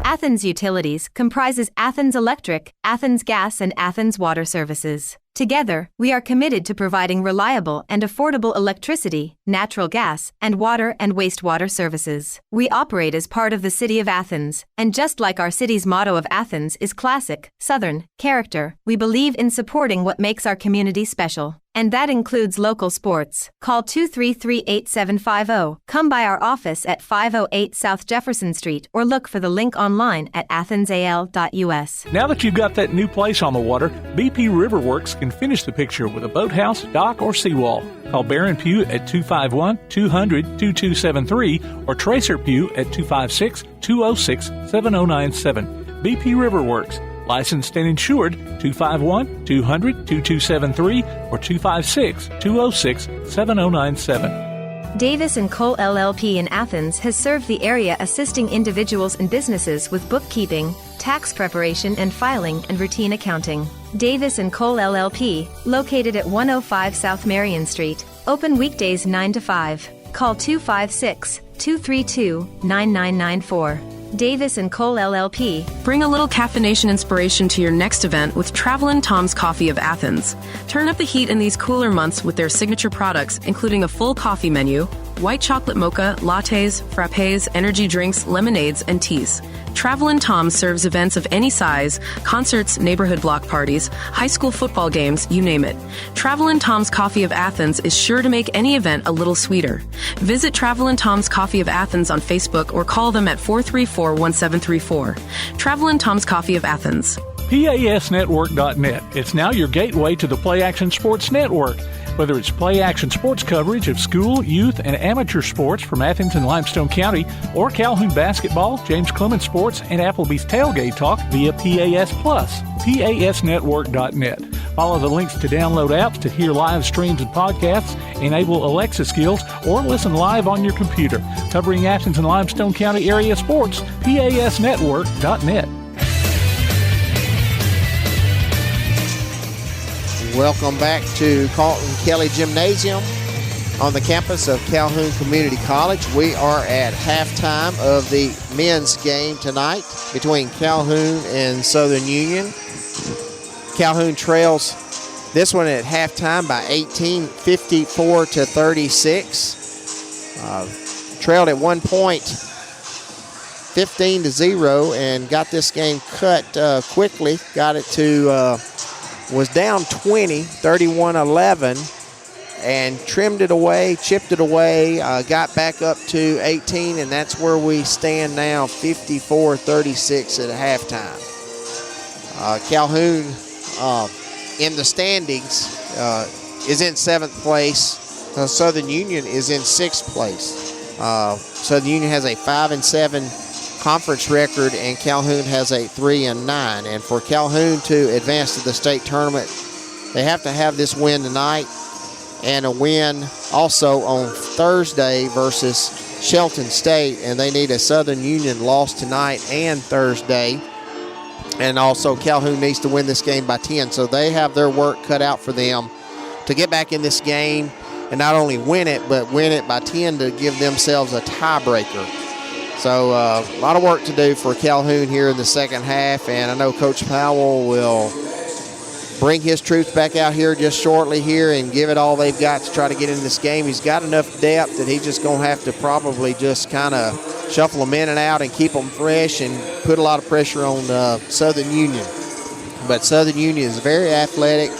Athens Utilities comprises Athens Electric, Athens Gas, and Athens Water Services. Together, we are committed to providing reliable and affordable electricity, natural gas, and water and wastewater services. We operate as part of the City of Athens, and just like our city's motto of Athens is classic, Southern, character, we believe in supporting what makes our community special. And that includes local sports. Call 233-8750. Come by our office at 508 South Jefferson Street or look for the link online at athensal.us. Now that you've got that new place on the water, BP Riverworks can finish the picture with a boathouse, dock, or seawall. Call Barron Pugh at 251-200-2273 or Tracer Pugh at 256-206-7097. BP Riverworks. Licensed and insured, 251-200-2273 or 256-206-7097. Davis & Cole LLP in Athens has served the area assisting individuals and businesses with bookkeeping, tax preparation and filing, and routine accounting. Davis & Cole LLP, located at 105 South Marion Street, open weekdays 9 to 5. Call 256-232-9994. Davis & Cole LLP. Bring a little caffeination inspiration to your next event with Travelin' Tom's Coffee of Athens. Turn up the heat in these cooler months with their signature products, including a full coffee menu, white chocolate mocha, lattes, frappes, energy drinks, lemonades, and teas. Travelin' Tom serves events of any size, concerts, neighborhood block parties, high school football games, you name it. Travelin' Tom's Coffee of Athens is sure to make any event a little sweeter. Visit Travelin' Tom's Coffee of Athens on Facebook or call them at 434-1734. Travelin' Tom's Coffee of Athens. PASnetwork.net. It's now your gateway to the Play Action Sports Network. Whether it's Play Action Sports coverage of school, youth, and amateur sports from Athens and Limestone County, or Calhoun basketball, James Clemens Sports, and Applebee's Tailgate Talk via PAS+, PASnetwork.net. Follow the links to download apps to hear live streams and podcasts, enable Alexa skills, or listen live on your computer. Covering Athens and Limestone County area sports, PASnetwork.net. Welcome back to Carlton Kelly Gymnasium on the campus of Calhoun Community College. We are at halftime of the men's game tonight between Calhoun and Southern Union. Calhoun trails this one at halftime by 18, 54-36. Trailed at one point 15-0 and got this game cut quickly. Got it to... was down 20, 31-11, and trimmed it away, chipped it away, got back up to 18, and that's where we stand now, 54-36 at halftime. Calhoun in the standings is in 7th place. Southern Union is in 6th place. Southern Union has a 5-7 conference record, and Calhoun has a 3-9. And for Calhoun to advance to the state tournament, they have to have this win tonight and a win also on Thursday versus Shelton State, and they need a Southern Union loss tonight and Thursday. And also Calhoun needs to win this game by 10. So they have their work cut out for them to get back in this game and not only win it, but win it by 10 to give themselves a tiebreaker. So a lot of work to do for Calhoun here in the second half, and I know Coach Powell will bring his troops back out here just shortly here and give it all they've got to try to get in this game. He's got enough depth that he's just going to have to probably just kind of shuffle them in and out and keep them fresh and put a lot of pressure on Southern Union. But Southern Union is very athletic.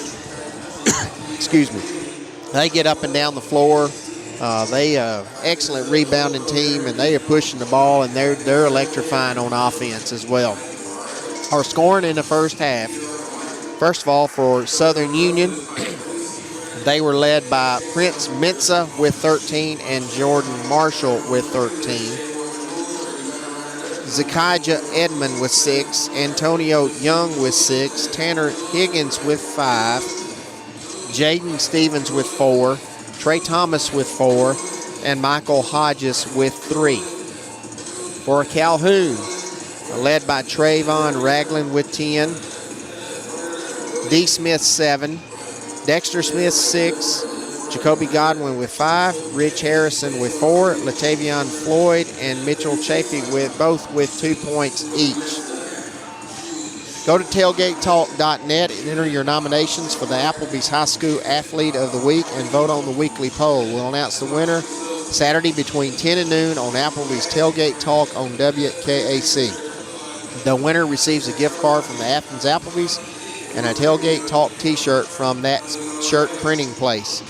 Excuse me. They get up and down the floor. They excellent rebounding team, and they are pushing the ball, and they're electrifying on offense as well. Our scoring in the first half, first of all, for Southern Union, they were led by Prince Mensa with 13 and Jordan Marshall with 13. Zakijah Edmond with 6, Antonio Young with 6, Tanner Higgins with 5, Jaden Stevens with 4, Trey Thomas with 4, and Michael Hodges with 3. For Calhoun, led by Trayvon Ragland with 10, D. Smith 7, Dexter Smith 6, Jacoby Godwin with 5, Rich Harrison with 4, Latavion Floyd and Mitchell Chafee both with 2 points each. Go to tailgatetalk.net and enter your nominations for the Applebee's High School Athlete of the Week and vote on the weekly poll. We'll announce the winner Saturday between 10 and noon on Applebee's Tailgate Talk on WKAC. The winner receives a gift card from the Athens Applebee's and a Tailgate Talk t-shirt from that shirt printing place.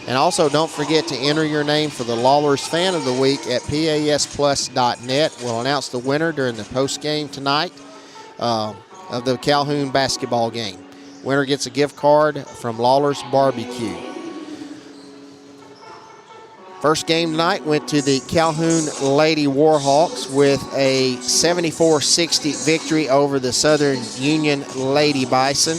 And also don't forget to enter your name for the Lawlers Fan of the Week at PASplus.net. We'll announce the winner during the post game tonight of the Calhoun basketball game. Winner gets a gift card from Lawler's Barbecue. First game tonight went to the Calhoun Lady Warhawks with a 74-60 victory over the Southern Union Lady Bison.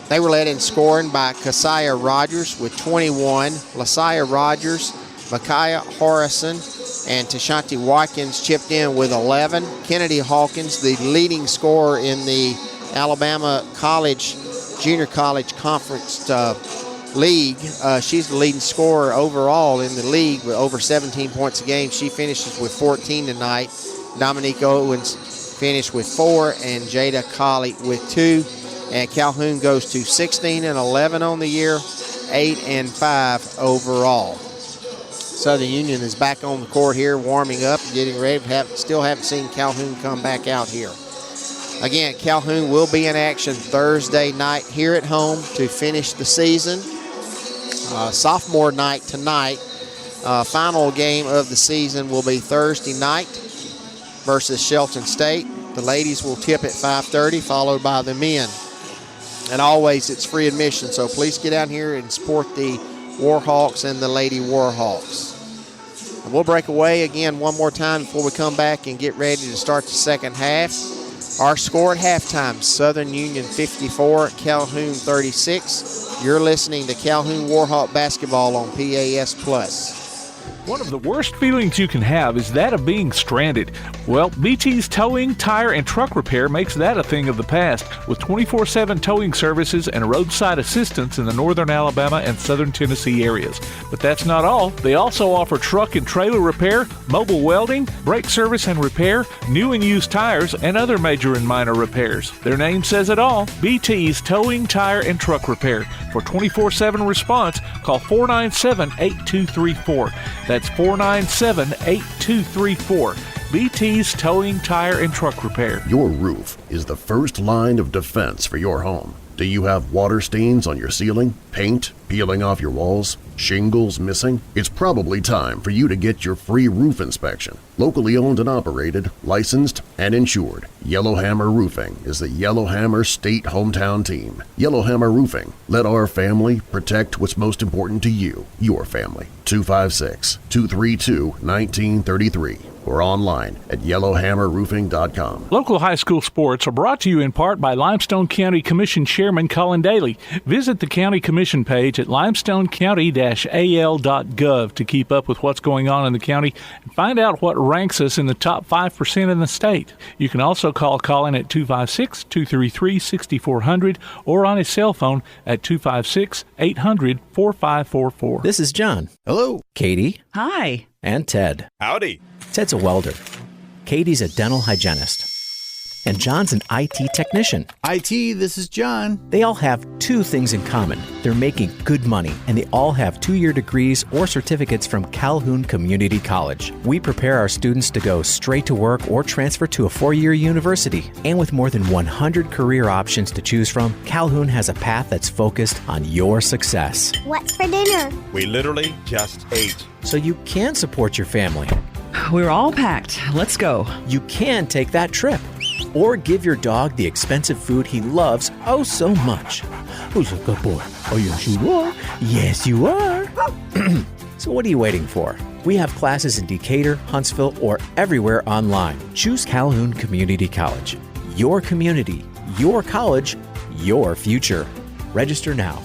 They were led in scoring by Keziah Rogers with 21, Lasiah Rogers, Micaiah Harrison, and Tashanti Watkins chipped in with 11. Kennedy Hawkins, the leading scorer in the Alabama Junior College Conference League. She's the leading scorer overall in the league with over 17 points a game. She finishes with 14 tonight. Dominique Owens finished with 4, and Jada Colley with 2. And Calhoun goes to 16-11 on the year, 8-5 overall. Southern Union is back on the court here, warming up, getting ready. Still haven't seen Calhoun come back out here. Again, Calhoun will be in action Thursday night here at home to finish the season. Sophomore night tonight. Final game of the season will be Thursday night versus Shelton State. The ladies will tip at 5:30, followed by the men. And always, it's free admission, so please get out here and support the Warhawks and the Lady Warhawks. And we'll break away again one more time before we come back and get ready to start the second half. Our score at halftime, Southern Union 54, Calhoun 36. You're listening to Calhoun Warhawk basketball on PAS Plus. One of the worst feelings you can have is that of being stranded. Well, BT's Towing, Tire, and Truck Repair makes that a thing of the past with 24/7 towing services and roadside assistance in the northern Alabama and southern Tennessee areas. But that's not all. They also offer truck and trailer repair, mobile welding, brake service and repair, new and used tires, and other major and minor repairs. Their name says it all. BT's Towing, Tire, and Truck Repair. For 24/7 response, call 497-8234. That's 497-8234. BT's Towing, Tire, and Truck Repair. Your roof is the first line of defense for your home. Do you have water stains on your ceiling, paint peeling off your walls, shingles missing? It's probably time for you to get your free roof inspection. Locally owned and operated, licensed, and insured, Yellowhammer Roofing is the Yellowhammer State hometown team. Yellowhammer Roofing. Let our family protect what's most important to you, your family. 256-232-1933 or online at yellowhammerroofing.com. Local high school sports are brought to you in part by Limestone County Commission Chairman Colin Daly. Visit the County Commission page at limestonecounty-al.gov to keep up with what's going on in the county and find out what ranks us in the top 5% in the state. You can also call Colin at 256-233-6400 or on his cell phone at 256-800-4544. This is John. Hello. Katie. Hi. And Ted. Howdy. Ted's a welder. Katie's a dental hygienist. And John's an IT technician. IT, this is John. They all have two things in common. They're making good money, and they all have 2-year degrees or certificates from Calhoun Community College. We prepare our students to go straight to work or transfer to a 4-year university. And with more than 100 career options to choose from, Calhoun has a path that's focused on your success. What's for dinner? We literally just ate. So you can support your family. We're all packed. Let's go. You can take that trip. Or give your dog the expensive food he loves oh so much. Who's a good boy? Oh, yes, you are. Yes, you are. So what are you waiting for? We have classes in Decatur, Huntsville, or everywhere online. Choose Calhoun Community College. Your community, your college, your future. Register now.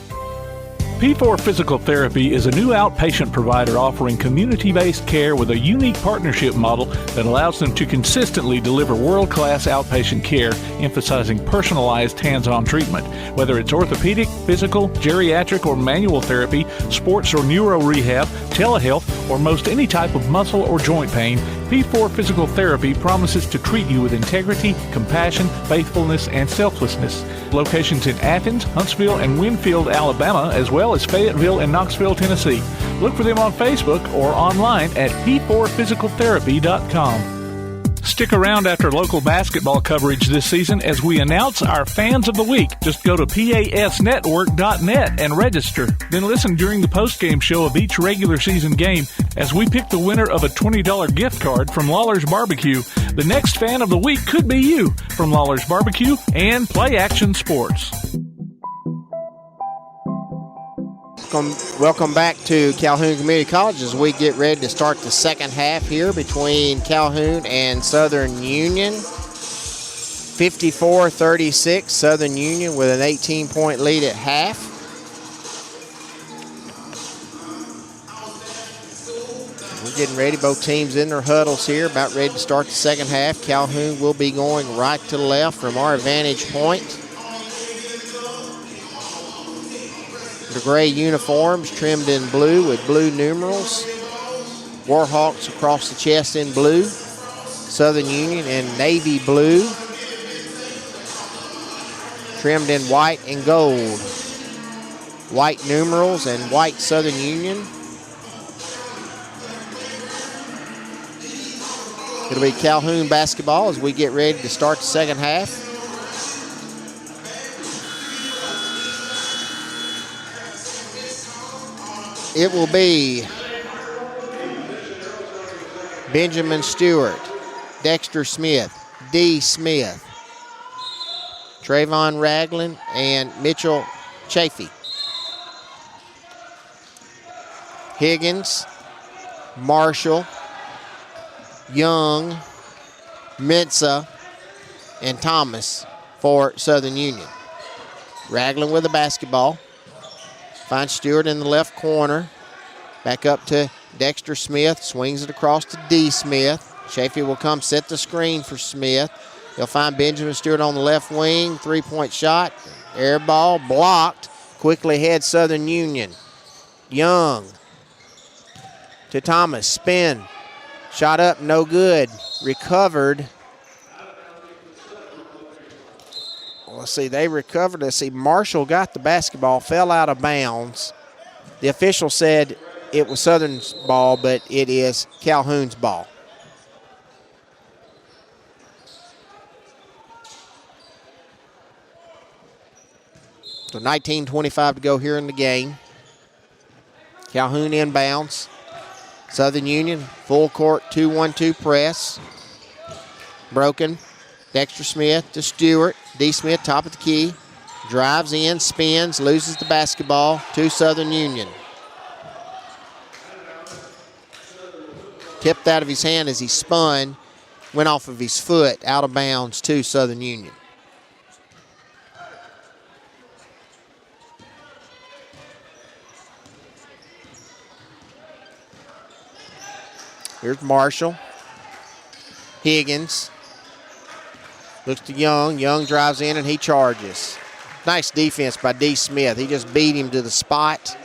P4 Physical Therapy is a new outpatient provider offering community-based care with a unique partnership model that allows them to consistently deliver world-class outpatient care, emphasizing personalized hands-on treatment. Whether it's orthopedic, physical, geriatric, or manual therapy, sports or neuro rehab, telehealth, or most any type of muscle or joint pain, P4 Physical Therapy promises to treat you with integrity, compassion, faithfulness, and selflessness. Locations in Athens, Huntsville, and Winfield, Alabama, as well as Fayetteville and Knoxville, Tennessee. Look for them on Facebook or online at p4physicaltherapy.com. Stick around after local basketball coverage this season as we announce our Fans of the Week. Just go to pasnetwork.net and register. Then listen during the post-game show of each regular season game as we pick the winner of a $20 gift card from Lawler's Barbecue. The next Fan of the Week could be you from Lawler's Barbecue and Play Action Sports. Welcome back to Calhoun Community College as we get ready to start the second half here between Calhoun and Southern Union. 54-36, Southern Union with an 18-point lead at half. We're getting ready, both teams in their huddles here, about ready to start the second half. Calhoun will be going right to left from our vantage point. The gray uniforms trimmed in blue with blue numerals. Warhawks across the chest in blue. Southern Union in navy blue. Trimmed in white and gold. White numerals and white Southern Union. It'll be Calhoun basketball as we get ready to start the second half. It will be Benjamin Stewart, Dexter Smith, D. Smith, Trayvon Ragland, and Mitchell Chafee. Higgins, Marshall, Young, Mensah, and Thomas for Southern Union. Ragland with the basketball. Finds Stewart in the left corner. Back up to Dexter Smith. Swings it across to D. Smith. Chafee will come set the screen for Smith. He'll find Benjamin Stewart on the left wing. 3-point shot. Air ball blocked. Quickly head Southern Union. Young to Thomas. Spin. Shot up, no good. Recovered. Let's see, they recovered. Let's see, Marshall got the basketball, fell out of bounds. The official said it was Southern's ball, but it is Calhoun's ball. So 19:25 to go here in the game. Calhoun inbounds. Southern Union, full court 2-1-2 press. Broken. Dexter Smith to Stewart. D. Smith, top of the key. Drives in, spins, loses the basketball to Southern Union. Tipped out of his hand as he spun. Went off of his foot, out of bounds to Southern Union. Here's Marshall. Higgins. Looks to Young. Young drives in and he charges. Nice defense by D. Smith. He just beat him to the spot.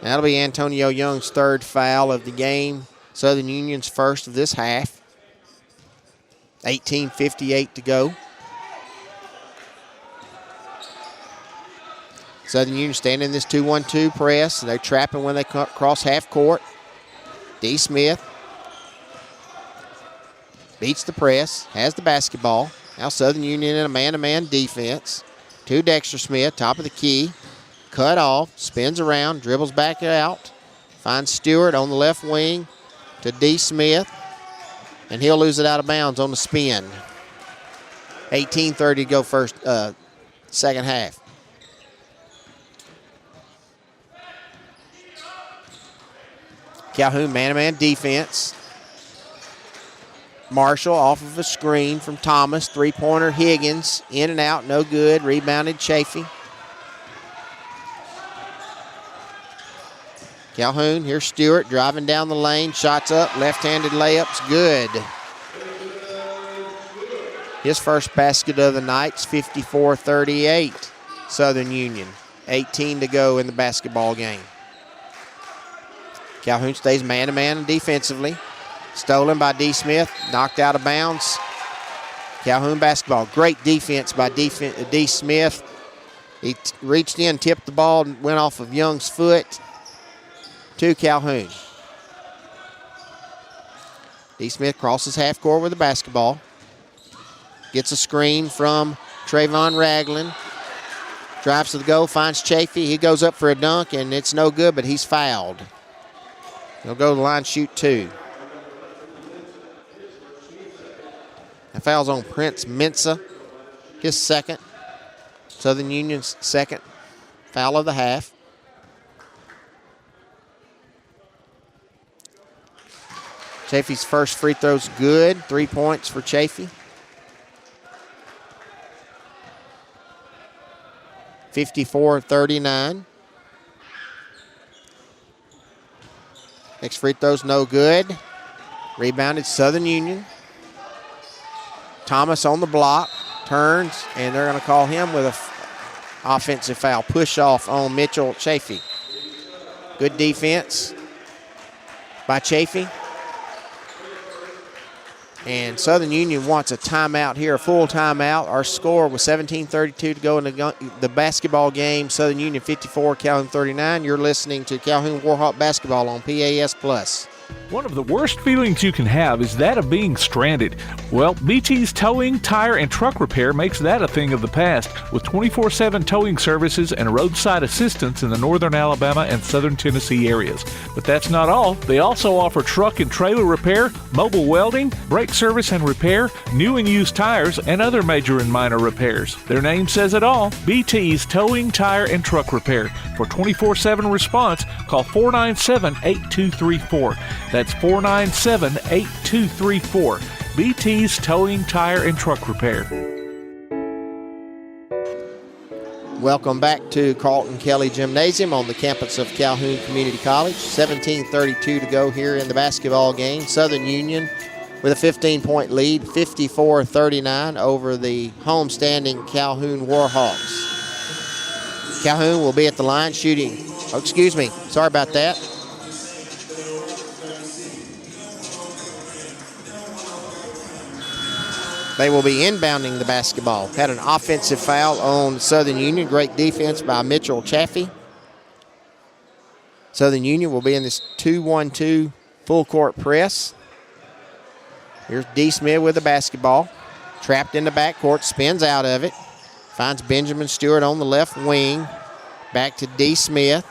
That'll be Antonio Young's third foul of the game. Southern Union's first of this half. 18:58 to go. Southern Union standing in this 2-1-2 press. They're trapping when they cross half court. D. Smith beats the press, has the basketball. Now Southern Union in a man-to-man defense. To Dexter Smith, top of the key. Cut off, spins around, dribbles back out. Finds Stewart on the left wing to D. Smith. And he'll lose it out of bounds on the spin. 18:30 to go second half. Calhoun man-to-man defense. Marshall off of a screen from Thomas. Three-pointer Higgins. In and out, no good. Rebounded Chafee. Calhoun, here's Stewart driving down the lane. Shots up, left-handed layups, good. His first basket of the night's 54-38. Southern Union. 18 to go in the basketball game. Calhoun stays man-to-man defensively. Stolen by D. Smith, knocked out of bounds. Calhoun basketball. Great defense by D. Smith. He reached in, tipped the ball, and went off of Young's foot to Calhoun. D. Smith crosses half court with the basketball. Gets a screen from Trayvon Ragland. Drives to the goal, finds Chafee. He goes up for a dunk, and it's no good, but he's fouled. He'll go to the line, shoot two. The foul's on Prince Mensah, his second. Southern Union's second foul of the half. Chafee's first free throw's good. 3 points for Chafee. 54-39. Next free throw's no good. Rebounded Southern Union. Thomas on the block, turns, and they're going to call him with an offensive foul. Push off on Mitchell Chafee. Good defense by Chafee. And Southern Union wants a timeout here, a full timeout. Our score was 17:32 to go in the basketball game. Southern Union 54, Calhoun 39. You're listening to Calhoun Warhawk Basketball on PAS+. One of the worst feelings you can have is that of being stranded. Well, BT's Towing, Tire, and Truck Repair makes that a thing of the past with 24/7 towing services and roadside assistance in the northern Alabama and southern Tennessee areas. But that's not all. They also offer truck and trailer repair, mobile welding, brake service and repair, new and used tires, and other major and minor repairs. Their name says it all. BT's Towing, Tire, and Truck Repair. For 24/7 response, call 497-8234. That's 497-8234. BT's Towing, Tire, and Truck Repair. Welcome back to Carlton Kelly Gymnasium on the campus of Calhoun Community College. 17:32 to go here in the basketball game. Southern Union with a 15-point lead, 54-39 over the homestanding Calhoun Warhawks. Calhoun will be at the line shooting. Oh, excuse me. Sorry about that. They will be inbounding the basketball. Had an offensive foul on Southern Union. Great defense by Mitchell Chafee. Southern Union will be in this 2-1-2 full court press. Here's D. Smith with the basketball. Trapped in the backcourt, spins out of it. Finds Benjamin Stewart on the left wing. Back to D. Smith.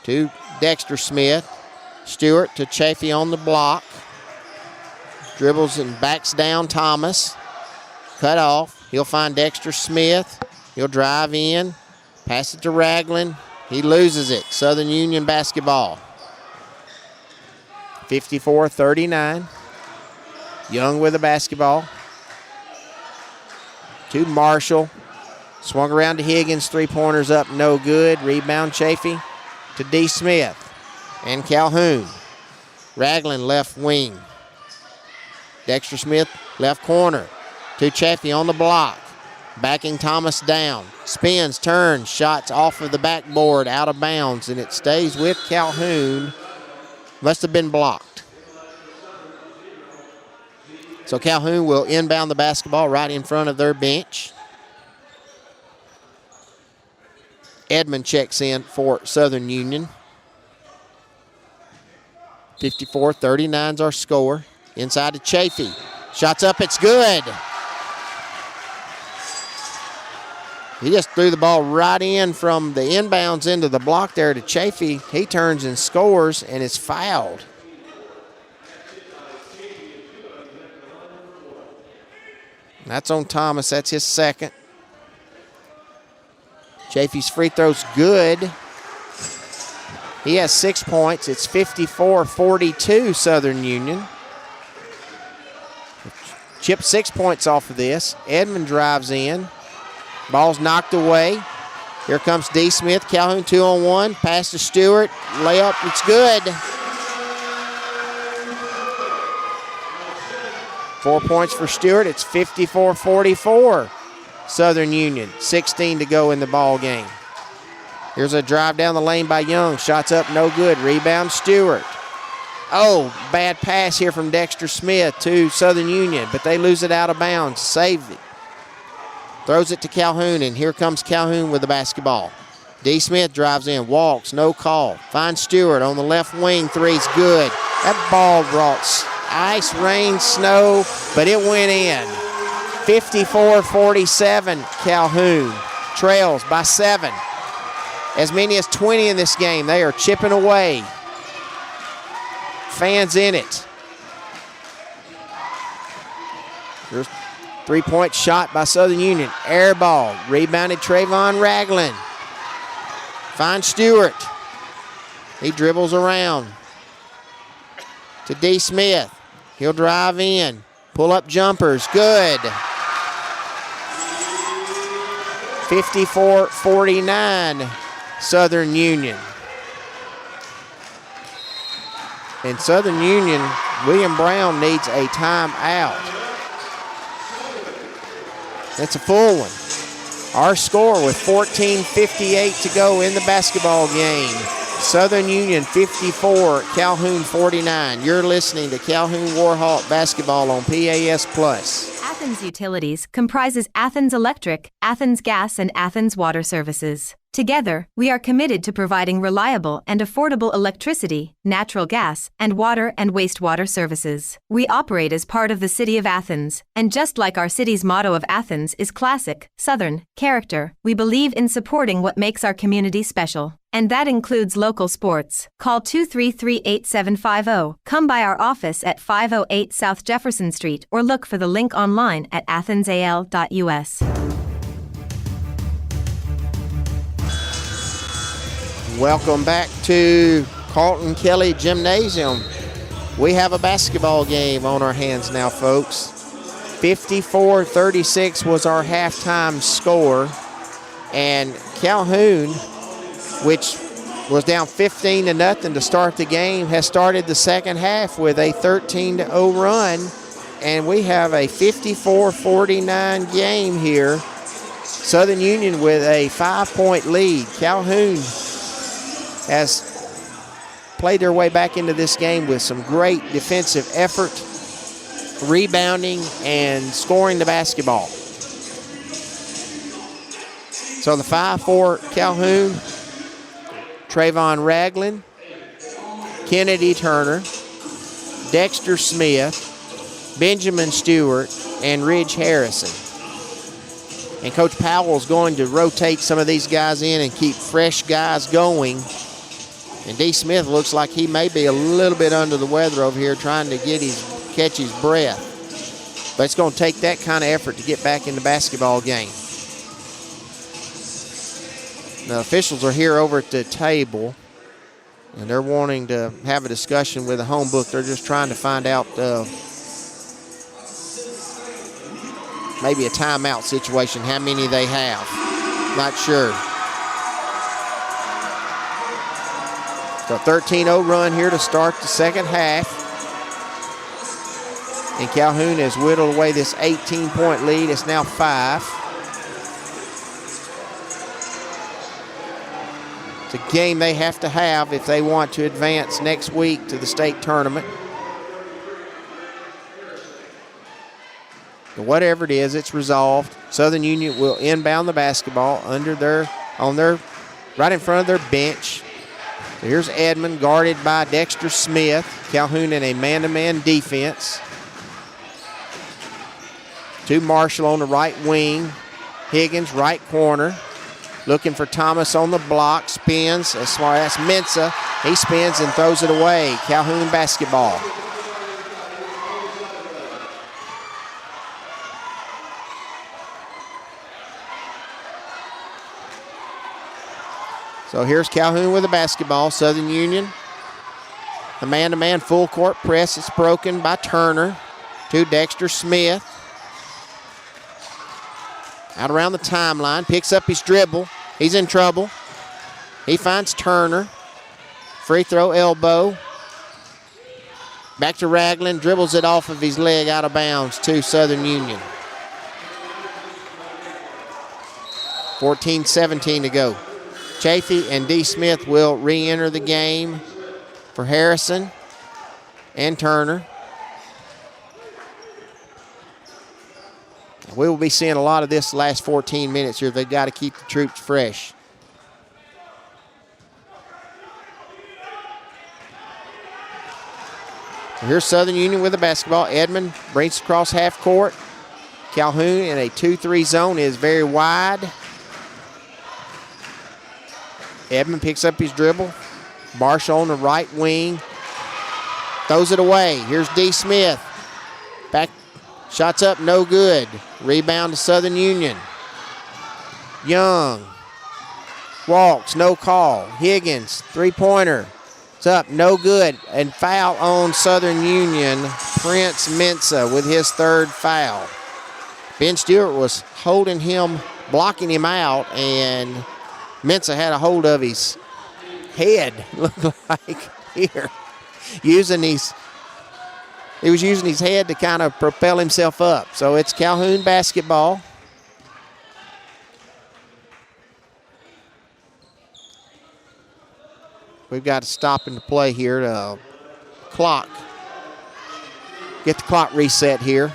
to Dexter Smith. Stewart to Chafee on the block. Dribbles and backs down Thomas. Cut off. He'll find Dexter Smith. He'll drive in. Pass it to Ragland. He loses it. Southern Union basketball. 54-39. Young with the basketball. To Marshall. Swung around to Higgins. Three-pointers up, no good. Rebound Chafee to D. Smith and Calhoun. Ragland left wing. Dexter Smith left corner to Chafee on the block. Backing Thomas down. Spins, turns, shots off of the backboard, out of bounds, and it stays with Calhoun. Must have been blocked. So Calhoun will inbound the basketball right in front of their bench. Edmond checks in for Southern Union. 54-39 is our score. Inside to Chafee. Shots up, it's good. He just threw the ball right in from the inbounds into the block there to Chafee. He turns and scores and is fouled. That's on Thomas. That's his second. Chafee's free throw's good. He has 6 points. It's 54-42 Southern Union. Chip 6 points off of this. Edmond drives in. Ball's knocked away. Here comes D. Smith. Calhoun 2-on-1. Pass to Stewart. Layup. It's good. 4 points for Stewart. It's 54-44. Southern Union. 16 to go in the ball game. Here's a drive down the lane by Young. Shots up, no good. Rebound Stewart. Oh, bad pass here from Dexter Smith to Southern Union, but they lose it out of bounds. Saved it. Throws it to Calhoun, and here comes Calhoun with the basketball. D. Smith drives in, walks, no call. Finds Stewart on the left wing. Three's good. That ball brought ice, rain, snow, but it went in. 54-47, Calhoun trails by 7. As many as 20 in this game. They are chipping away. Fans in it. Here's three-point shot by Southern Union. Air ball. Rebounded Trayvon Ragland. Finds Stewart. He dribbles around to D. Smith. He'll drive in. Pull up jumpers. Good. 54-49, Southern Union. And Southern Union, William Brown needs a timeout. That's a full one. Our score with 14:58 to go in the basketball game. Southern Union 54, Calhoun 49. You're listening to Calhoun Warhawk basketball on PAS Plus. Athens Utilities comprises Athens Electric, Athens Gas, and Athens Water Services. Together, we are committed to providing reliable and affordable electricity, natural gas, and water and wastewater services. We operate as part of the City of Athens, and just like our city's motto of Athens is classic, Southern, character, we believe in supporting what makes our community special. And that includes local sports. Call 233-8750. Come by our office at 508 South Jefferson Street or look for the link online at athensal.us. Welcome back to Carlton Kelly Gymnasium. We have a basketball game on our hands now, folks. 54-36 was our halftime score. And Calhoun, which was down 15-0 to start the game, has started the second half with a 13-0 run. And we have a 54-49 game here. Southern Union with a 5-point lead. Calhoun has played their way back into this game with some great defensive effort, rebounding, and scoring the basketball. So the 5 for Calhoun, Trayvon Ragland, Kennedy Turner, Dexter Smith, Benjamin Stewart, and Ridge Harrison. And Coach Powell's going to rotate some of these guys in and keep fresh guys going And D. Smith looks like he may be a little bit under the weather over here trying to catch his breath. But it's going to take that kind of effort to get back in the basketball game. The officials are here over at the table, and they're wanting to have a discussion with the home book. They're just trying to find out maybe a timeout situation, how many they have. Not sure. So 13-0 run here to start the second half. And Calhoun has whittled away this 18-point lead. It's now 5. It's a game they have to have if they want to advance next week to the state tournament. But whatever it is, it's resolved. Southern Union will inbound the basketball right in front of their bench. So here's Edmond guarded by Dexter Smith. Calhoun in a man-to-man defense. To Marshall on the right wing. Higgins, right corner. Looking for Thomas on the block. Spins. That's Mensah. He spins and throws it away. Calhoun basketball. So here's Calhoun with the basketball. Southern Union. The man-to-man full court press. It's broken by Turner to Dexter Smith. Out around the timeline. Picks up his dribble. He's in trouble. He finds Turner. Free throw elbow. Back to Ragland. Dribbles it off of his leg out of bounds to Southern Union. 14-17 to go. Chafee and D. Smith will re-enter the game for Harrison and Turner. We will be seeing a lot of this last 14 minutes here. They've got to keep the troops fresh. Here's Southern Union with the basketball. Edmond brings across half court. Calhoun in a 2-3 zone is very wide. Edmond picks up his dribble. Marshall on the right wing. Throws it away. Here's D. Smith. Back. Shots up, no good. Rebound to Southern Union. Young. Walks, no call. Higgins, three-pointer. It's up, no good. And foul on Southern Union. Prince Mensah with his third foul. Ben Stewart was holding him, blocking him out, and Mensah had a hold of his head, looked like, here. He was using his head to kind of propel himself up. So it's Calhoun basketball. We've got to stop in the play here to get the clock reset here.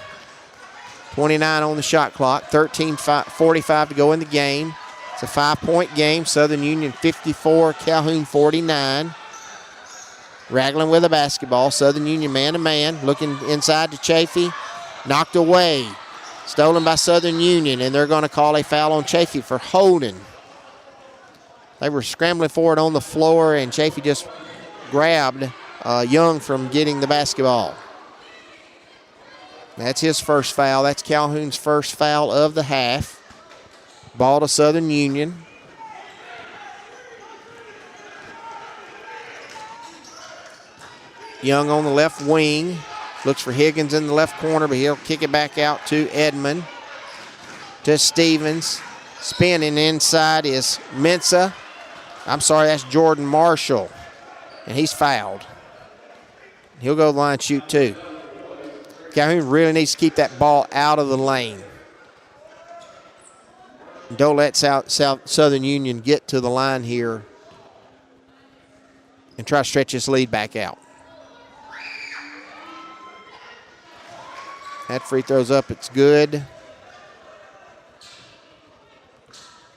29 on the shot clock, 13:45 to go in the game. It's a 5-point game. Southern Union 54, Calhoun 49. Ragland with the basketball. Southern Union man-to-man. Looking inside to Chafee. Knocked away. Stolen by Southern Union, and they're going to call a foul on Chafee for holding. They were scrambling for it on the floor, and Chafee just grabbed Young from getting the basketball. That's his first foul. That's Calhoun's first foul of the half. Ball to Southern Union. Young on the left wing. Looks for Higgins in the left corner, but he'll kick it back out to Edmond. To Stevens. Spinning inside is Mensah. I'm sorry, that's Jordan Marshall. And he's fouled. He'll go to the line and shoot two. Calhoun really needs to keep that ball out of the lane. Don't let Southern Union get to the line here and try to stretch this lead back out. That free throw's up, it's good.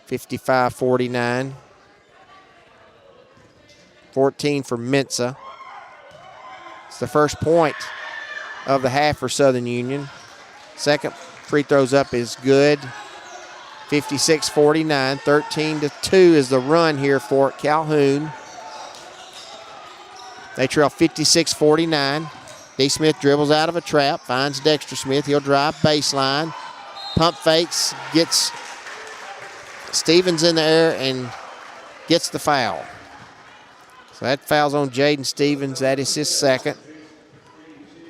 55-49. 14 for Mensah. It's the first point of the half for Southern Union. Second free throws up is good. 56-49, 13-2 is the run here for Calhoun. They trail 56-49. D. Smith dribbles out of a trap, finds Dexter Smith. He'll drive baseline. Pump fakes, gets Stevens in the air and gets the foul. So that foul's on Jaden Stevens. That is his second.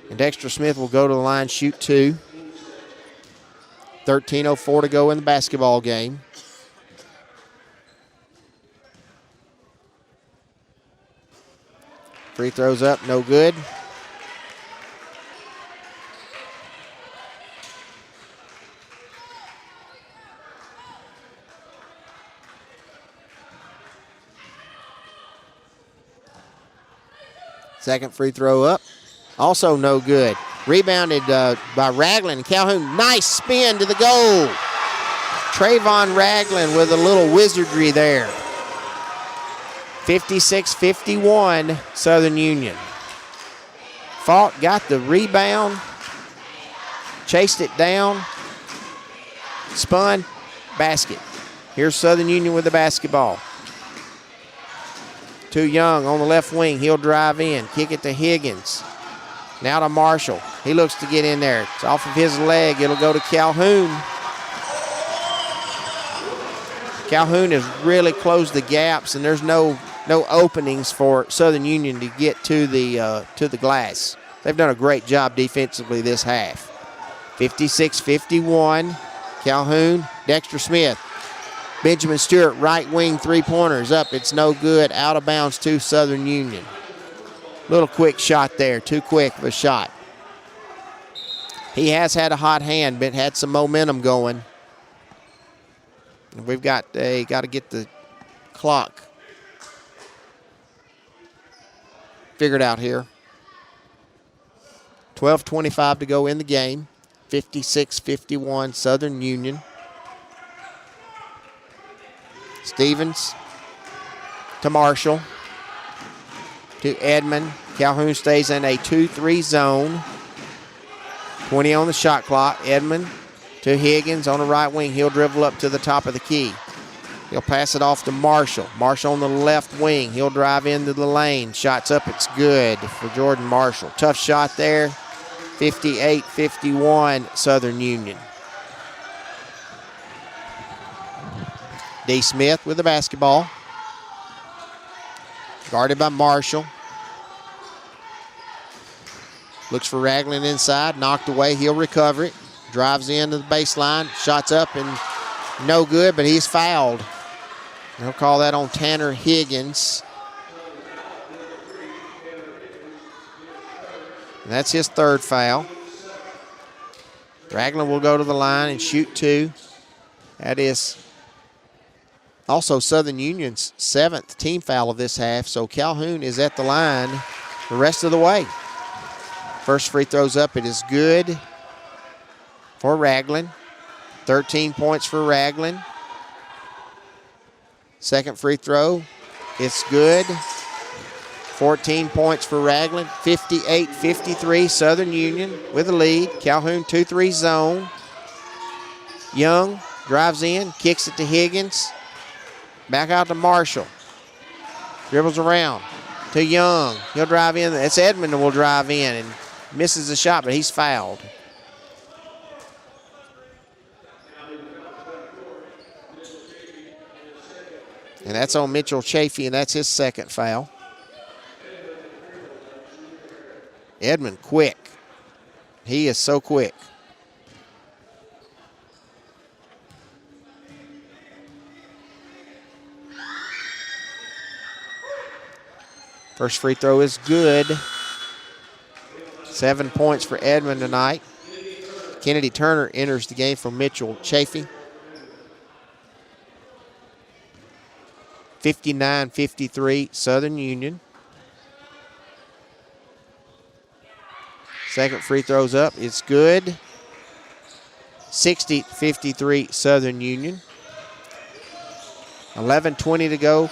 And Dexter Smith will go to the line, shoot 2. 13:04 to go in the basketball game. Free throws up, no good. Second free throw up, also no good. Rebounded by Ragland. Calhoun, nice spin to the goal. Trayvon Ragland with a little wizardry there. 56-51, Southern Union. Fought, got the rebound, chased it down, spun, basket. Here's Southern Union with the basketball. Too Young on the left wing. He'll drive in, kick it to Higgins. Now to Marshall. He looks to get in there. It's off of his leg. It'll go to Calhoun. Calhoun has really closed the gaps, and there's no openings for Southern Union to get to the glass. They've done a great job defensively this half. 56-51. Calhoun, Dexter Smith. Benjamin Stewart, right wing three-pointers up. It's no good. Out of bounds to Southern Union. Little quick shot there. Too quick of a shot. He has had a hot hand, but had some momentum going. We've got to get the clock figured out here. 12:25 to go in the game. 56-51 Southern Union. Stevens to Marshall to Edmond. Calhoun stays in a 2-3 zone. 20 on the shot clock. Edmond to Higgins on the right wing. He'll dribble up to the top of the key. He'll pass it off to Marshall. Marshall on the left wing. He'll drive into the lane. Shots up. It's good for Jordan Marshall. Tough shot there. 58-51 Southern Union. D. Smith with the basketball. Guarded by Marshall. Looks for Ragland inside. Knocked away. He'll recover it. Drives into the baseline. Shots up and no good, but he's fouled. They'll call that on Tanner Higgins. And that's his third foul. Ragland will go to the line and shoot 2. That is also Southern Union's 7th team foul of this half, so Calhoun is at the line the rest of the way. First free throw's up. It is good for Ragland. 13 points for Ragland. Second free throw, it's good. 14 points for Ragland. 58-53 Southern Union with the lead. Calhoun 2-3 zone. Young drives in, kicks it to Higgins. Back out to Marshall. Dribbles around to Young. He'll drive in. It's Edmond that will drive in and misses the shot, but he's fouled. And that's on Mitchell Chafee, and that's his second foul. Edmond quick. He is so quick. First free throw is good. 7 points for Edmond tonight. Kennedy Turner enters the game for Mitchell Chafee. 59-53 Southern Union. Second free throw's up. It's good. 60-53 Southern Union. 11:20 to go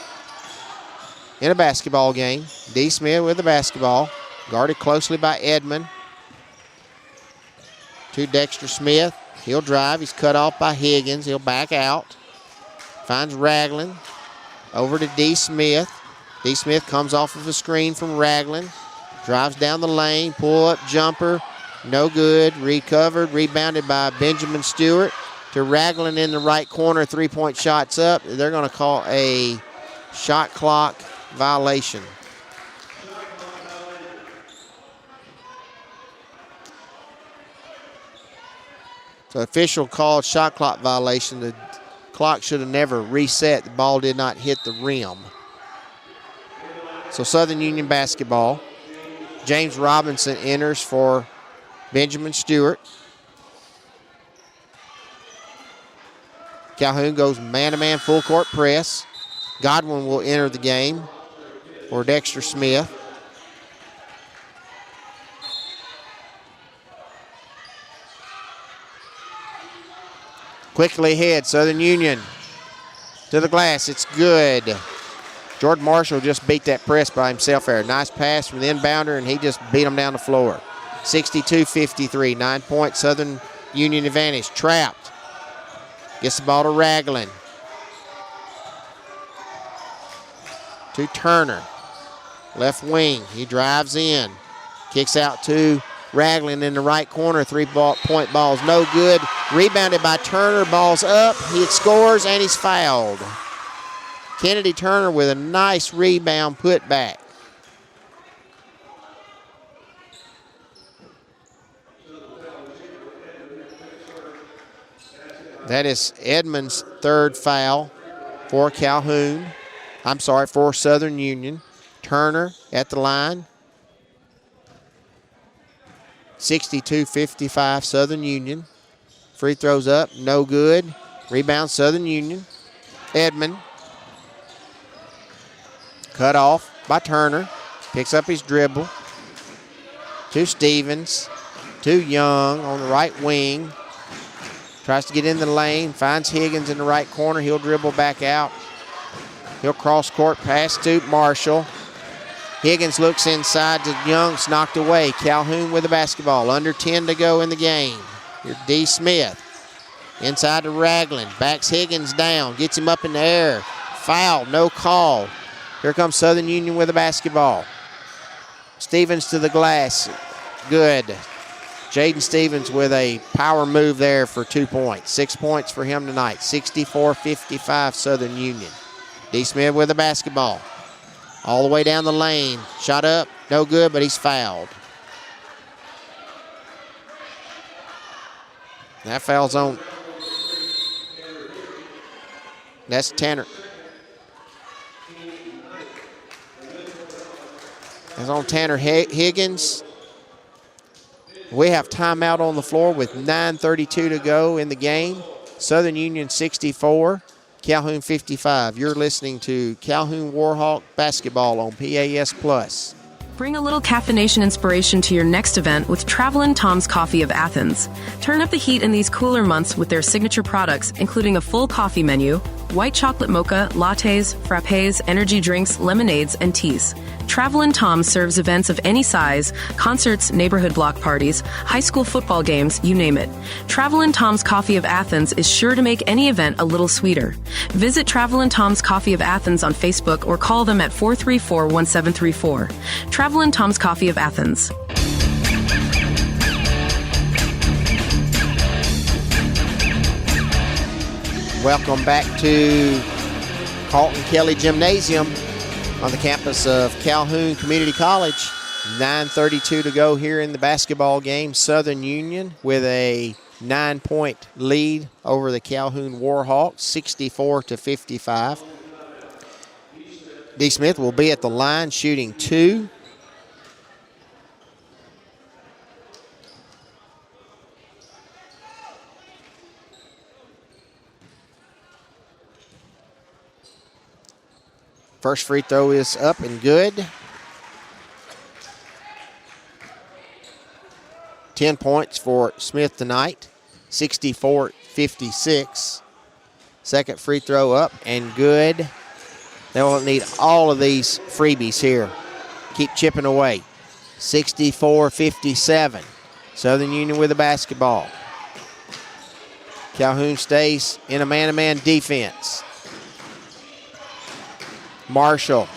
in a basketball game. D. Smith with the basketball. Guarded closely by Edmond. To Dexter Smith. He'll drive. He's cut off by Higgins. He'll back out. Finds Ragland. Over to D. Smith. D. Smith comes off of a screen from Ragland. Drives down the lane, pull-up jumper, no good. Recovered, rebounded by Benjamin Stewart to Ragland in the right corner. Three-point shot's up. They're going to call a shot clock violation. The official called shot clock violation. The clock should have never reset. The ball did not hit the rim. So Southern Union basketball. James Robinson enters for Benjamin Stewart. Calhoun goes man-to-man full court press. Godwin will enter the game for Dexter Smith. Quickly ahead, Southern Union to the glass. It's good. Jordan Marshall just beat that press by himself there. Nice pass from the inbounder, and he just beat him down the floor. 62-53, 9-point Southern Union advantage. Trapped. Gets the ball to Ragland. To Turner. Left wing. He drives in. Kicks out to Ragland in the right corner. Three-point ball's no good. Rebounded by Turner. Ball's up. He scores, and he's fouled. Kennedy Turner with a nice rebound put back. That is Edmonds' third foul for Calhoun. I'm sorry, for Southern Union. Turner at the line. 62-55 Southern Union. Free throws up, no good. Rebound Southern Union. Edmond. Cut off by Turner. Picks up his dribble. To Stevens. To Young on the right wing. Tries to get in the lane. Finds Higgins in the right corner. He'll dribble back out. He'll cross court pass to Marshall. Higgins looks inside to Young. It's knocked away. Calhoun with the basketball. Under 10 to go in the game. Here's D. Smith. Inside to Ragland. Backs Higgins down. Gets him up in the air. Foul. No call. Here comes Southern Union with the basketball. Stevens to the glass. Good. Jaden Stevens with a power move there for 2 points. 6 points for him tonight. 64-55 Southern Union. D. Smith with the basketball. All the way down the lane. Shot up. No good, but he's fouled. That foul's on. That's Tanner. That's on Tanner Higgins. We have timeout on the floor with 9:32 to go in the game. Southern Union 64, Calhoun 55. You're listening to Calhoun Warhawk basketball on PAS Plus. Bring a little caffeination inspiration to your next event with Travelin' Tom's Coffee of Athens. Turn up the heat in these cooler months with their signature products, including a full coffee menu, white chocolate mocha, lattes, frappes, energy drinks, lemonades, and teas. Travelin' Tom serves events of any size, concerts, neighborhood block parties, high school football games, you name it. Travelin' Tom's Coffee of Athens is sure to make any event a little sweeter. Visit Travelin' Tom's Coffee of Athens on Facebook or call them at 434-1734. Travelin' Tom's Coffee of Athens. Welcome back to Carlton Kelly Gymnasium on the campus of Calhoun Community College. 9:32 to go here in the basketball game. Southern Union with a 9-point lead over the Calhoun Warhawks, 64-55. D. Smith will be at the line shooting 2. First free throw is up and good. 10 points for Smith tonight, 64-56. Second free throw up and good. They will need all of these freebies here. Keep chipping away. 64-57. Southern Union with the basketball. Calhoun stays in a man-to-man defense. Marshall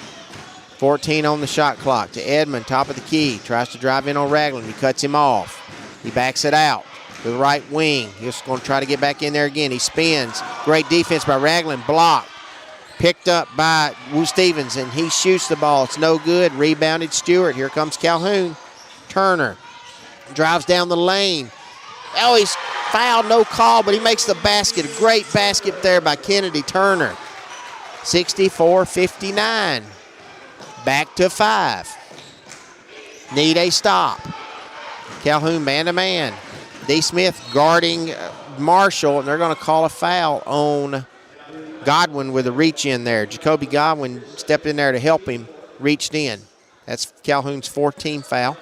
14 on the shot clock to Edmond, top of the key. Tries to drive in on Ragland. He cuts him off. He backs it out to the right wing. He's going to try to get back in there again. He spins. Great defense by Ragland. Blocked. Picked up by Wu Stevens, and he shoots the ball. It's no good. Rebounded Stewart. Here comes Calhoun. Turner drives down the lane. Oh, he's fouled, no call, but he makes the basket. A great basket there by Kennedy Turner. 64-59. Back to 5. Need a stop. Calhoun man-to-man. D. Smith guarding Marshall, and they're going to call a foul on Godwin with a reach in there. Jacoby Godwin stepped in there to help him, reached in. That's Calhoun's 14th foul.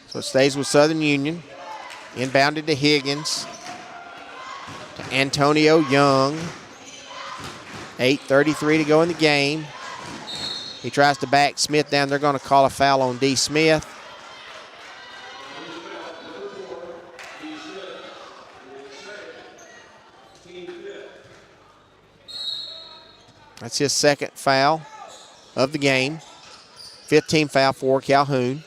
So it stays with Southern Union. Inbounded to Higgins. To Antonio Young. 8:33 to go in the game. He tries to back Smith down. They're going to call a foul on D. Smith. That's his second foul of the game. 15th foul for Calhoun.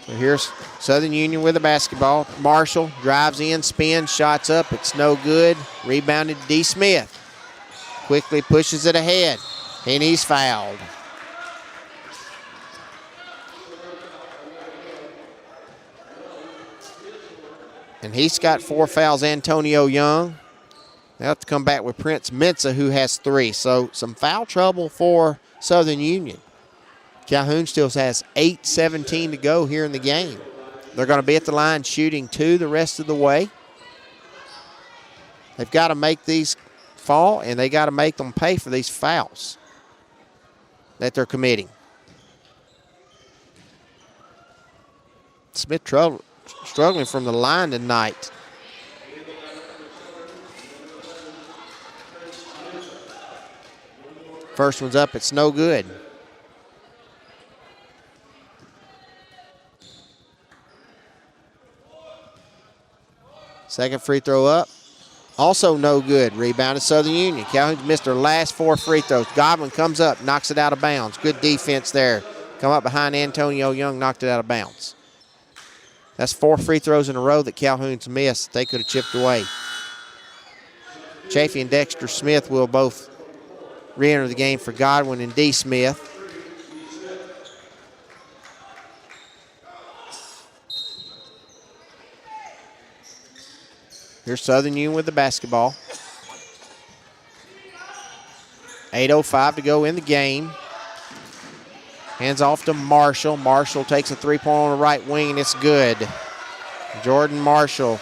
So here's Southern Union with the basketball. Marshall drives in, spins, shots up. It's no good. Rebounded D. Smith. Quickly pushes it ahead, and he's fouled. And he's got 4 fouls, Antonio Young. They'll have to come back with Prince Mensah, who has 3. So some foul trouble for Southern Union. Calhoun still has 8:17 to go here in the game. They're going to be at the line shooting 2 the rest of the way. They've got to make these fall, and they got to make them pay for these fouls that they're committing. Smith struggling from the line tonight. First one's up, it's no good. Second free throw up. Also no good. Rebounded Southern Union. Calhoun's missed their last 4 free throws. Godwin comes up, knocks it out of bounds. Good defense there. Come up behind Antonio Young, knocked it out of bounds. That's 4 free throws in a row that Calhoun's missed. They could have chipped away. Chafee and Dexter Smith will both re-enter the game for Godwin and D. Smith. Here's Southern Union with the basketball. 8:05 to go in the game. Hands off to Marshall. Marshall takes a 3-point on the right wing, and it's good. Jordan Marshall,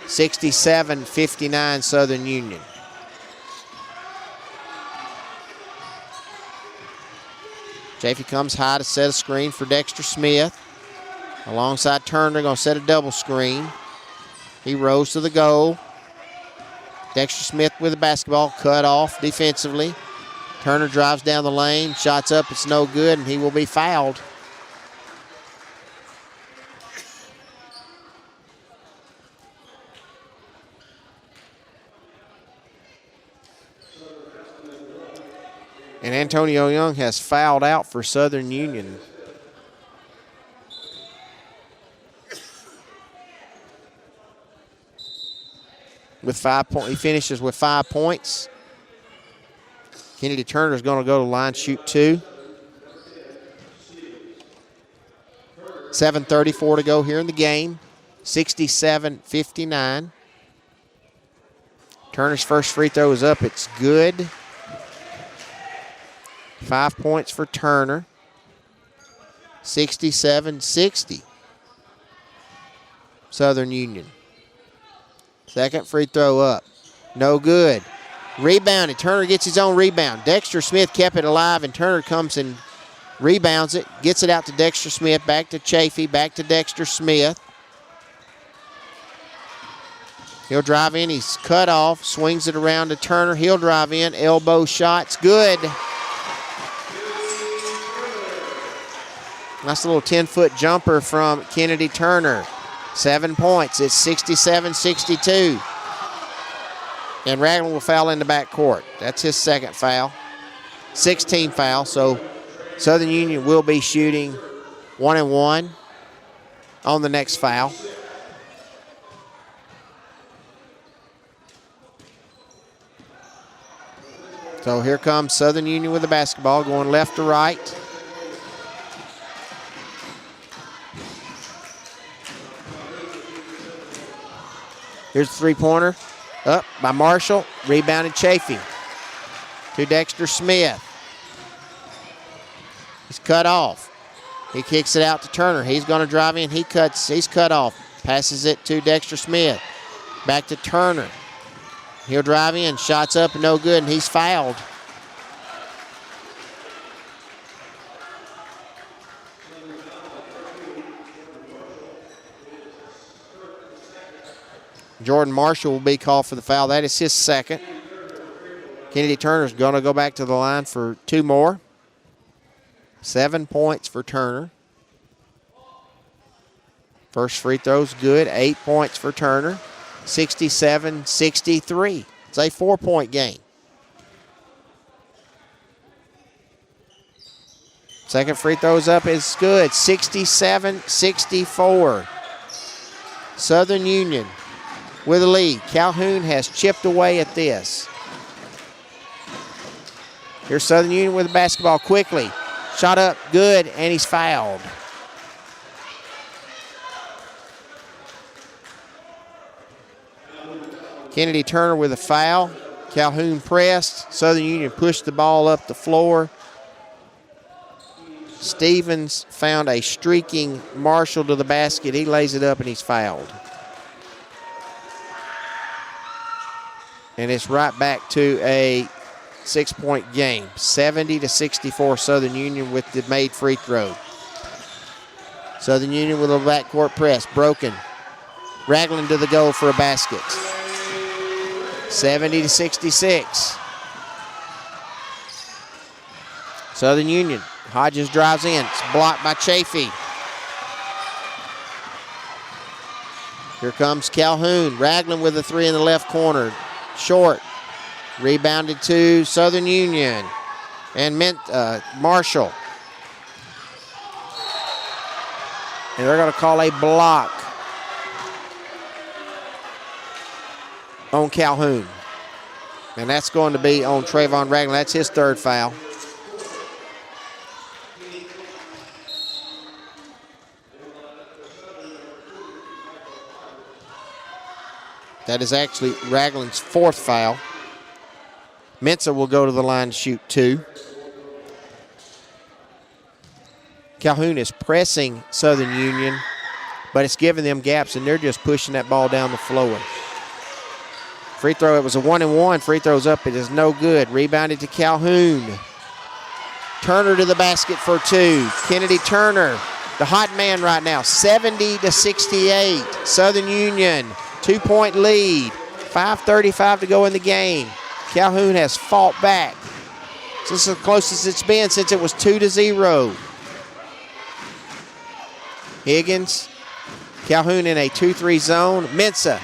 67-59 Southern Union. Chafee comes high to set a screen for Dexter Smith. Alongside Turner, going to set a double screen. He rose to the goal. Dexter Smith with the basketball, cut off defensively. Turner drives down the lane, shots up, it's no good, and he will be fouled. And Antonio Young has fouled out for Southern Union. With 5 points, he finishes with 5 points. Kennedy Turner is going to go to the line, shoot 2. 7:34 to go here in the game. 67-59. Turner's first free throw is up. It's good. 5 points for Turner. 67-60. Southern Union. Second free throw up. No good. Rebounded. Turner gets his own rebound. Dexter Smith kept it alive, and Turner comes and rebounds it. Gets it out to Dexter Smith. Back to Chafee. Back to Dexter Smith. He'll drive in. He's cut off. Swings it around to Turner. He'll drive in. Elbow shots. Good. Nice little 10-foot jumper from Kennedy Turner. 7 points. It's 67-62. And Ragland will foul in the backcourt. That's his second foul. 16 foul, so Southern Union will be shooting 1-1 on the next foul. So here comes Southern Union with the basketball, going left to right. Here's the three-pointer. Up by Marshall. Rebounded Chafee. To Dexter Smith. He's cut off. He kicks it out to Turner. He's going to drive in. He's cut off. Passes it to Dexter Smith. Back to Turner. He'll drive in. Shots up and no good, and he's fouled. Jordan Marshall will be called for the foul. That is his second. Kennedy Turner's going to go back to the line for 2 more. 7 points for Turner. First free throw's good. 8 points for Turner. 67-63. It's a 4-point game. Second free throw's up is good. 67-64. Southern Union with a lead. Calhoun has chipped away at this. Here's Southern Union with the basketball quickly. Shot up, good, and he's fouled. Kennedy Turner with a foul. Calhoun pressed. Southern Union pushed the ball up the floor. Stevens found a streaking Marshall to the basket. He lays it up and he's fouled. And it's right back to a 6-point game. 70-64 Southern Union with the made free throw. Southern Union with a backcourt press. Broken. Ragland to the goal for a basket. 70-66. Southern Union. Hodges drives in. It's blocked by Chafee. Here comes Calhoun. Ragland with a three in the left corner. Short. Rebounded to Southern Union. And Marshall. And they're going to call a block on Calhoun. And that's going to be on Trayvon Ragland. That's his third foul. That is actually Ragland's fourth foul. Mensah will go to the line to shoot 2. Calhoun is pressing Southern Union, but it's giving them gaps, and they're just pushing that ball down the floor. Free throw, it was a 1-and-1. Free throw's up, it is no good. Rebounded to Calhoun. Turner to the basket for 2. Kennedy Turner, the hot man right now, 70-68. Southern Union, 2-point lead. 5:35 to go in the game. Calhoun has fought back. This is the closest it's been since it was 2-0. Higgins, Calhoun in a 2-3 zone. Mensah,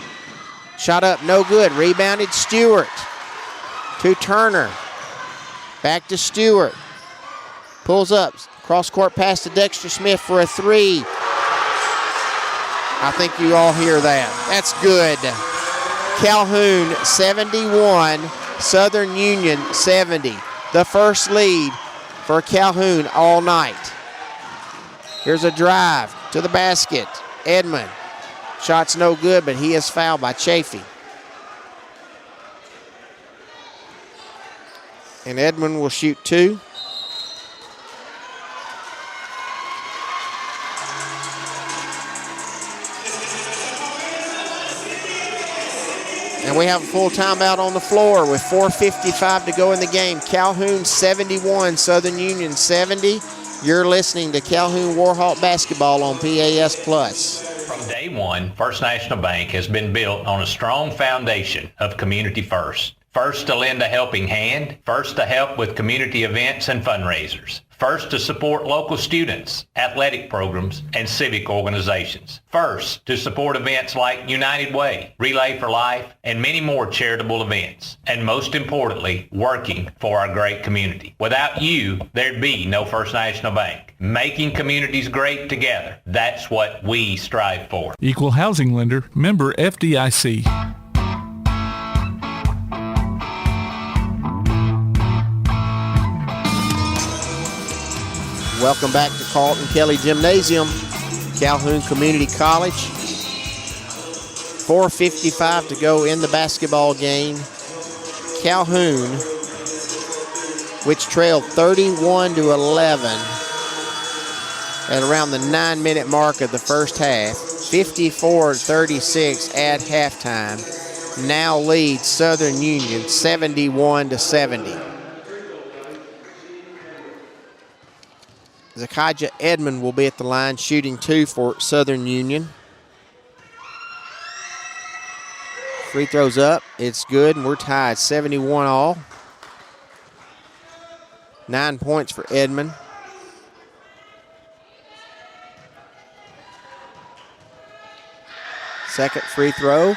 shot up, no good. Rebounded Stewart to Turner. Back to Stewart. Pulls up, cross-court pass to Dexter Smith for a 3. I think you all hear that. That's good. Calhoun 71, Southern Union 70. The first lead for Calhoun all night. Here's a drive to the basket. Edmond. Shot's no good, but he is fouled by Chafee. And Edmond will shoot 2. And we have a full timeout on the floor with 4:55 to go in the game. Calhoun 71, Southern Union 70. You're listening to Calhoun Warhawk basketball on PAS Plus. From day one, First National Bank has been built on a strong foundation of community first. First to lend a helping hand, first to help with community events and fundraisers, First, to support local students, athletic programs, and civic organizations. First, to support events like United Way, Relay for Life, and many more charitable events. And most importantly, working for our great community. Without you, there'd be no First National Bank. Making communities great together. That's what we strive for. Equal housing lender, member FDIC. Welcome back to Carlton Kelly Gymnasium, Calhoun Community College. 4:55 to go in the basketball game. Calhoun, which trailed 31-11 at around the 9-minute mark of the first half, 54-36 at halftime, now leads Southern Union 71-70. Zakijah Edmond will be at the line shooting 2 for Southern Union. Free throws up. It's good, and we're tied 71 all. 9 points for Edmond. Second free throw.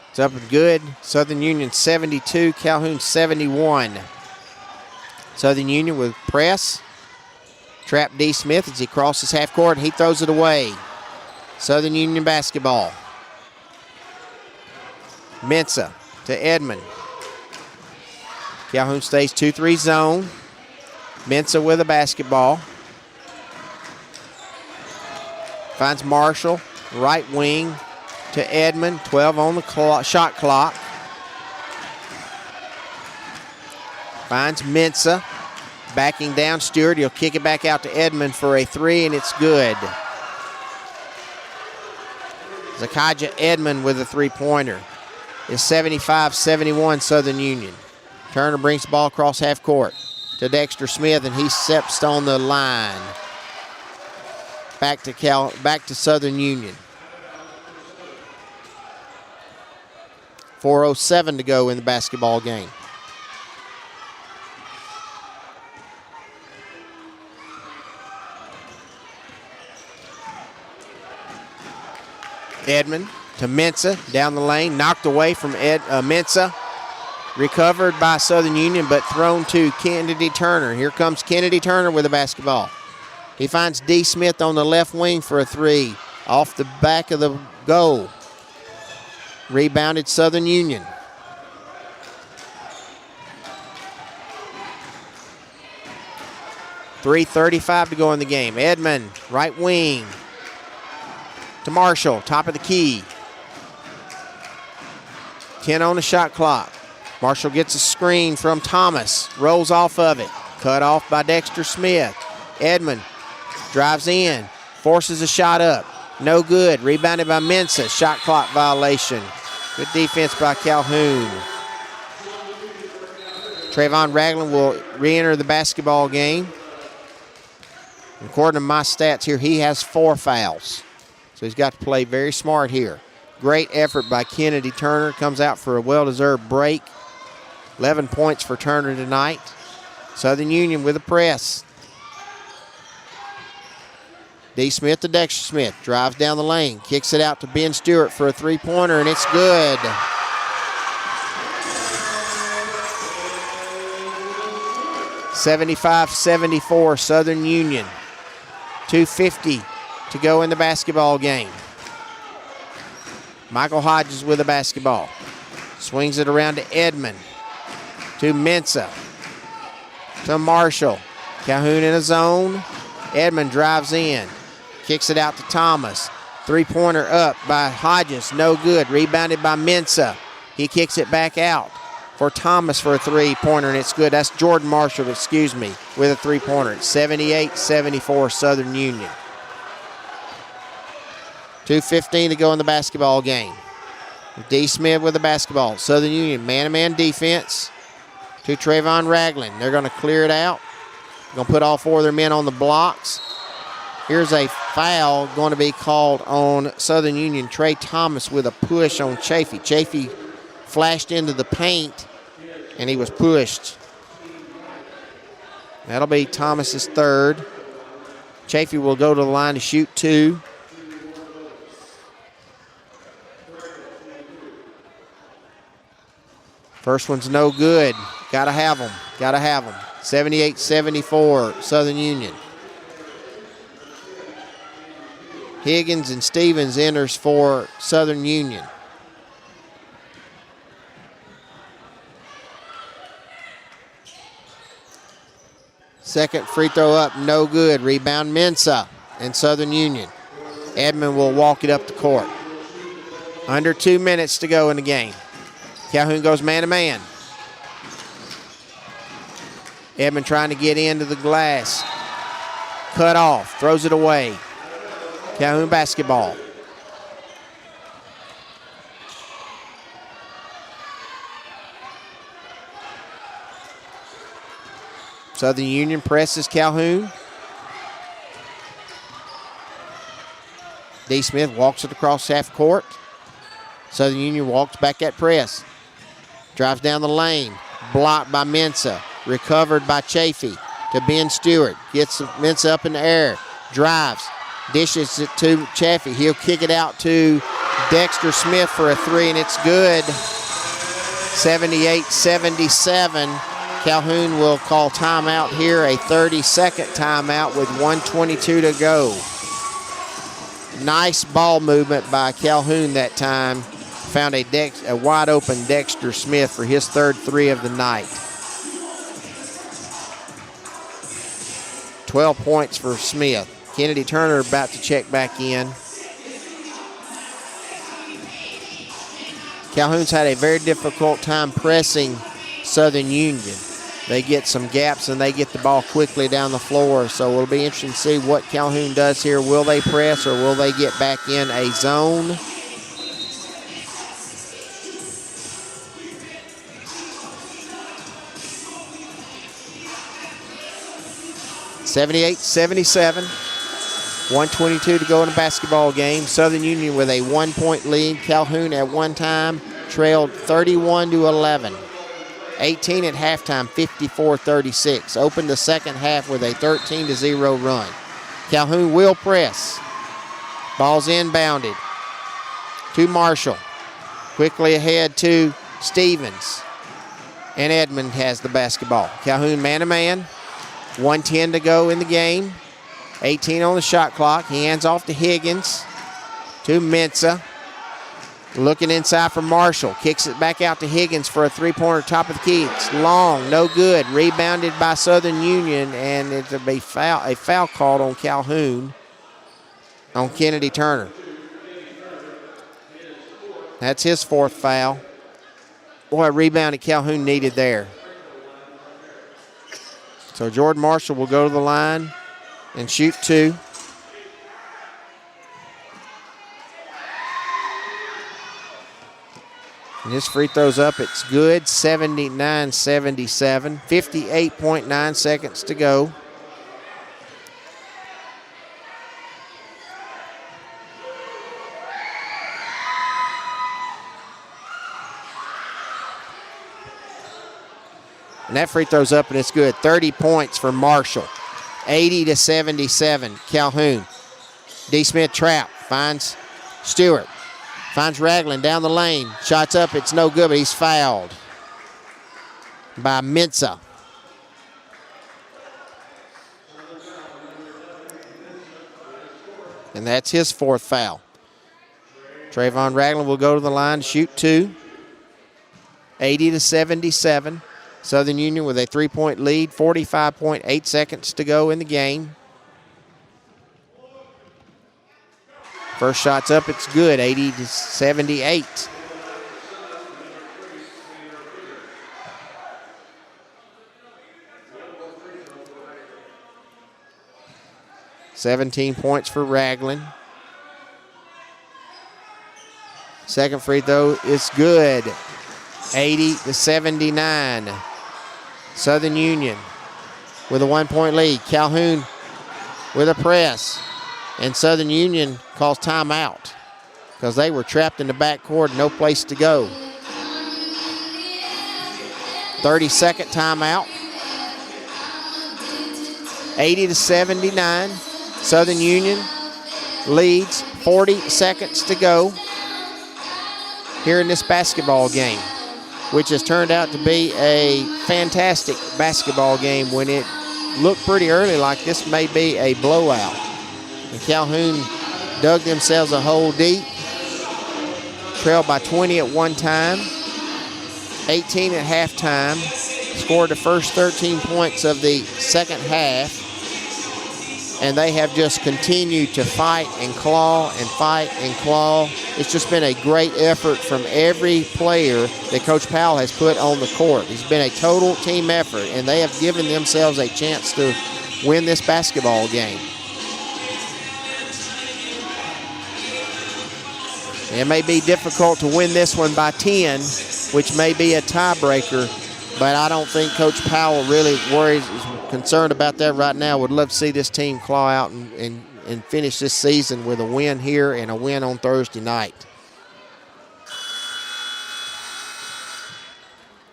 It's up and good. Southern Union 72, Calhoun 71. Southern Union with press. Trap D. Smith as he crosses half court and he throws it away. Southern Union basketball. Mensah to Edmond. Calhoun stays 2-3 zone. Mensah with a basketball. Finds Marshall, right wing to Edmond. 12 on the shot clock. Finds Mensah. Backing down Stewart. He'll kick it back out to Edmond for a 3, and it's good. Zakijah Edmond with a 3-pointer. It's 75-71 Southern Union. Turner brings the ball across half court to Dexter Smith, and he steps on the line. Back to Southern Union. 4:07 to go in the basketball game. Edmond to Mensah, down the lane, knocked away from Mensah. Recovered by Southern Union, but thrown to Kennedy Turner. Here comes Kennedy Turner with the basketball. He finds D. Smith on the left wing for a 3. Off the back of the goal. Rebounded Southern Union. .335 to go in the game. Edmond, right wing. To Marshall, top of the key. 10 on the shot clock. Marshall gets a screen from Thomas. Rolls off of it. Cut off by Dexter Smith. Edmond drives in. Forces a shot up. No good. Rebounded by Mensah. Shot clock violation. Good defense by Calhoun. Trayvon Ragland will re-enter the basketball game. According to my stats here, he has 4 fouls. So he's got to play very smart here. Great effort by Kennedy Turner. Comes out for a well-deserved break. 11 points for Turner tonight. Southern Union with a press. D. Smith to Dexter Smith. Drives down the lane. Kicks it out to Ben Stewart for a 3-pointer, and it's good. .75-74 Southern Union. 2:50 to go in the basketball game. Michael Hodges with the basketball. Swings it around to Edmond. To Mensah. To Marshall. Calhoun in a zone. Edmond drives in. Kicks it out to Thomas. 3-pointer up by Hodges. No good. Rebounded by Mensah. He kicks it back out for Thomas for a 3-pointer, and it's good. That's Jordan Marshall, with a 3-pointer. It's 78-74 Southern Union. 2:15 to go in the basketball game. D. Smith with the basketball. Southern Union man-to-man defense to Trayvon Ragland. They're going to clear it out. Going to put all 4 of their men on the blocks. Here's a foul going to be called on Southern Union. Trey Thomas with a push on Chafee. Chafee flashed into the paint, and he was pushed. That'll be Thomas's third. Chafee will go to the line to shoot 2. First one's no good. Gotta have them. 78-74, Southern Union. Higgins and Stevens enters for Southern Union. Second free throw up, no good. Rebound Mensah and Southern Union. Edmond will walk it up the court. Under 2 minutes to go in the game. Calhoun goes man-to-man. Edmond trying to get into the glass. Cut off, throws it away. Calhoun basketball. Southern Union presses Calhoun. D. Smith walks it across half court. Southern Union walks back at press. Drives down the lane. Blocked by Mensah. Recovered by Chafee to Ben Stewart. Gets Mensah up in the air. Drives. Dishes it to Chafee. He'll kick it out to Dexter Smith for a 3, and it's good. 78-77. Calhoun will call timeout here, a 30-second timeout with 1:22 to go. Nice ball movement by Calhoun that time. Found a wide open Dexter Smith for his third 3 of the night. 12 points for Smith. Kennedy Turner about to check back in. Calhoun's had a very difficult time pressing Southern Union. They get some gaps and they get the ball quickly down the floor. So it'll be interesting to see what Calhoun does here. Will they press or will they get back in a zone? (78-77). 1:22 to go in the basketball game. Southern Union with a 1-point lead. Calhoun at one time trailed 31-11. 18 at halftime, 54-36. Opened the second half with a 13-0 run. Calhoun will press. Ball's inbounded to Marshall. Quickly ahead to Stevens. And Edmond has the basketball. Calhoun man-to-man. 1:10 to go in the game. 18 on the shot clock. He hands off to Higgins. To Mensah. Looking inside for Marshall. Kicks it back out to Higgins for a 3-pointer top of the key. It's long, no good. Rebounded by Southern Union, and it'll be a foul called on Calhoun on Kennedy Turner. That's his 4th foul. Boy, a rebound that Calhoun needed there. So Jordan Marshall will go to the line and shoot 2. And his free throw's up. It's good. 79-77. 58.9 seconds to go. And that free throw's up, and it's good. 30 points for Marshall. 80-77. Calhoun. D. Smith trap. Finds Stewart. Finds Ragland down the lane. Shots up. It's no good, but he's fouled by Mensah. And that's his 4th foul. Trayvon Ragland will go to the line to shoot 2. 80-77. Southern Union with a 3-point lead. 45.8 seconds to go in the game. First shot's up, it's good, 80-78. (17 points for Ragland. Second free throw is good, 80-79. Southern Union with a 1-point lead. Calhoun with a press. And Southern Union calls timeout because they were trapped in the backcourt, no place to go. 30-second timeout. 80-79. Southern Union leads, 40 seconds to go here in this basketball game, which has turned out to be a fantastic basketball game when it looked pretty early like this may be a blowout. And Calhoun dug themselves a hole deep, trailed by 20 at one time, 18 at halftime, scored the first 13 points of the second half, and they have just continued to fight and claw and fight and claw. It's just been a great effort from every player that Coach Powell has put on the court. It's been a total team effort, and they have given themselves a chance to win this basketball game. It may be difficult to win this one by 10, which may be a tiebreaker, but I don't think Coach Powell really is concerned about that right now. Would love to see this team claw out and finish this season with a win here and a win on Thursday night.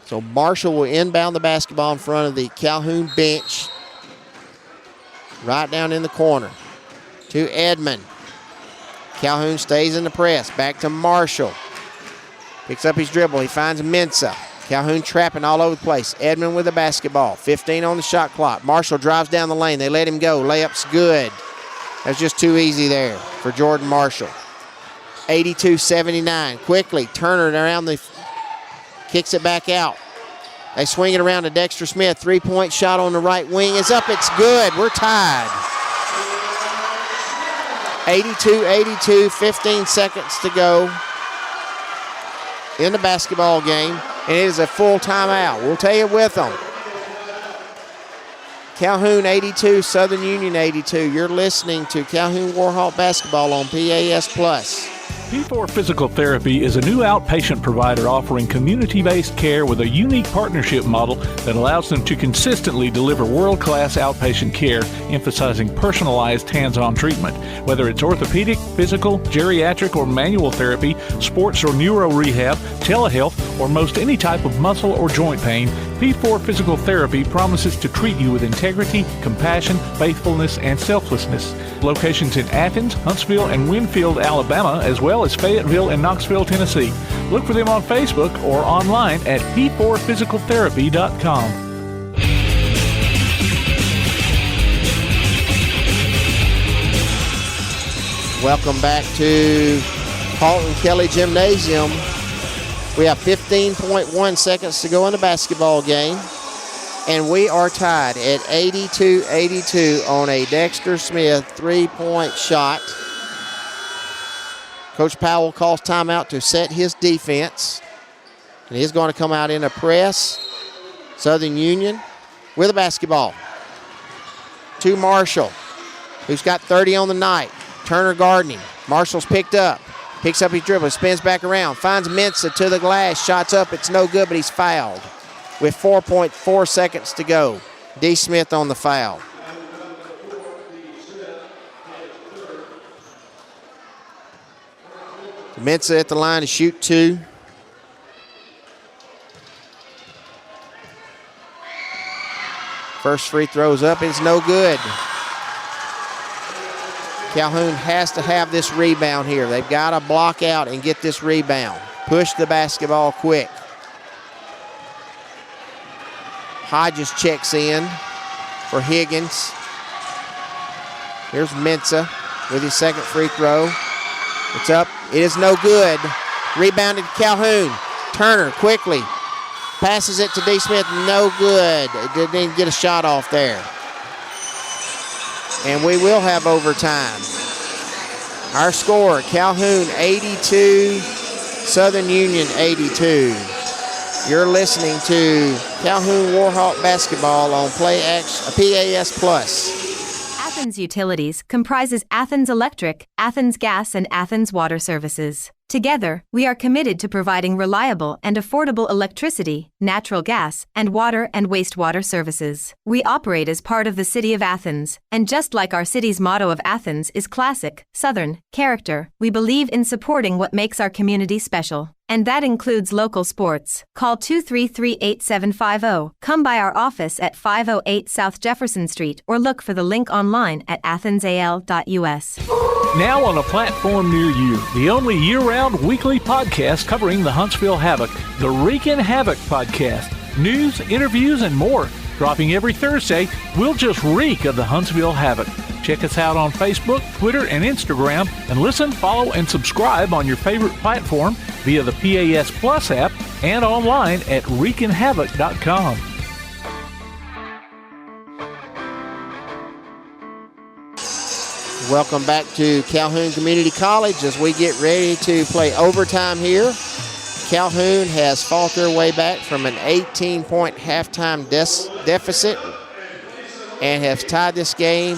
So Marshall will inbound the basketball in front of the Calhoun bench, right down in the corner to Edmond. Calhoun stays in the press. Back to Marshall. Picks up his dribble. He finds Mensah. Calhoun trapping all over the place. Edmond with the basketball. 15 on the shot clock. Marshall drives down the lane. They let him go. Layup's good. That's just too easy there for Jordan Marshall. 82-79. Quickly, Turner around kicks it back out. They swing it around to Dexter Smith. Three-point shot on the right wing is up. It's good. We're tied. 82-82, 15 seconds to go in the basketball game, and it is a full timeout. We'll tell you with them. Calhoun 82, Southern Union 82. You're listening to Calhoun Warhawk Basketball on PAS Plus. P4 Physical Therapy is a new outpatient provider offering community-based care with a unique partnership model that allows them to consistently deliver world-class outpatient care, emphasizing personalized hands-on treatment. Whether it's orthopedic, physical, geriatric, or manual therapy, sports or neuro rehab, telehealth, or most any type of muscle or joint pain, P4 Physical Therapy promises to treat you with integrity, compassion, faithfulness, and selflessness. Locations in Athens, Huntsville, and Winfield, Alabama, as well as Fayetteville and Knoxville, Tennessee. Look for them on Facebook or online at p4physicaltherapy.com. Welcome back to Halton Kelly Gymnasium. We have 15.1 seconds to go in the basketball game, and we are tied at 82-82 on a Dexter Smith three-point shot. Coach Powell calls timeout to set his defense, and he's going to come out in a press. Southern Union with a basketball to Marshall, who's got 30 on the night. Turner guarding him. Marshall's picks up his dribble, spins back around, finds Mensah to the glass, shots up, it's no good, but he's fouled with 4.4 seconds to go. D. Smith on the foul. Mensah at the line to shoot two. First free throw's up, it's no good. Calhoun has to have this rebound here. They've got to block out and get this rebound. Push the basketball quick. Hodges checks in for Higgins. Here's Mensah with his second free throw. It's up. It is no good. Rebounded Calhoun. Turner quickly passes it to D. Smith. No good. Didn't even get a shot off there. And we will have overtime. Our score, Calhoun 82, Southern Union 82. You're listening to Calhoun Warhawk Basketball on PAS Plus. Athens Utilities comprises Athens Electric, Athens Gas, and Athens Water Services. Together, we are committed to providing reliable and affordable electricity, natural gas, and water and wastewater services. We operate as part of the City of Athens, and just like our city's motto of Athens is classic, Southern, character, we believe in supporting what makes our community special. And that includes local sports. Call 233-8750. Come by our office at 508 South Jefferson Street or look for the link online at athensal.us. Now on a platform near you, the only year-round weekly podcast covering the Huntsville Havoc, the Wreakin' Havoc Podcast. News, interviews, and more. Dropping every Thursday, we'll just reek of the Huntsville Havoc. Check us out on Facebook, Twitter, and Instagram, and listen, follow, and subscribe on your favorite platform via the PAS Plus app and online at wreakinhavoc.com. Welcome back to Calhoun Community College as we get ready to play overtime here. Calhoun has fought their way back from an 18-point halftime deficit and has tied this game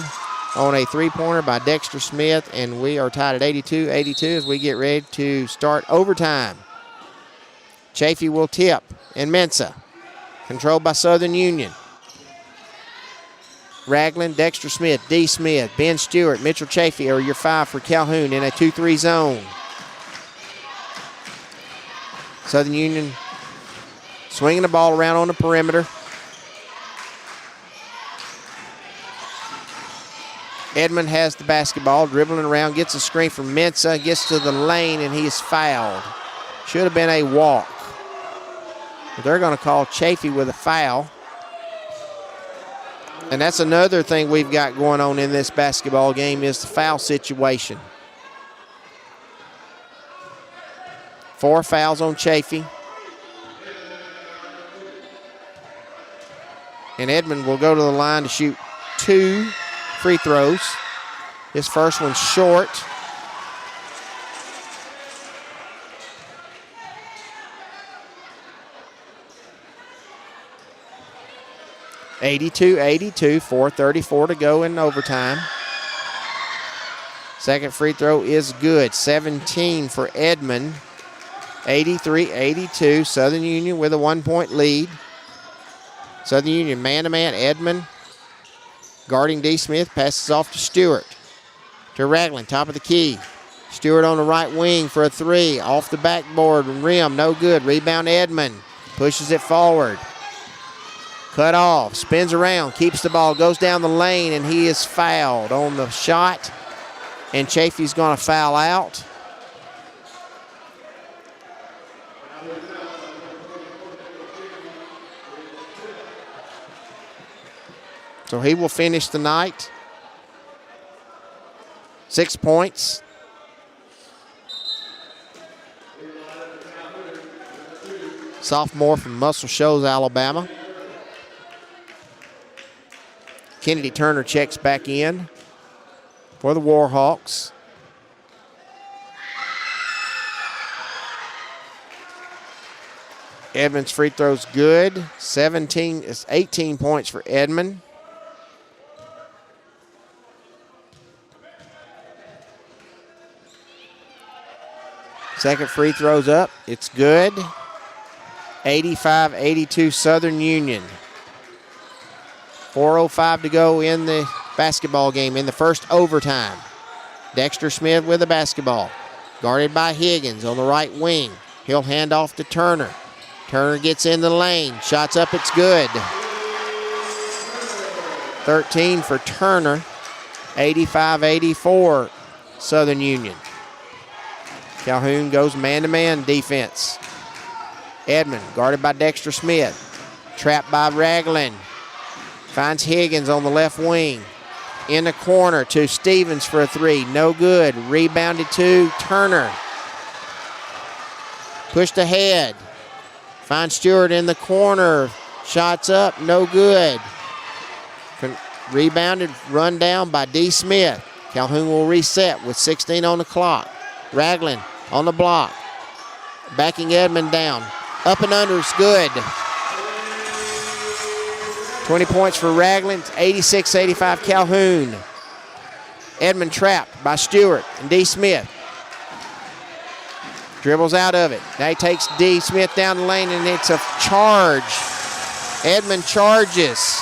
on a three-pointer by Dexter Smith, and we are tied at 82-82 as we get ready to start overtime. Chafee will tip, and Mensa, controlled by Southern Union. Ragland, Dexter Smith, D. Smith, Ben Stewart, Mitchell Chafee are your five for Calhoun in a 2-3 zone. Southern Union swinging the ball around on the perimeter. Edmond has the basketball, dribbling around, gets a screen from Mensa, gets to the lane, and he is fouled. Should have been a walk. But they're going to call Chafee with a foul. And that's another thing we've got going on in this basketball game is the foul situation. 4 fouls on Chafee. And Edmond will go to the line to shoot 2 free throws. His first one's short. (82-82), 4:34 to go in overtime. Second free throw is good. 17 for Edmond. 83-82. Southern Union with a 1-point lead. Southern Union man-to-man. Edmond guarding D. Smith. Passes off to Stewart. To Ragland, top of the key. Stewart on the right wing for a 3. Off the backboard. Rim, no good. Rebound Edmond. Pushes it forward. Cut off. Spins around. Keeps the ball. Goes down the lane, and he is fouled on the shot. And Chafee's going to foul out. So he will finish the night. 6 points. Sophomore from Muscle Shoals, Alabama. Kennedy Turner checks back in for the Warhawks. Edmond's free throw's good. 18 points for Edmond. Second free throw's up. It's good. 85-82 Southern Union. 4:05 to go in the basketball game in the first overtime. Dexter Smith with the basketball. Guarded by Higgins on the right wing. He'll hand off to Turner. Turner gets in the lane. Shots up, it's good. 13 for Turner. 85-84 Southern Union. Calhoun goes man-to-man defense. Edmond guarded by Dexter Smith. Trapped by Ragland. Finds Higgins on the left wing. In the corner to Stevens for a 3. No good. Rebounded to Turner. Pushed ahead. Finds Stewart in the corner. Shots up. No good. Rebounded, run down by D. Smith. Calhoun will reset with 16 on the clock. Ragland on the block. Backing Edmond down. Up and under is good. 20 points for Ragland, 86-85 Calhoun. Edmond trapped by Stewart and D. Smith. Dribbles out of it. Now he takes D. Smith down the lane, and it's a charge. Edmond charges.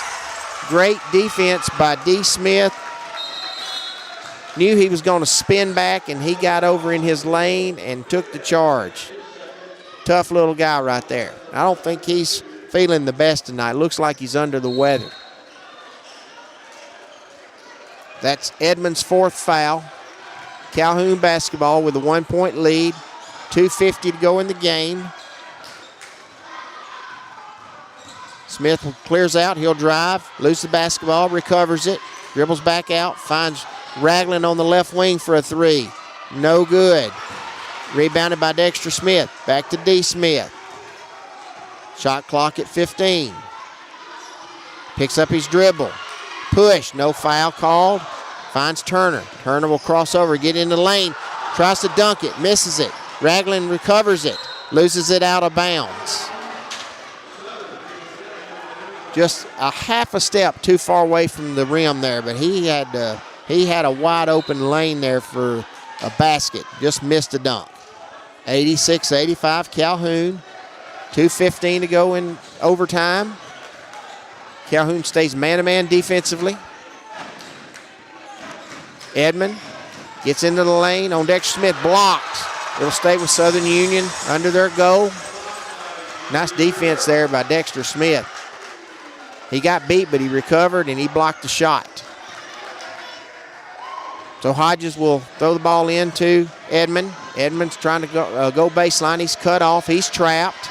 Great defense by D. Smith. Knew he was going to spin back, and he got over in his lane and took the charge. Tough little guy right there. I don't think he's feeling the best tonight. Looks like he's under the weather. That's Edmond's 4th foul. Calhoun basketball with a 1-point lead. 2:50 to go in the game. Smith clears out. He'll drive, loses the basketball, recovers it, dribbles back out, finds Ragland on the left wing for a 3. No good. Rebounded by Dexter Smith. Back to D. Smith. Shot clock at 15. Picks up his dribble. Push. No foul called. Finds Turner. Turner will cross over, get in the lane. Tries to dunk it. Misses it. Ragland recovers it. Loses it out of bounds. Just a half a step too far away from the rim there, but he had a wide open lane there for a basket. Just missed a dunk. 86-85 Calhoun. 2:15 to go in overtime. Calhoun stays man-to-man defensively. Edmond gets into the lane on Dexter Smith, blocked. It'll stay with Southern Union under their goal. Nice defense there by Dexter Smith. He got beat, but he recovered, and he blocked the shot. So Hodges will throw the ball into Edmond. Edmond's trying to go baseline. He's cut off. He's trapped.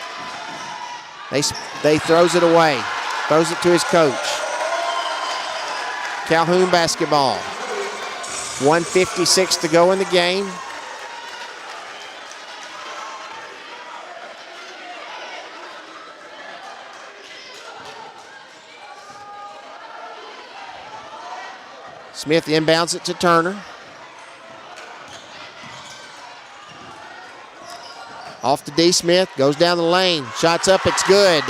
They throws it away. Throws it to his coach. Calhoun basketball. 1:56 to go in the game. Smith inbounds it to Turner. Off to D. Smith, goes down the lane. Shots up, it's good.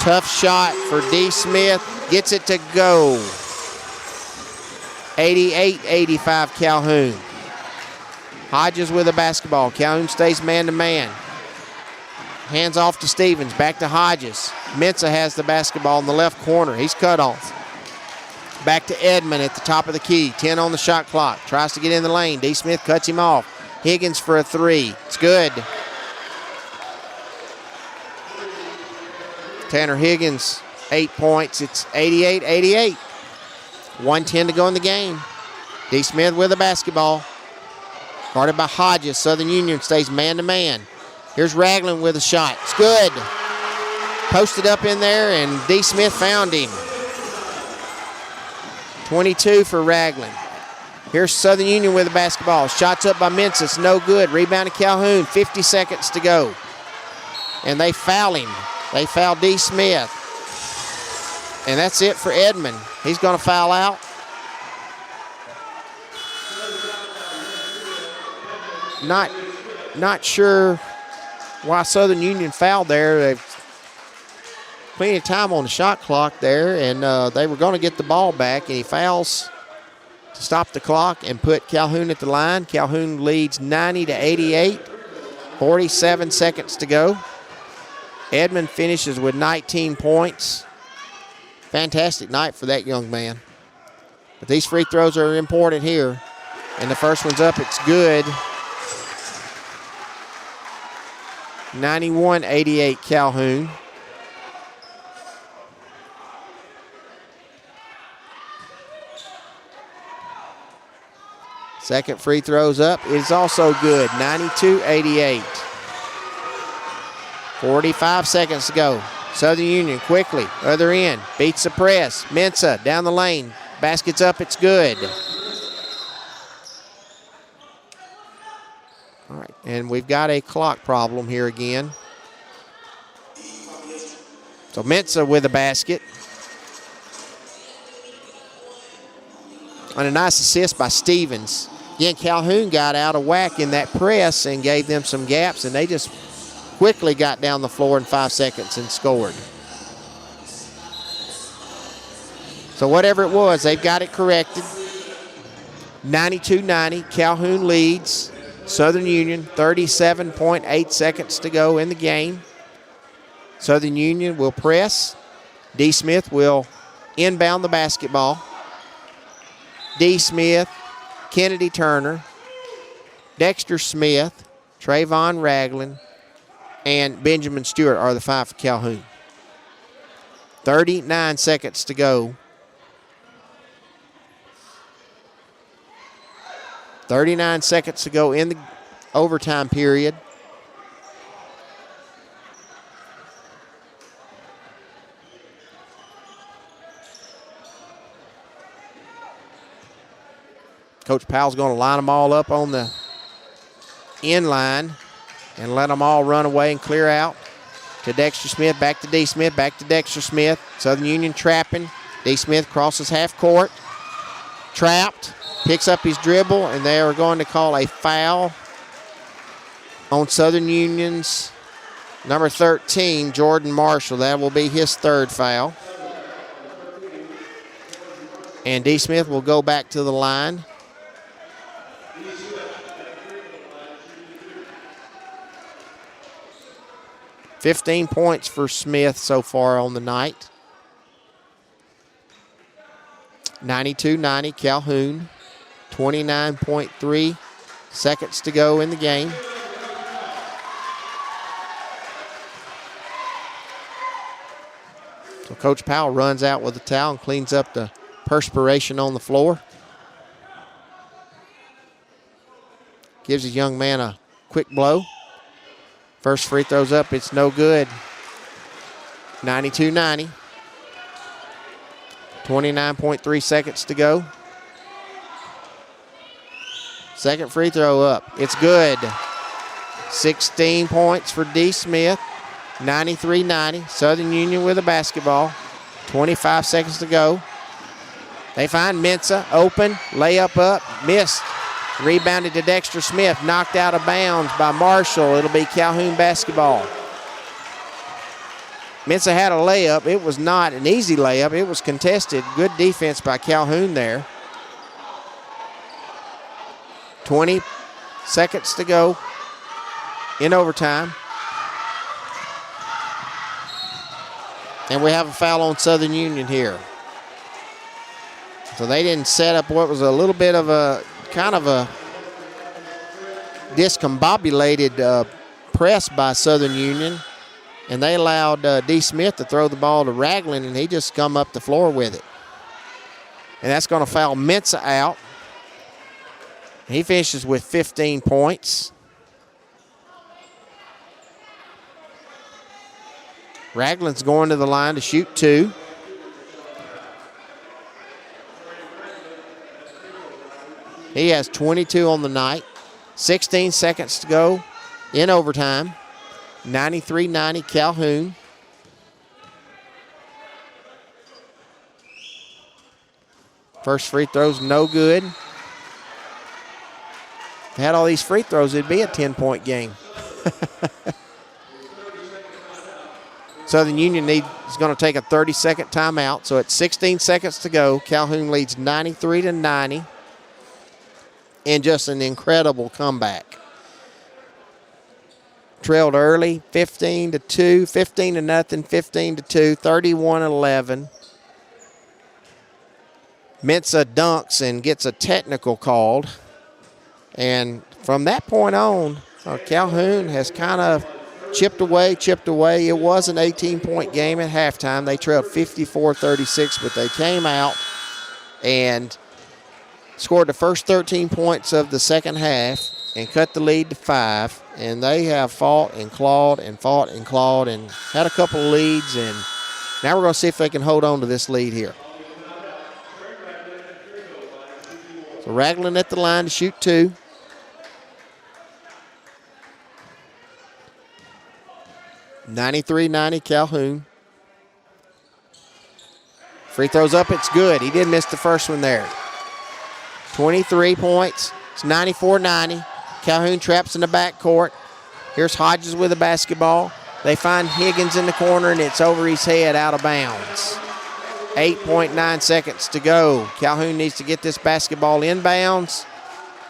Tough shot for D. Smith. Gets it to go. 88-85 Calhoun. Hodges with the basketball. Calhoun stays man-to-man. Hands off to Stevens, back to Hodges. Mensah has the basketball in the left corner. He's cut off. Back to Edmond at the top of the key. 10 on the shot clock. Tries to get in the lane. D. Smith cuts him off. Higgins for a 3. It's good. Tanner Higgins, 8 points. It's 88-88. 1:10 to go in the game. D. Smith with the basketball. Guarded by Hodges. Southern Union stays man-to-man. Here's Ragland with a shot. It's good. Posted up in there, and D. Smith found him. 22 for Ragland. Here's Southern Union with the basketball. Shots up by Mensah. It's no good. Rebound to Calhoun. 50 seconds to go. And they foul him. They foul D. Smith. And that's it for Edmond. He's going to foul out. Not sure why Southern Union fouled there. They've plenty of time on the shot clock there, and they were going to get the ball back, and he fouls to stop the clock and put Calhoun at the line. Calhoun leads 90-88, 47 seconds to go. Edmond finishes with 19 points. Fantastic night for that young man. But these free throws are important here, and the first one's up. It's good. 91-88 Calhoun. Second free throw's up. It's also good. 92-88. 45 seconds to go. Southern Union quickly. Other end. Beats the press. Mensah down the lane. Basket's up. It's good. All right. And we've got a clock problem here again. So Mensah with a basket. And a nice assist by Stevens. Again, Calhoun got out of whack in that press and gave them some gaps, and they just quickly got down the floor in 5 seconds and scored. So whatever it was, they've got it corrected. 92-90, Calhoun leads. Southern Union, 37.8 seconds to go in the game. Southern Union will press. D. Smith will inbound the basketball. D. Smith, Kennedy Turner, Dexter Smith, Trayvon Ragland, and Benjamin Stewart are the 5 for Calhoun. 39 seconds to go. 39 seconds to go in the overtime period. Coach Powell's going to line them all up on the end line and let them all run away and clear out to Dexter Smith, back to D. Smith, back to Dexter Smith. Southern Union trapping. D. Smith crosses half court. Trapped. Picks up his dribble, and they are going to call a foul on Southern Union's number 13, Jordan Marshall. That will be his 3rd foul. And D. Smith will go back to the line. $15 points for Smith so far on the night. 92-90 Calhoun. 29.3 seconds to go in the game. So Coach Powell runs out with a towel and cleans up the perspiration on the floor. Gives his young man a quick blow. First free throw's up, it's no good. 92-90. 29.3 seconds to go. Second free throw up. It's good. 16 points for D. Smith. 93-90. Southern Union with a basketball. 25 seconds to go. They find Mensah open. Layup up. Missed. Rebounded to Dexter Smith. Knocked out of bounds by Marshall. It'll be Calhoun basketball. Mensah had a layup. It was not an easy layup. It was contested. Good defense by Calhoun there. 20 seconds to go in overtime. And we have a foul on Southern Union here. So they didn't set up what was a little bit of a kind of a discombobulated press by Southern Union. And they allowed D. Smith to throw the ball to Ragland, and he just come up the floor with it. And that's going to foul Mensah out. He finishes with 15 points. Ragland's going to the line to shoot 2. He has 22 on the night. 16 seconds to go in overtime. 93-90 Calhoun. First free throw's no good. If they had all these free throws, it'd be a 10-point game. Southern Union is going to take a 30-second timeout. So at 16 seconds to go, Calhoun leads 93-90 in just an incredible comeback. Trailed early, 15-2, 15-0, 15-2, 31-11. Mensah dunks and gets a technical called. And from that point on, Calhoun has kind of chipped away. It was an 18-point game at halftime. They trailed 54-36, but they came out and scored the first 13 points of the second half and cut the lead to 5. And they have fought and clawed and had a couple of leads. And now we're going to see if they can hold on to this lead here. So Ragland at the line to shoot 2. (93-90) Calhoun. Free throws up, it's good. He did miss the first one there. 23 points. It's 94-90. Calhoun traps in the backcourt. Here's Hodges with a basketball. They find Higgins in the corner, and it's over his head out of bounds. 8.9 seconds to go. Calhoun needs to get this basketball inbounds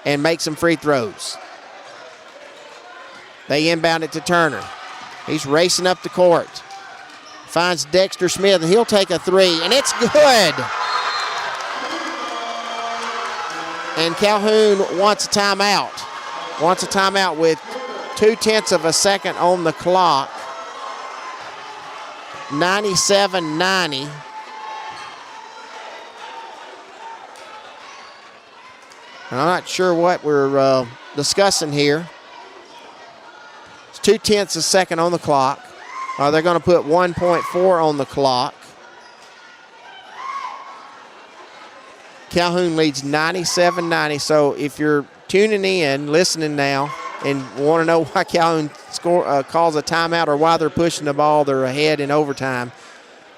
and make some free throws. They inbound it to Turner. He's racing up the court. Finds Dexter Smith, and he'll take a three, and it's good. And Calhoun wants a timeout. Wants a timeout with 0.2 of a second on the clock. 97-90. And I'm not sure what we're discussing here. It's 0.2 of a second on the clock. They're going to put 1.4 on the clock. Calhoun leads 97-90. So if you're tuning in, listening now, and want to know why Calhoun calls a timeout or why they're pushing the ball, they're ahead in overtime,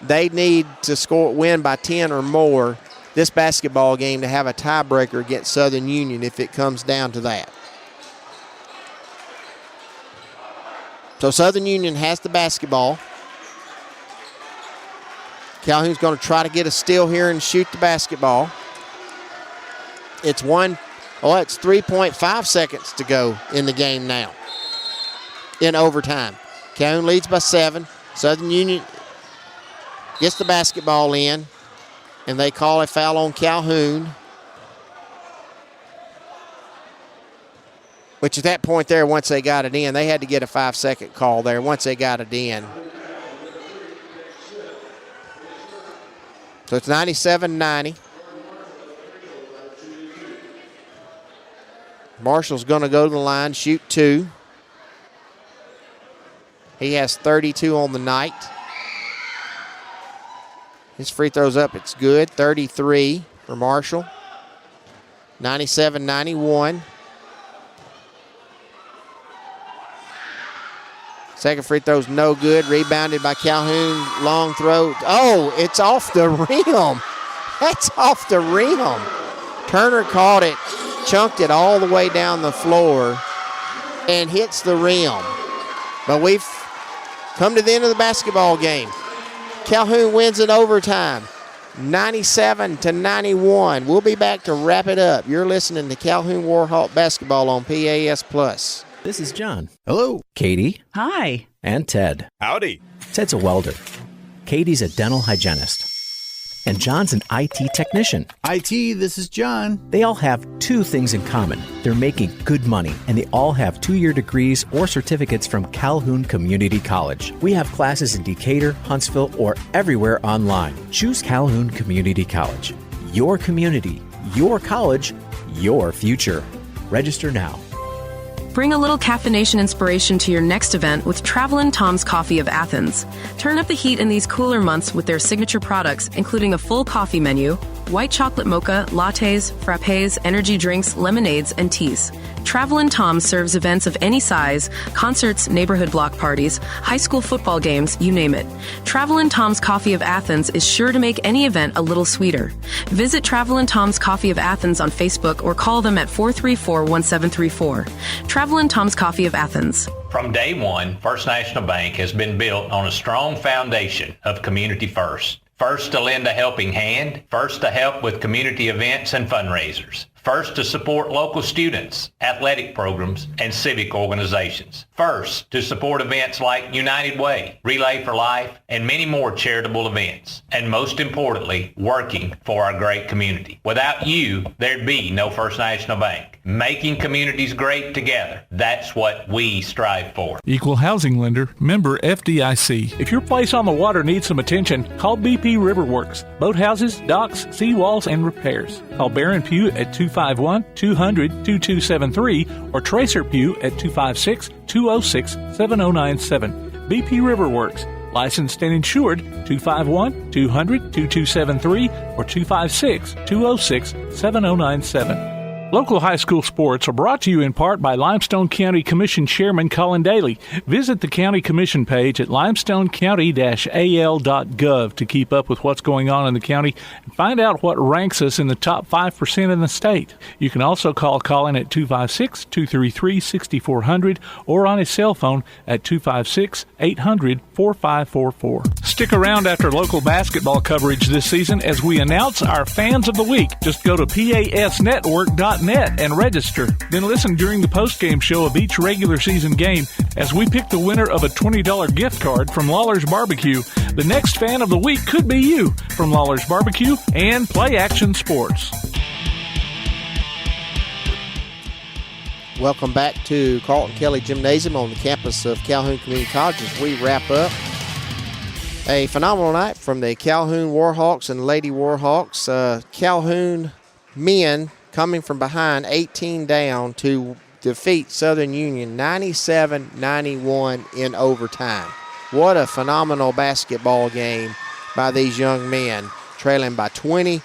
they need to win by 10 or more this basketball game to have a tiebreaker against Southern Union if it comes down to that. So Southern Union has the basketball. Calhoun's going to try to get a steal here and shoot the basketball. It's 3.5 seconds to go in the game now in overtime. Calhoun leads by 7. Southern Union gets the basketball in, and they call a foul on Calhoun. Which at that point there, once they got it in, they had to get a 5-second call there once they got it in. So it's 97-90. Marshall's going to go to the line, shoot 2. He has 32 on the night. His free throw's up, it's good. 33 for Marshall. 97-91. Second free throw's no good. Rebounded by Calhoun. Long throw. Oh, it's off the rim. That's off the rim. Turner caught it, chunked it all the way down the floor, and hits the rim. But we've come to the end of the basketball game. Calhoun wins in overtime, 97-91. We'll be back to wrap it up. You're listening to Calhoun Warhawk basketball on PAS+. This is John. Hello. Katie. Hi. And Ted. Howdy. Ted's a welder. Katie's a dental hygienist. And John's an IT technician. IT, this is John. They all have 2 things in common. They're making good money, and they all have 2-year degrees or certificates from Calhoun Community College. We have classes in Decatur, Huntsville, or everywhere online. Choose Calhoun Community College. Your community, your college, your future. Register now. Bring a little caffeination inspiration to your next event with Travelin' Tom's Coffee of Athens. Turn up the heat in these cooler months with their signature products, including a full coffee menu, white chocolate mocha, lattes, frappes, energy drinks, lemonades, and teas. Travelin' Tom serves events of any size, concerts, neighborhood block parties, high school football games, you name it. Travelin' Tom's Coffee of Athens is sure to make any event a little sweeter. Visit Travelin' Tom's Coffee of Athens on Facebook or call them at 434-1734. Travelin' Tom's Coffee of Athens. From day one, First National Bank has been built on a strong foundation of community first. First to lend a helping hand, first to help with community events and fundraisers, first to support local students, athletic programs, and civic organizations, first to support events like United Way, Relay for Life, and many more charitable events, and most importantly, working for our great community. Without you, there'd be no First National Bank. Making communities great together, that's what we strive for. Equal housing lender, member FDIC. If your place on the water needs some attention, call BP Riverworks. Boathouses, docks, seawalls, and repairs. Call Barron Pugh at 251-200-2273 or Tracer Pugh at 256-206-7097. BP Riverworks. Licensed and insured, 251-200-2273 or 256-206-7097. Local high school sports are brought to you in part by Limestone County Commission Chairman Colin Daly. Visit the County Commission page at limestonecounty-al.gov to keep up with what's going on in the county and find out what ranks us in the top 5% in the state. You can also call Colin at 256-233-6400 or on his cell phone at 256-800-4544. Stick around after local basketball coverage this season as we announce our Fans of the Week. Just go to PASnetwork.com calhounsports.net and register. Then listen during the postgame show of each regular season game as we pick the winner of a $20 gift card from Lawler's Barbecue. The next fan of the week could be you from Lawler's Barbecue and Play Action Sports. Welcome back to Carlton Kelly Gymnasium on the campus of Calhoun Community College as we wrap up a phenomenal night from the Calhoun Warhawks and Lady Warhawks. Calhoun men coming from behind 18 down to defeat Southern Union 97-91 in overtime. What a phenomenal basketball game by these young men, trailing by 20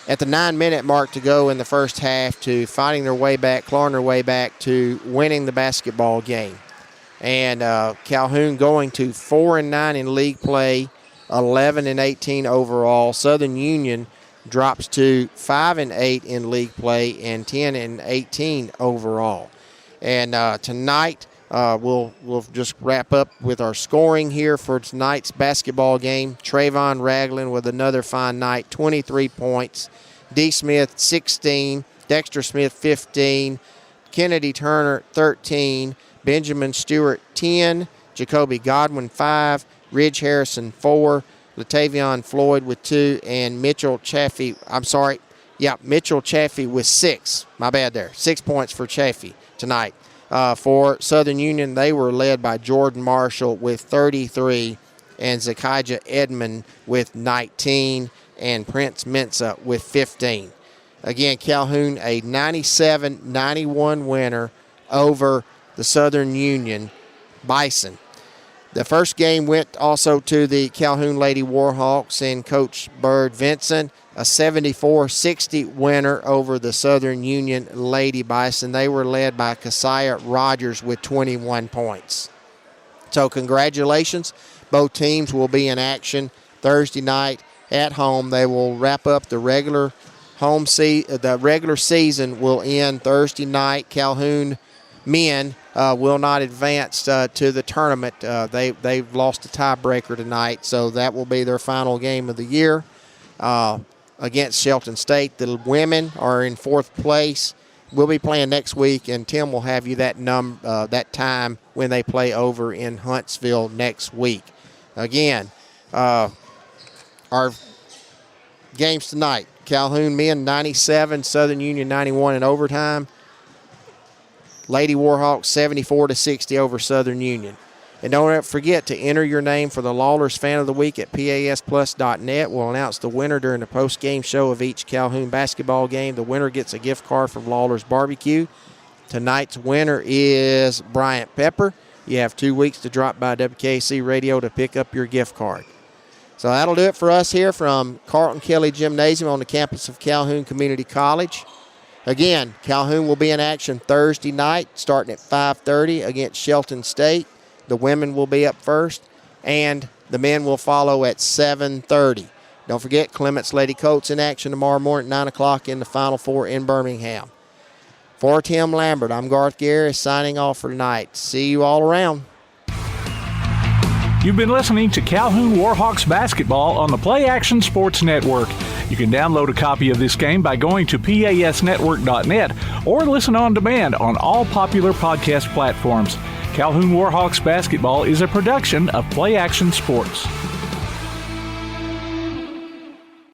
at the 9-minute mark to go in the first half, to fighting their way back, clawing their way back to winning the basketball game. And Calhoun going to 4-9 in league play, 11-18 overall. Southern Union drops to 5-8 in league play and 10-18 overall. And tonight we'll just wrap up with our scoring here for tonight's basketball game. Trayvon Ragland with another fine night, 23 points. D. Smith, 16. Dexter Smith, 15. Kennedy Turner, 13. Benjamin Stewart, 10. Jacoby Godwin, 5. Ridge Harrison, 4. Latavion Floyd with 2. And Mitchell Chaffee, Mitchell Chaffee with 6. My bad there. 6 points for Chaffee tonight. For Southern Union, they were led by Jordan Marshall with 33 and Zakijah Edmond with 19 and Prince Mensa with 15. Again, Calhoun a 97-91 winner over the Southern Union Bison. The first game went also to the Calhoun Lady Warhawks and Coach Bird Vincent, a 74-60 winner over the Southern Union Lady Bison. They were led by Keziah Rogers with 21 points. So congratulations. Both teams will be in action Thursday night at home. They will wrap up the regular season will end Thursday night. Calhoun men will not advance to the tournament. They've lost a tiebreaker tonight, so that will be their final game of the year against Shelton State. The women are in fourth place. We'll be playing next week, and Tim will have you that time when they play over in Huntsville next week. Again, our games tonight: Calhoun men 97, Southern Union 91 in overtime. Lady Warhawks 74-60 over Southern Union. And don't forget to enter your name for the Lawlers Fan of the Week at PASplus.net. We'll announce the winner during the post-game show of each Calhoun basketball game. The winner gets a gift card from Lawlers Barbecue. Tonight's winner is Bryant Pepper. You have 2 weeks to drop by WKC Radio to pick up your gift card. So that'll do it for us here from Carlton Kelly Gymnasium on the campus of Calhoun Community College. Again, Calhoun will be in action Thursday night starting at 5:30 against Shelton State. The women will be up first, and the men will follow at 7:30. Don't forget, Clements Lady Colts in action tomorrow morning at 9 o'clock in the Final Four in Birmingham. For Tim Lambert, I'm Garth Garris signing off for tonight. See you all around. You've been listening to Calhoun Warhawks basketball on the Play Action Sports Network. You can download a copy of this game by going to PASnetwork.net or listen on demand on all popular podcast platforms. Calhoun Warhawks basketball is a production of Play Action Sports.